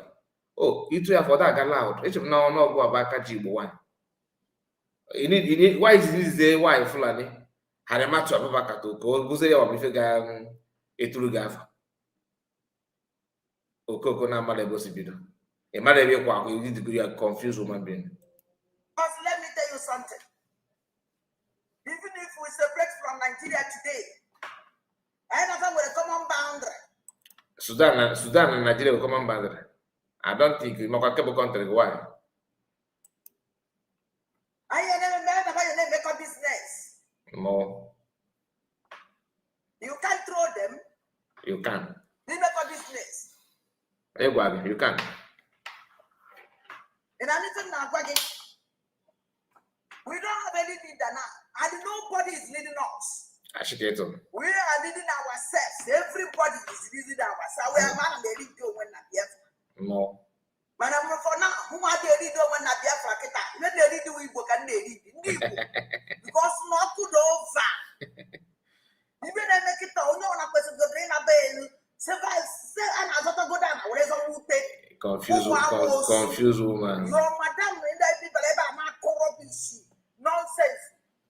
Oh, itu ya for that ga loud. It's no go abaka jibo one. You need why is this day why fulani? Harema to abaka to go buze ya obife ga eturu ga afa. Okoko na male go sibido. A matter of you need to be a confused woman being. because let me tell you something. Even if we separate from Nigeria today, I never will come on boundary. Sudan and Nigeria will come on boundary. I don't think it's a cable country. Why? I never make a business. No. You can't throw them. You can. You make a business. You can. And I'm listening now, we don't have any leader now, and nobody is leading us. Ashiketo. We are leading ourselves. Everybody is leading ourselves. We are man and they lead you when not yet. No. Man, for now, who are they leading when not yet? Let they lead you, we can lead. Because not good over. Even I make it all, no one person to bring a bell. Several and I got to go down. Where's a wood? Confused woman. Your madam, and I people ever not corrupt nonsense.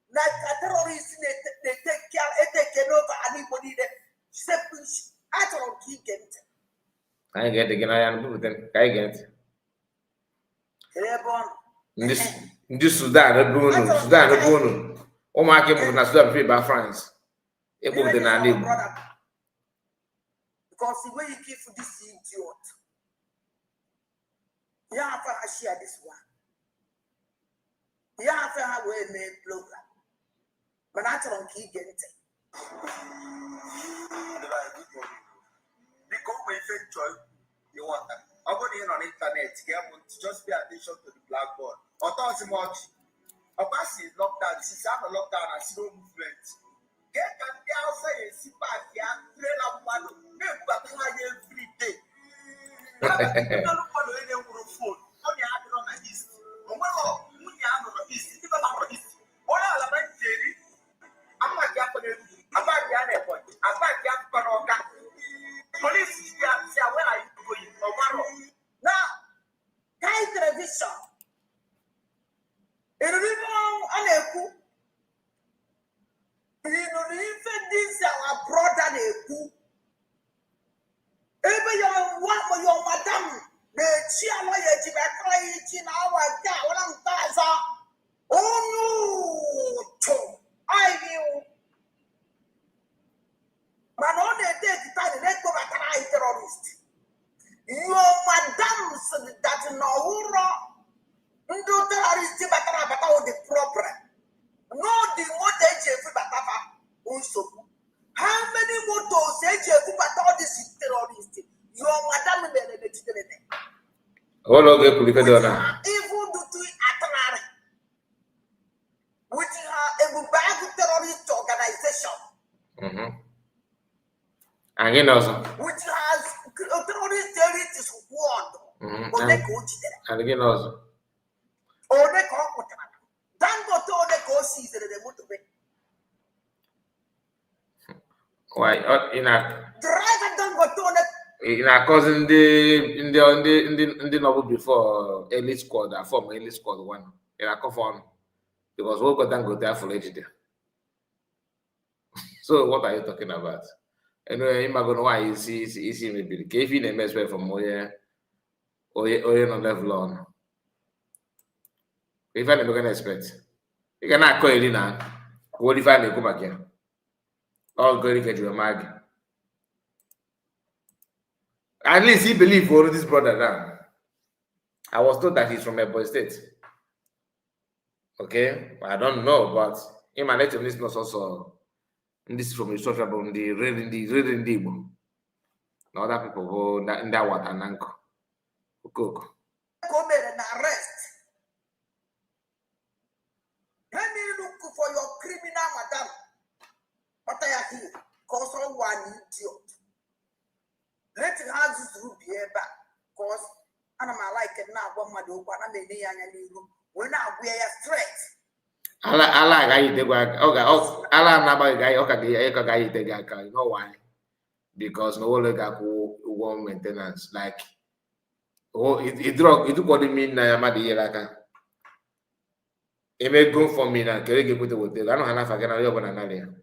Like a terrorist, they take over anybody that separate. I don't get it. I get again. I am good. I get. This Sudan, Bruno. Oh, my came from Sudan, paid by France. It was the name. Because the way you keep this idiot. Yeah, I share this one. Yeah, I have a made program. But I don't keep getting it. Because when you enjoy, you want that. I'm going on internet, just pay attention to the blackboard. Or talk so much. Obieze is locked down. Since I'm locked down, I see no movement. Get can be outside and sit back here, trail up one, make back every day. Now, Kai television. In the river, even this our brother. Even your madam, they Even do to Atanari, which a bad terrorist organization. And you know, which has terrorist terrorist squad. And again also. Why in a cousin the novel before elite squad, I form elite squad one. In a coffin because we got go there for age there. So what are you talking about? Anyway, I'm going to why you see maybe the if you mess from where or no level on. If I'm going to expect, you cannot call it now. What if I go back here? All going to get you a mag. At least he believed for this brother now. I was told that he's from Obieze State. Okay, I don't know, but in my native list was also this is from the social from the reading the Igbo. Other people go in that water and anchor. Cook. Come and arrest. Let me look for your criminal madam. What I have here, cause one idiot. Let it have this room here back, cause and I'm like it now. One my dog, and I'm in the room. When I wear a threat. Allah guy the guy. Okay, Allah naba guy. Okay, guy the guy. You know why? Because no one got one maintenance like. Oh, it drug. It took what it mean na yamadi yelaka. It may go for me now. Kere get put the hotel. I don't have again. I don't know.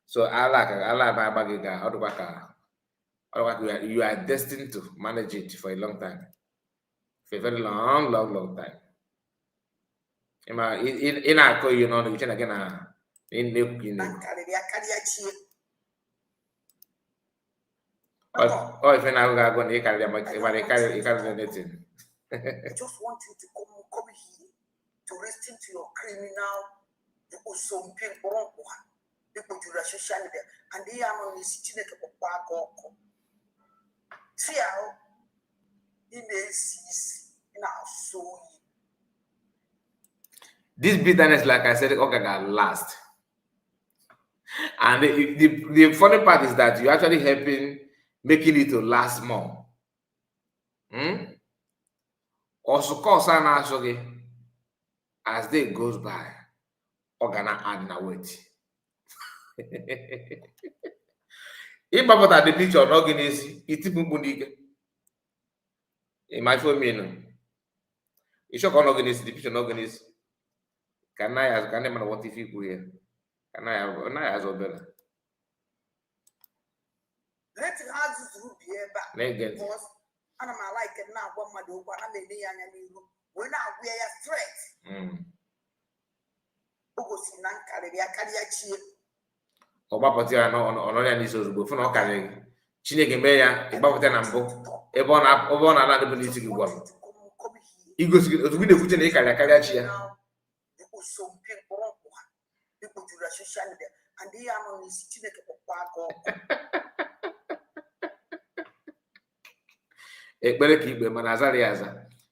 So Allah na bagiga. You are destined to manage it for a long time, for a very long time. In our call, you know, the kitchen again. In the oh, if I go and he carry anything. I just want you to come here to listen to your criminal. Some people people to the social media, and they are on the sitting at the back of fear. In our soul. This bitterness, like I said, okay, got last. And the funny part is that you're actually helping making it to last more. Also, cause actually, as day goes by, organa add na weight. If about the picture of organism, it's in my phone, you should call organism, the picture of organism. Can I what if you go here? Can I as well better? Let it have this room here back. Because and I'm like it now. One my dog, and I'm in the room. When I wear a threat. Ọgbapụta no n'isi ozugbo fụ na ọ karịghị Chineke mee ya ịgbapụta na mbụ ebe ọ na-ala adịbụ n'isi gị gwa m igosi gị ozugbo na-ekwuche na ị karịa chi ya ekpere ka ikpe mana azara ya aza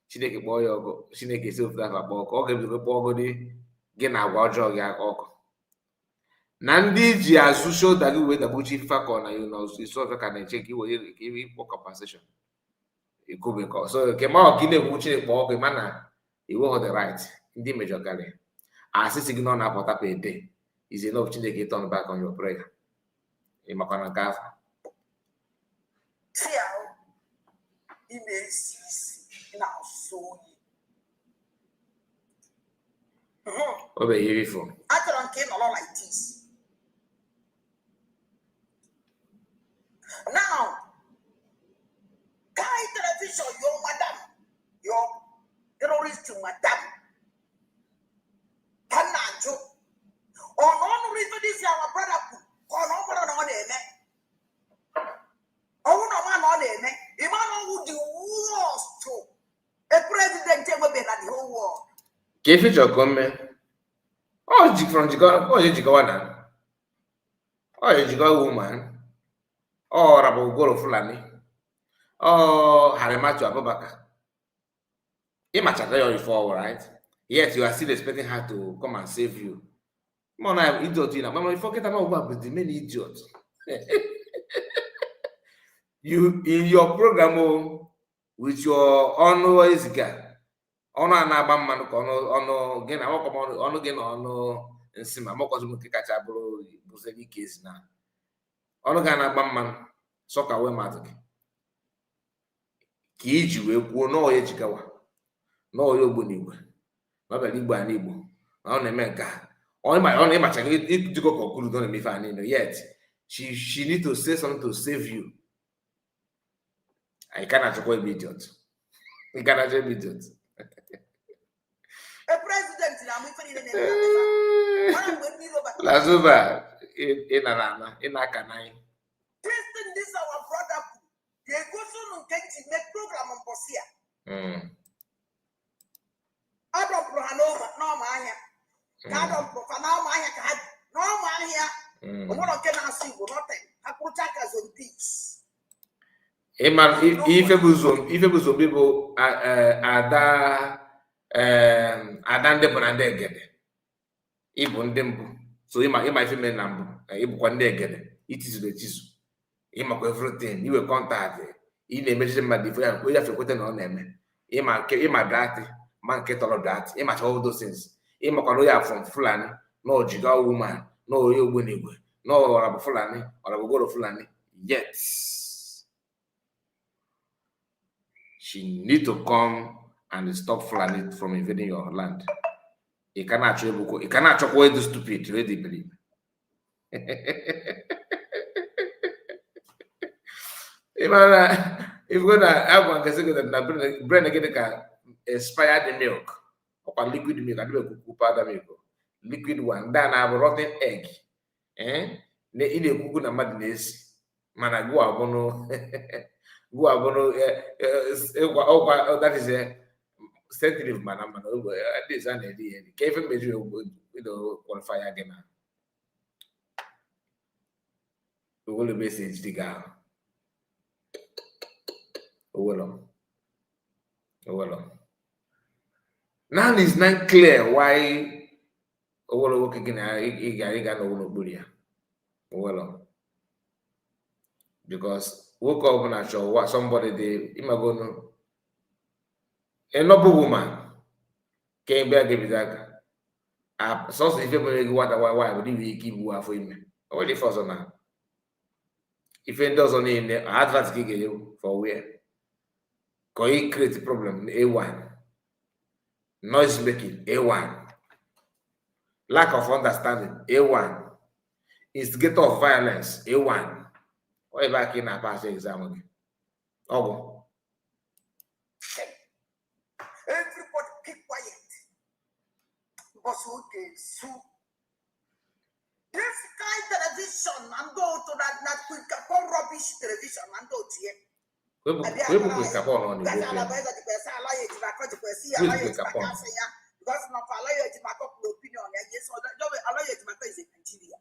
Chineke kpọọ ya ọgụ Chineke esi ofufe afa kpọọ ka ọ ga-ebido kpọọ ọgụdị gị na agwa ọjọọ gị ọkụ na ndị ji azụ shoulder gị wee dabuchi fakọ na isi ofe ka na-eche ka iwere ka iwe ikpọ compensation ikubekọ so nke ma ọ gị na-ekwu Chineke kpọọ gị mana iwe the right ndị mejọ karịa asịsị gị nọ na-apụta per day is enough Chineke turn back on your prayer ịmakwa na nke afọ ọ bụ ihe ifo like this. Now, Kai television, your madam, your terrorist madam, Kanajo, or no reason this our brother, or no one on it. Oh, no man on it. Imagine who the worst to a president ever been at the whole world. Give it your comment. Oh, from Jigawa, oh, Jigawana. Oh, Jigawa woman. Oh, Rabo Goro Fulani. Oh, Harimatu Abubakar. Imagine before, right? Yes, you are still expecting her to come and save you. Come on, I'm idiot, you know. Mama, you forget about the many idiots. You in your program with your always guy. Ono anagba mmanụ ka ọnụ gị na ọnụ gị na ọnụ nsị ma mọkọzi m nke kacha bụrụ bụzeli ike ezi na ọnụ gị anagba mmanụ sọka wee mmadụ gị ka iji wee kwuo n'ọya ejigawa n'ọya ogbonigwe n'ọbịara igbo ana igbo na ọ na-eme nke a ọ na-ịmacha ịjikọ ka ọkụrụ nọ na-emefe a niile yet she need to say something to save you. I cannot achọkwa ebe idiot. You cannot achọ ebe idiot. A president na mu ifeni ne Lasuba in Akanai. Christian, this our brother. They go so no kenti make program on Bosia. Adam pro Hanova, no mania. Adam pro Hanoma ka no mania. Omo ke na asibo nothing. Akutaka on peace. Eman ife buzo people ada ada ndị bụ na ndị egede ịbụ ndị mbụ so ịma ife mere na mbụ ịbụkwa ndị egede itizuru etizu ịmakwa everything iwe kọntaktị ị na-emechi mmadụ ife ya onye afọ ekweta na ọ na-eme ịma dati ma nke tọrọ dati ịmacha all those things ịmakwa na onye afọ Fulani na ojiga woman na onye ogbonigwe na ọrabụ Fulani ọrabụ goro Fulani yet she need to come and stop Fulani from invading your land. You cannot do stupid, really believe. If you're gonna have one that brain again can expire the milk or liquid milk, I do a powder milk, liquid one, then I have a rotten egg. In a cuckoo na madness, man, I go abono. That is a sensitive man. At least an idea. Kevin made you qualify again. We will message the girl. Well. Now it's not clear why. Work again. Well, because woke up and show what somebody did. Imagono. A noble woman came back with that. So if you make why would you keep you for him? What the first one? If it doesn't in the advance gig you for where? Can he create a problem? A1. Noise making, A1. Lack of understanding, A1. Instigator of violence, A1. Whatever can I pass the exam again? Oh. Everybody keep quiet. But okay, so this kind of television and go to that quick rubbish television and go to it. We will Capon on the because not allow you to make up the opinion. Yes, or don't allow you to make is in Nigeria.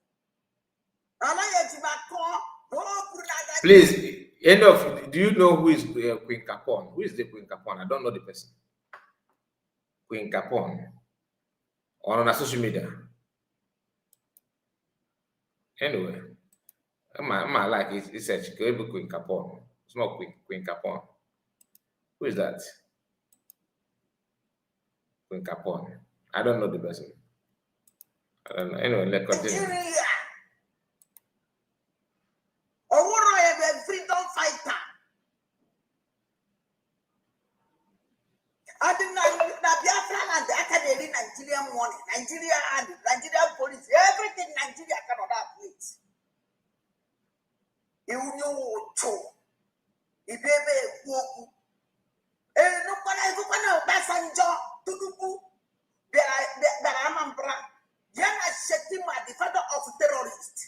Allow you to make please, do you know who is Queen Capon? Who is the Queen Capon? I don't know the person. Queen Capon. Or on a social media. Anyway, I like it. It's a Queen Capon. It's not Queen Capon. Who is that? Queen Capon. I don't know the person. I don't know. Anyway, let's continue. Freedom fighter. I didn't know that Biafra and the Academy Nigerian money, Nigeria and Nigerian police, everything Nigeria cannot have it. You know, too. If you ever no one passenger to do there are number. Yana Shetima, the father of terrorists.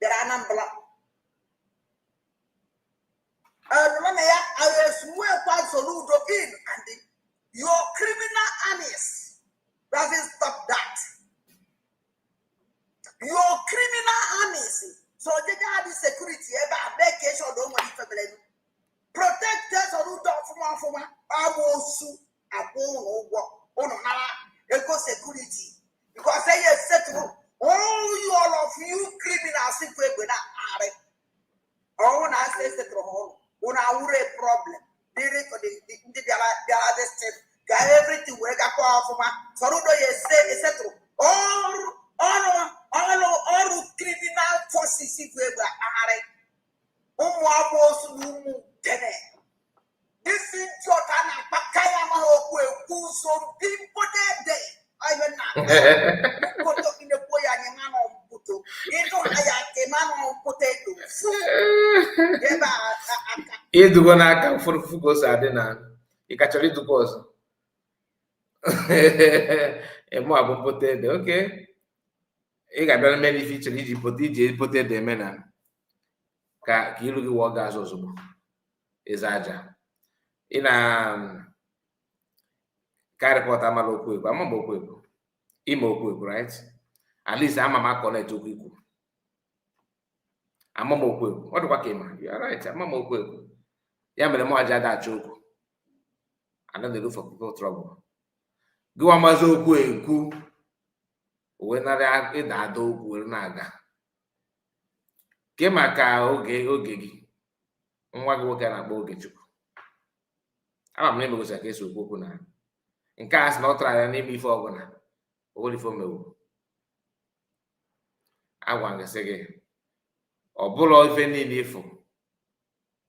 There are number. I swear by Soludo in and your criminal armies doesn't stop that. Your criminal armies, so they have the security ever vacation don't want to protect us on from Amosu, Eco security. Because they are settled. All of you criminals if we will not are it. All I say settle on our problem. They are the step. Everything we got for my Sarudo say settle. All criminal forces if we are it. This is Jotana Pakayama who some people there. I will not put in the boy and a man on puto. You don't have a man on potato. You do gonna come for focus at dinner. You catch a little pause. A more about potato, okay. You got done many features, you put the men. Ka you look at what guys also is aja. In a report, I'm a local, I'm a local. Imo right? At least I'm a connect to people. I'm a moku. What do I came? You are right. I'm a moku. Yeah, more that joke. And then they look for people trouble. Go on my zoku. When I did that dog will naga. Came a car, okay. Nwa gị nwoke na-agba Ogechukwu. Ama m na emegosi ka esi okwu na nke a sị na ọ tara ya n'ime ife ọbụla owere ife omewu. Agwa gị sị gị ọ bụla ife niile ifo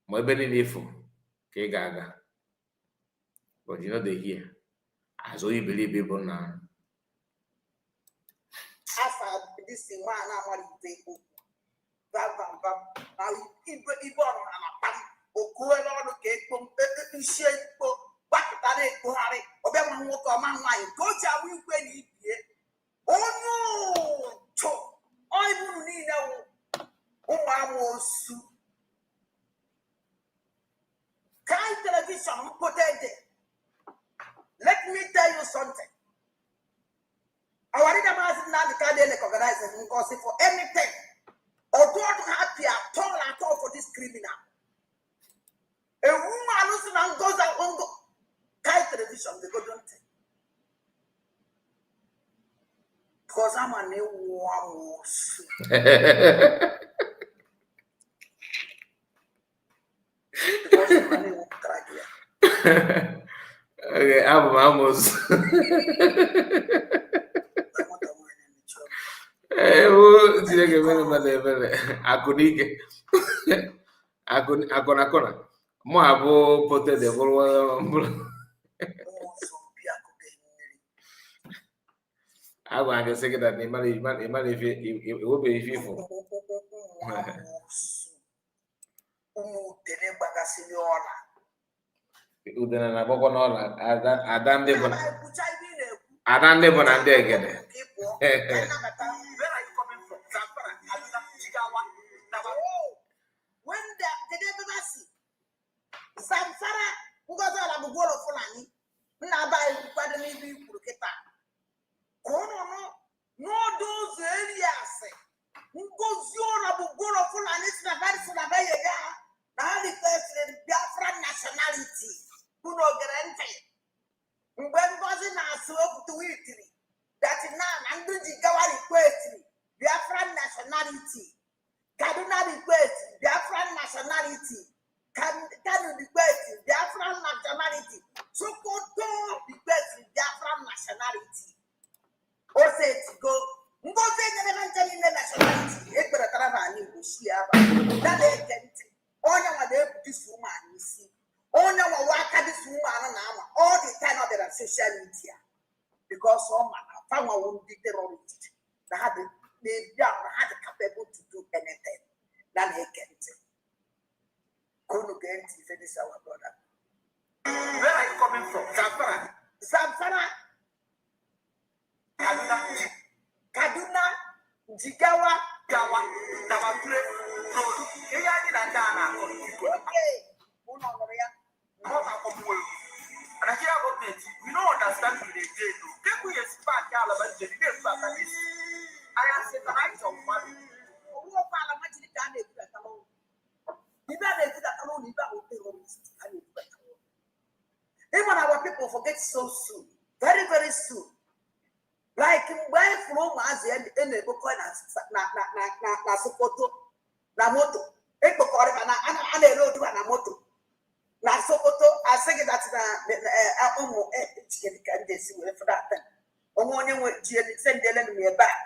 ma ebe niile ifo ka ị ga-aga, but you know they hear azụ iberibe bụ na This is one I want to take. Ibo ọrụ na mapam okuela ọrụ ka ekpo isi ekpo gbapụtara ekpogharị ọbịa nwa nwoke ọma nwaanyị ka o ji awụ ikwe na ibie onye ụtụ ọibụrụ niile ụmụ amoosu kind television mpotede. Let me tell you something. Our leader has not organized because for anything. Or don't happy at all for this criminal. A woman losing and goes out on the Kai television, they go don't take. Because I'm a new one. Okay, vamos. Tiene que ver vale akunike akona mo abo pote de bolo agwa nga say that imali if wo be if for udena na boko no la adande bona ande egede. When the Advocacy, Samsara, who got all of the world of Fulani, Nabai, Padani, Purketa. No, those areas. Who goes your Abu Goro Fulani, Navas, Navaya, now the person, Biafra nationality, who no guarantee. When wasn't our slope to Italy, that is now, and do the Gawari question, Biafra nationality. Kaduna request Biafran nationality. Kanu request Biafran nationality. Sokoto request Biafran nationality. O say to go. Ngo say elementary nationality. Ekbere taraba ni bushia ba. That they get. Onya wa dey this woman you see. Onya wa waka this woman na ama all the time on their social media. Because some man found one big terrorist. They had capable to do anything. Then he can't. Kono get this our brother. Where are you coming from? Zamfara. Kaduna. Jigawa. Tawature. Okay. And I hear about it. We don't understand what they do. Can we expect all of us to do this? I am saying the rights of money. Who are parliamentary candidates alone? You better do that alone, you better terrorists. people forget so soon, very, very soon. Like when from as in the book na Sokoto, na moto, and a road na moto. Na Sokoto, I say that for that thing. Only with send me back.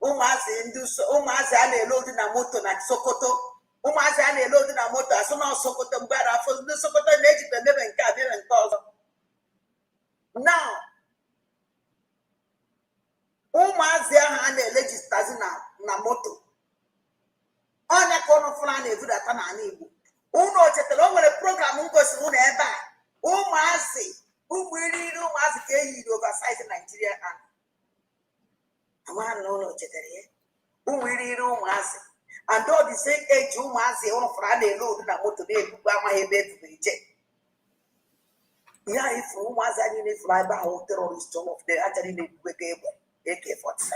Umazi ndu so umazi a load na moto na Sokoto. Umazi a load na moto as soon as Sokoto mbara for the Sokoto neji be never nka be ntozo. Now umazi a na-register na moto. Onye kono fula na evu data na ani Igbo. Uno chetara o nwere program ngosi unu ebe a. Umazi ụmụiri ụmụazị ka eyiri oversize Nigeria and amara no chetara ya. Ụmụiri ụmụazị and all the same age ụmụazị ụnụ fara a na-eload na moto na-ebukwa amaghị ebe ebubere je. Ya ifu ụmụazị anyị na-efuru ebe ahụ terrorist all of them actually na-ebube ka egbe AK-47.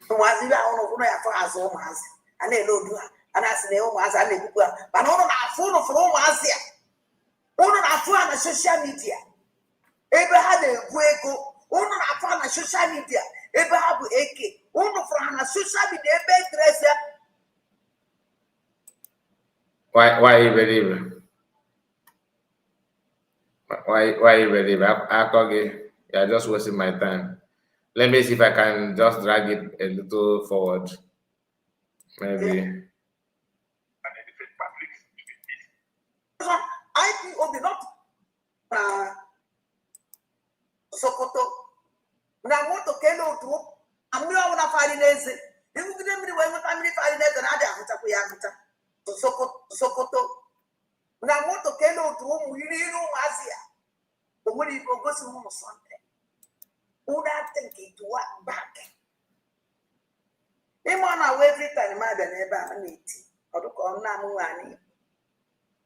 Ụmụazị ibe ahụ ụnụ ya fara azụ ụmụazị a na-eload ha a na-asị na ụmụazị a na-ebukwu ha mana ụnụ na-afụ ụnụ fụrụ ụmụazị a ụnụ na-afụ ha na social media ebe ha na-ebu ego ụnụ na-afụ ha na social media ebe ha bụ AK ụnụ fụrụ ha na social media ebe eteresi ya. Why you believe? Why you believe? You are just wasting my time. Let me see if I can just drag it a little forward. Maybe. IPOB not Sokoto. Na moto kelo tu. Amri wa na fari neze. Ibu kide mri wa family fari neze na ade ahuta ku ya ahuta. Sokoto. Na moto kelo tu mwiri Azia. Omuri ogosi mu Sunday. Una think it work back. Imana we every time ma be na ebe a na-eti. Oduko na mu ani.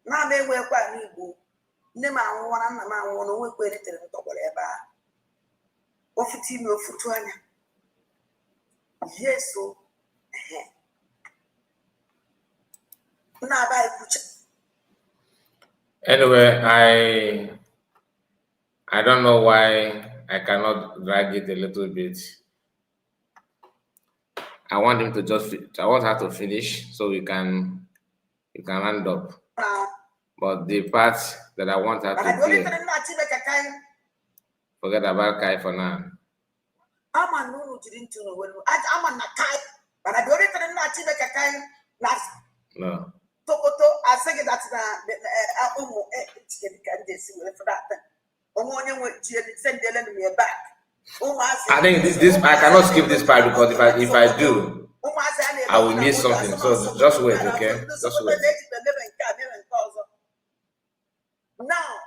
Na me we kwa n'Igbo. Nne m anwụọra nna m anwụọ na onwe kwere tere ntọgbọrọ ebe a. Ofuti ime ofutu anya. Yeso. Na aba ekucha. Anyway, I don't know why I cannot drag it a little bit. I want him to I want her to finish so we can round up. But the part that I want her to play, forget about Kai for now. No. I think this I cannot skip this part because if I do, I will miss something. So just wait, okay? Just wait. Now,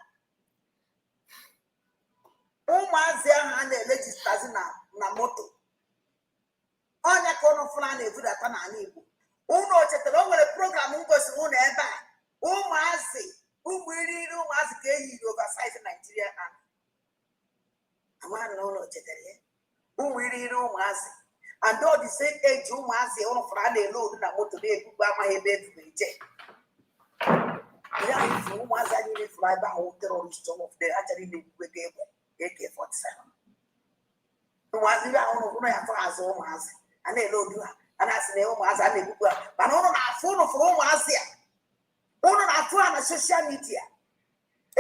ụmụazị ahụ a na-elejistazi na moto onye ka ụnụ fụla na-ebudata n'ala Igbo ụnụ chetara o nwere program ngosi ụnụ ebe a ụmụiri ụmụazị ka eyiri oversize Nigeria and amara na ụlọ chetara ya ụmụiri ụmụazị and all the same age ụmụazị ụnụ fụrụ a na-eload na moto na-ebukwa amaghị ebe ebubere je. Ya ifu ụmụazị anyị na-efuru ebe ahụ terrorist all of them actually na-ebube ka egbe AK-47. Ụmụazị ibe ahụ ụnụ ya fụrụ azụ ụmụazị a na-elodu ha a na-asị na ụmụazị a na-ebukwa ha mana ụnụ na-afụ ụnụ fụrụ ụmụazị a ụnụ na-afụ ha na social media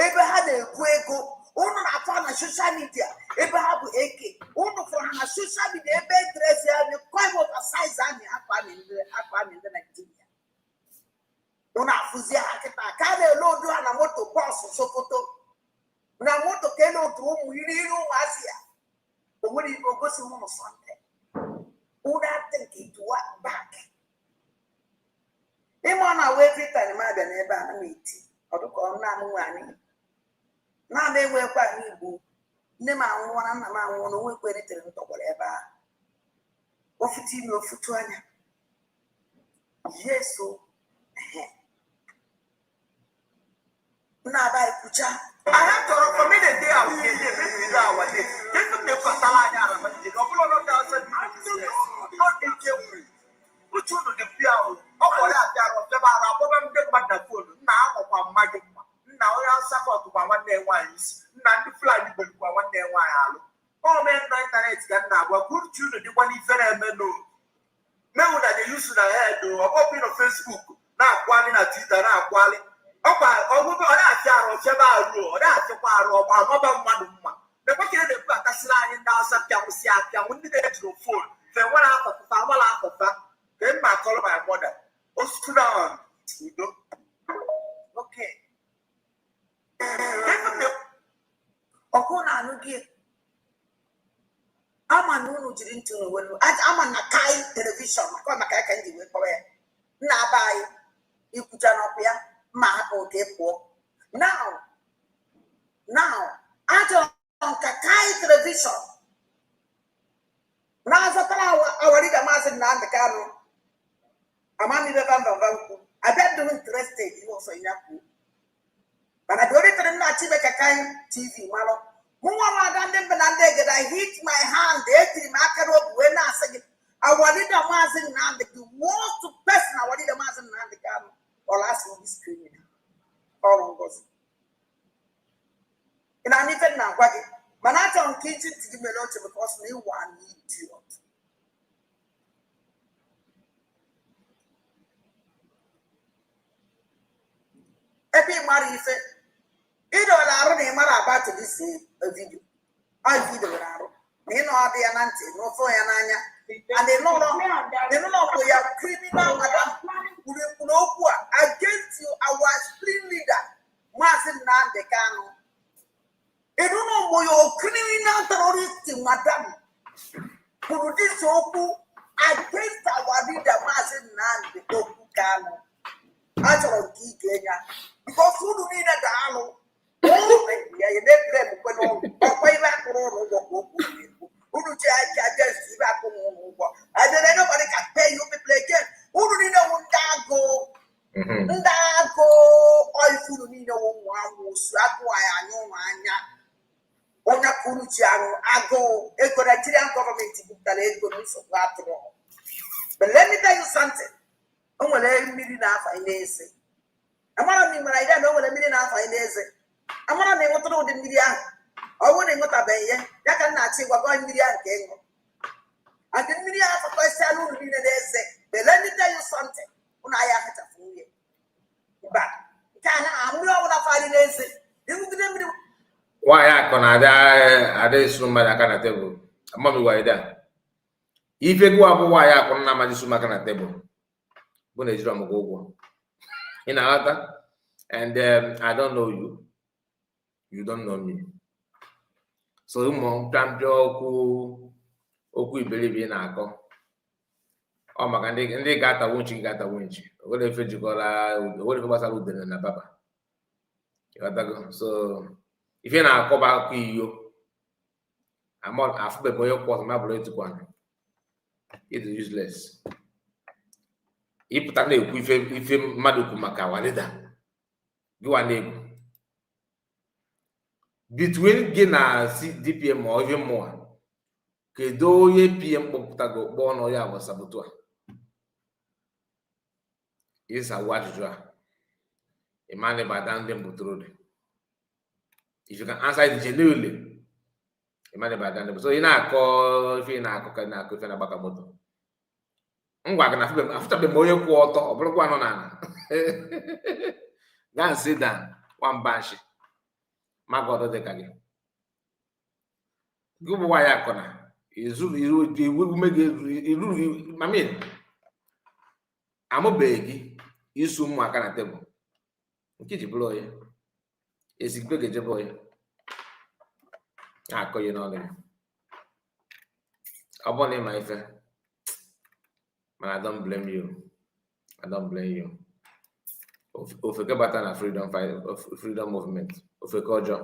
ebe ha na-ebu ego ụnụ na-afụ ha na social media ebe ha bụ AK ụnụ fụrụ ha na social media ebe edresi anyị coin oversize anyị akwa amị ndị Nigeria. Una afụzi ha kịta ka a na-elodu ha na moto bọọsụ Sokoto na moto ka elodu ụmụiri ụmụazị ya onwere ibe ogosi ụmụ Sunday. Una think it work back. Ịma na we every time ma bịa n'ebe a na-eti ọdụkọ nna m nwanyị na m enwekwa n'Igbo nne m anwụọra nna m anwụọ na onwe kwere tere ntọgbọrọ ebe a ofutu ime ofutu anya. Yeso. Na ba ekucha Aya tọrọ for me the day I will get there maybe that our day. Just to make kasala anya ara but the couple of thousand not in January. Uchu no the piao. O ko ya piao se ba ra bo be mmadụ na phone. Na akọkwa mmadụ mma. Na o ya support kwa nwanne nwaanyị isi nna ndị Fulani gbekwa nwanne nwaanyị alụ o mee na ịntanetị ka nna agwa kuruchi unu dịkwa n'ifere eme n'oge mewu na the use na head ọkpọpụ na Facebook na-akwali na Twitter na-akwali ọkwa ọgwụgwọ ọ na-achị arụ chebe arụ ọ na-achịkwa arụ ọgba amaba mmadụ mma mekpekere na-ekwu akasịrị anyị ndị Hausa pịanwụsị apịanwụ ndị na-ejiri fon fe nwere afọfa agbala afọfa ka mma akọrọ my mother o sukuru on udo okay ọkụ na-anụ gị ama na unu jiri ntị unu welu ama na kai telivishọn maka ya ka ndị wee kpọrọ ya nna aba anyị ikwucha n'ọkụ ya ma hapụ oge pụọ now achọrọ ka kai telivishọn na-azọtara awarida maazị Nnamdị Kanụ amamibe bambambamkwu abịa dịrị interested ihe ọsọ ya kwuo mana dị oritere nna Chibeke kai TV malụ mụnwa nwada ndị mbe na ndị egede I hit my hand etiri m aka n'obi wee na-asị gị awarida maazị Nnamdị the worst person awarida maazị Nnamdị Kanụ ọlasị this criminal ọrụ ngozi ị na-anụ ife na-agwa gị mana achọrọ m ka iji ntị gị mere oche because na ịwa an idiot ebe ị mara ife ịdọla arụ na ị mara about this video vidio were arụ na ị nọ ọdị ya na ntị n'ofe ya n'anya and ịnụlọ bụ ya criminal madam kwuru okwu a against you our spring leader maazị Nnamdị Kanụ ịnụlọ bụ ya criminal terrorist madam kwuru dis okwu against our leader maazị Nnamdị Kanụ achọrọ nke ige ya because unu niile ga-alụ unu ji aja against ibe akụ ụlọ ụgwọ and then nobody can pay you people again unu niile wụ ndị agụ oifu unu niile wụ ụmụ amụsụ agụwaghị anya ụmụ anya onye ka unu ji arụ agụụ ego Nigerian gọọmenti bupụtara ego nsogbu atụrụ but let me tell you something o nwere mmiri na-afa n'eze amara m ịmara ide na o nwere mmiri na-afa n'eze amara na ịnwetara ụdị mmiri ahụ ọ bụrụ na ịnwetabeghị ya ka nna-achị gwa gị mmiri ahụ ka ịṅụ adị mmiri ahụ fakọsịala unu niile n'eze but let me tell you something unu ahịa ahụchafụ nwunye mba nke a na mmiri ọbụla farị n'eze ịṅụgide mmiri nwaanyị akọ na-ada esu mmadụ aka na tebụl amamiwa ide a ife gị abụ nwaanyị akọ na amaghị isu maka na tebụl bụ na ejiri ọmụgwọ ụgwọ ị na-aghọta and I don't know you, you don't know me. So ụmụ mpịampịa okwu iberibe na-akọ ọ maka ndị ga-ata winchi ga-ata winchi onwere efe jikọla onwere efe gbasara udene na baba ịghọtago so ife na-akọ bụ akụkọ iyo afụbeghị onye kwụ ọsọ mabụrụ etukwana it is useless ịpụta na-ekwu ife mmadụ kwu maka walida gịwa na-egwu between gị na DPM ma ife mmụọ kedu onye PM kpọpụtago kpọọ ọnụ ya bụ sabotua ịsawu ajụjụ a ịmana ịbada ndị mbụtụrụ if you can answer it genuinely ịmana ịbada ndị so ị na-akọ ife ị na-akọ ka na-akọ ife na-agbaka moto ngwa gị na afụtabeghị m onye kwụ ọtọ ọ bụrụkwa nọ n'ala gaa sit down nwambanshi magodo dị ka gị gị bụ nwaanyị akọna amụbeghị gị isu ụmụaka na tebụl nke ji bụrụ onye ezigbo ga-ejebe onye na-akọ ihe n'ọnụ ya ọ bụrụ na ịma ife mana I don't blame you. I don't blame you. Ofeke bata na freedom movement. Ofeke ọjọọ.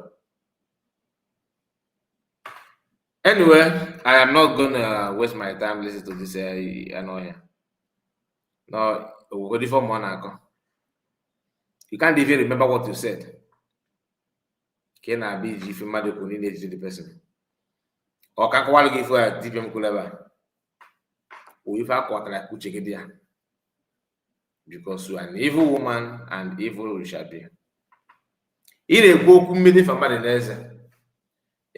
Anyway, I am not gonna waste my time listening to this annoying. No, we'll go for more now. You can't even remember what you said. Can I be if you mad you need the person? Or can't call you for a DPM kuleba? If I caught like Kuchegedia. Because you are an evil woman and evil we shall be. ị na-ekwu okwu mmiri famadi n'eze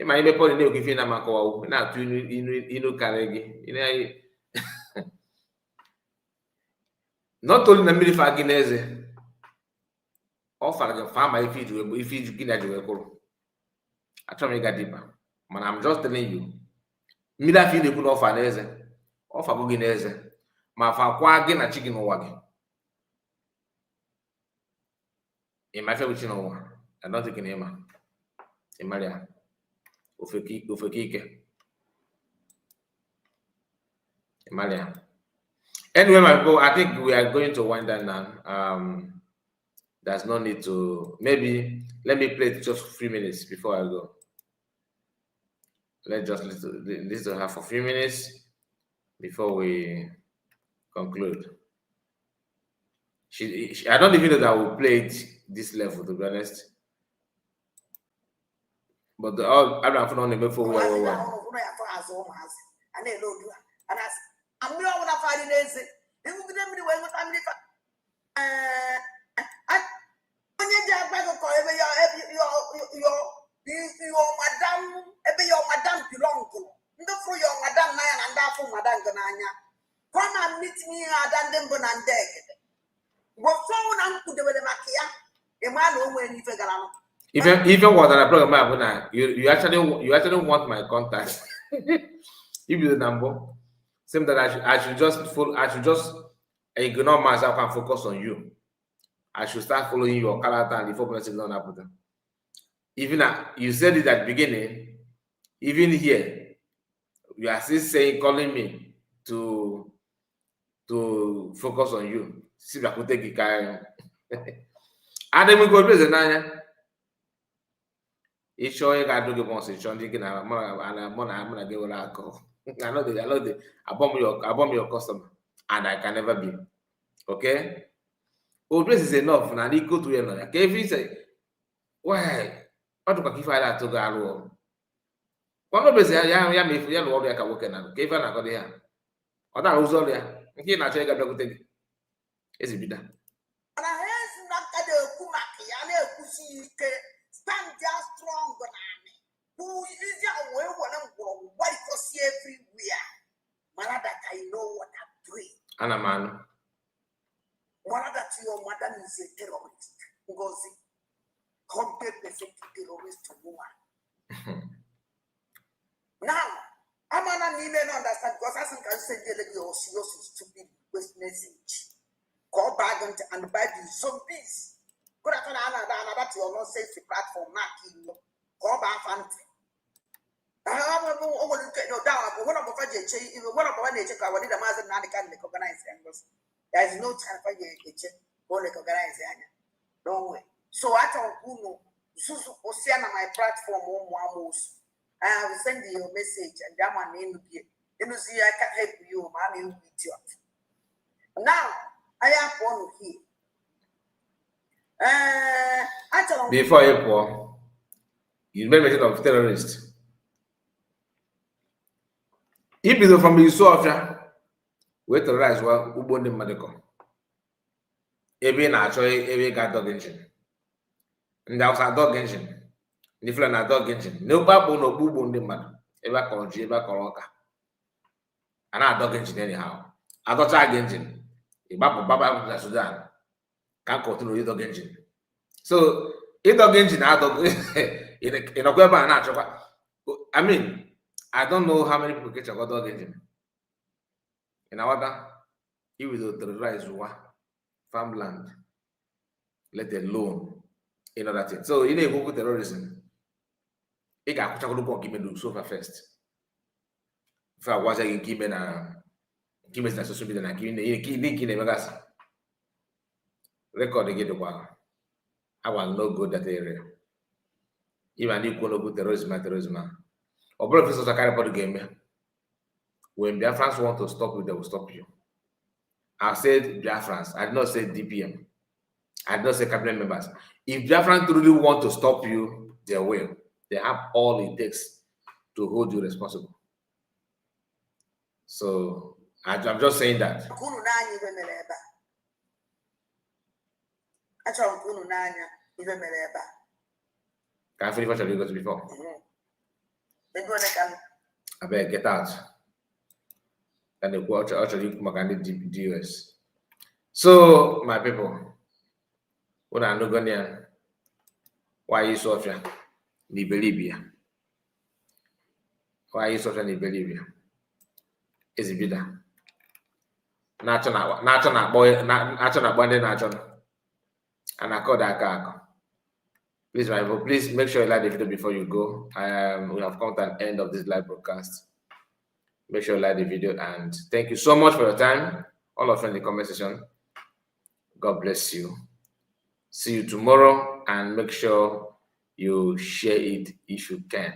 ịma imepe ọ na-ekwu ife na-amakọwa na-atụ inu karị gị not only na mmiri fa gị n'eze ọ fara gị fa ma ife iju gị na ji wee kwụrụ achọrọ m ịga dipa mana I'm just telling you mmiri afọ ị na-ekwu na ọfa n'eze ọfa bụ gị n'eze ma fa kwa gị na chi gị n'ụwa gị ịma ife bụ chi n'ụwa anọghị gị na ịmara ya ofeke ike ịmara ya. Anyway, my people, I think we are going to wind down now. There's no need to, maybe let me play just 3 minutes before I go. Let's just listen to her for 3 minutes before we conclude. I don't even know that we'll play it this level, to be honest. But I'm not on the before. Your madam belong to. Your madam Naya and that for Madame Gananya. Come and meet me at Dandem Bonandeg. What phone and put the Makia? A man when you figure out. Even what I program you actually want my contact. Give you the number. Same that I should just ignore myself and focus on you. I should start following your character and the focus don't happen. Even you said it at the beginning, even here, you are still saying, calling me to focus on you. See if I could take it. And then we go to the it's sure you got to give us a shot. I'm gonna give it a call. I know the I bomb your customer, and I can never be. Okay? Obieze is enough. Now you go to another. Okay, if you say, why? What do you find out to go along? One Obieze, ya me if you know what I can work in. Okay, if I got there. Other who's all there. Okay, now check out the good. Is it better? Stand there strong, who is your way when I'm going white for see everywhere. Mother, that I know what I'm doing. Anna man. Mother, that your mother is a terrorist. Goes 100% terrorist woman. Now, I'm not even understand because I think I said your stupid waste message. Call back and buy the zombies. Good afternoon, that you are not safe to platform, not in call back fancy. I have no doubt. One of the check, one of the check, I wanted a master not can recognize angles. There is no time for you check or recognize any. Don't wait. So I told Kuno, Susu Oceana, my platform, almost. I will send you a message and that one in here. You see, I can help you, man, you idiot. Now, I have one here. Before April, you made mention of terrorists. If you from the Sophia, we terrorize well, Ubon Medical. Every naturally, every got dog engine. And that was a dog engine. Different dog engine. No babu, no boo on the mud. Ever called Jiba Coroca. And our dog engine, anyhow. I got tag engine. A babu Baba Sudan. Can't continue with dog engine. So, if dog engine, I don't in a web and natural. I mean, I don't know how many people get a dog engine. In order, he will terrorize farmland, let alone another thing. So, in a Google terrorism, he got to do so first. If I was a given a social media, and giving a record again the one. I will not go that area. Even if you go terrorism. Or professors are carrying the game. When Biafrans want to stop you, they will stop you. I said Biafrans. I did not say DPM. I did not say cabinet members. If Biafrans truly want to stop you, they will. They have all it takes to hold you responsible. So I'm just saying that. Can I finish what you got before? I better get out. And the watch actually DUS. So, my people, when I know Ghanaian, why you Sofia? Ni Belibia. Why you Sofia ni Belibia? Is it bitter? Natural boy, natural bonding, natural. And I call that car. Please, my people, please make sure you like the video before you go. We have come to an end of this live broadcast. Make sure you like the video and thank you so much for your time. All of you in the comment section. God bless you. See you tomorrow and make sure you share it if you can.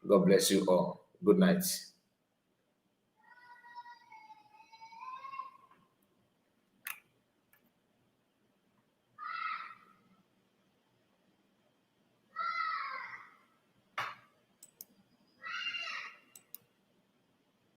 God bless you all. Good night.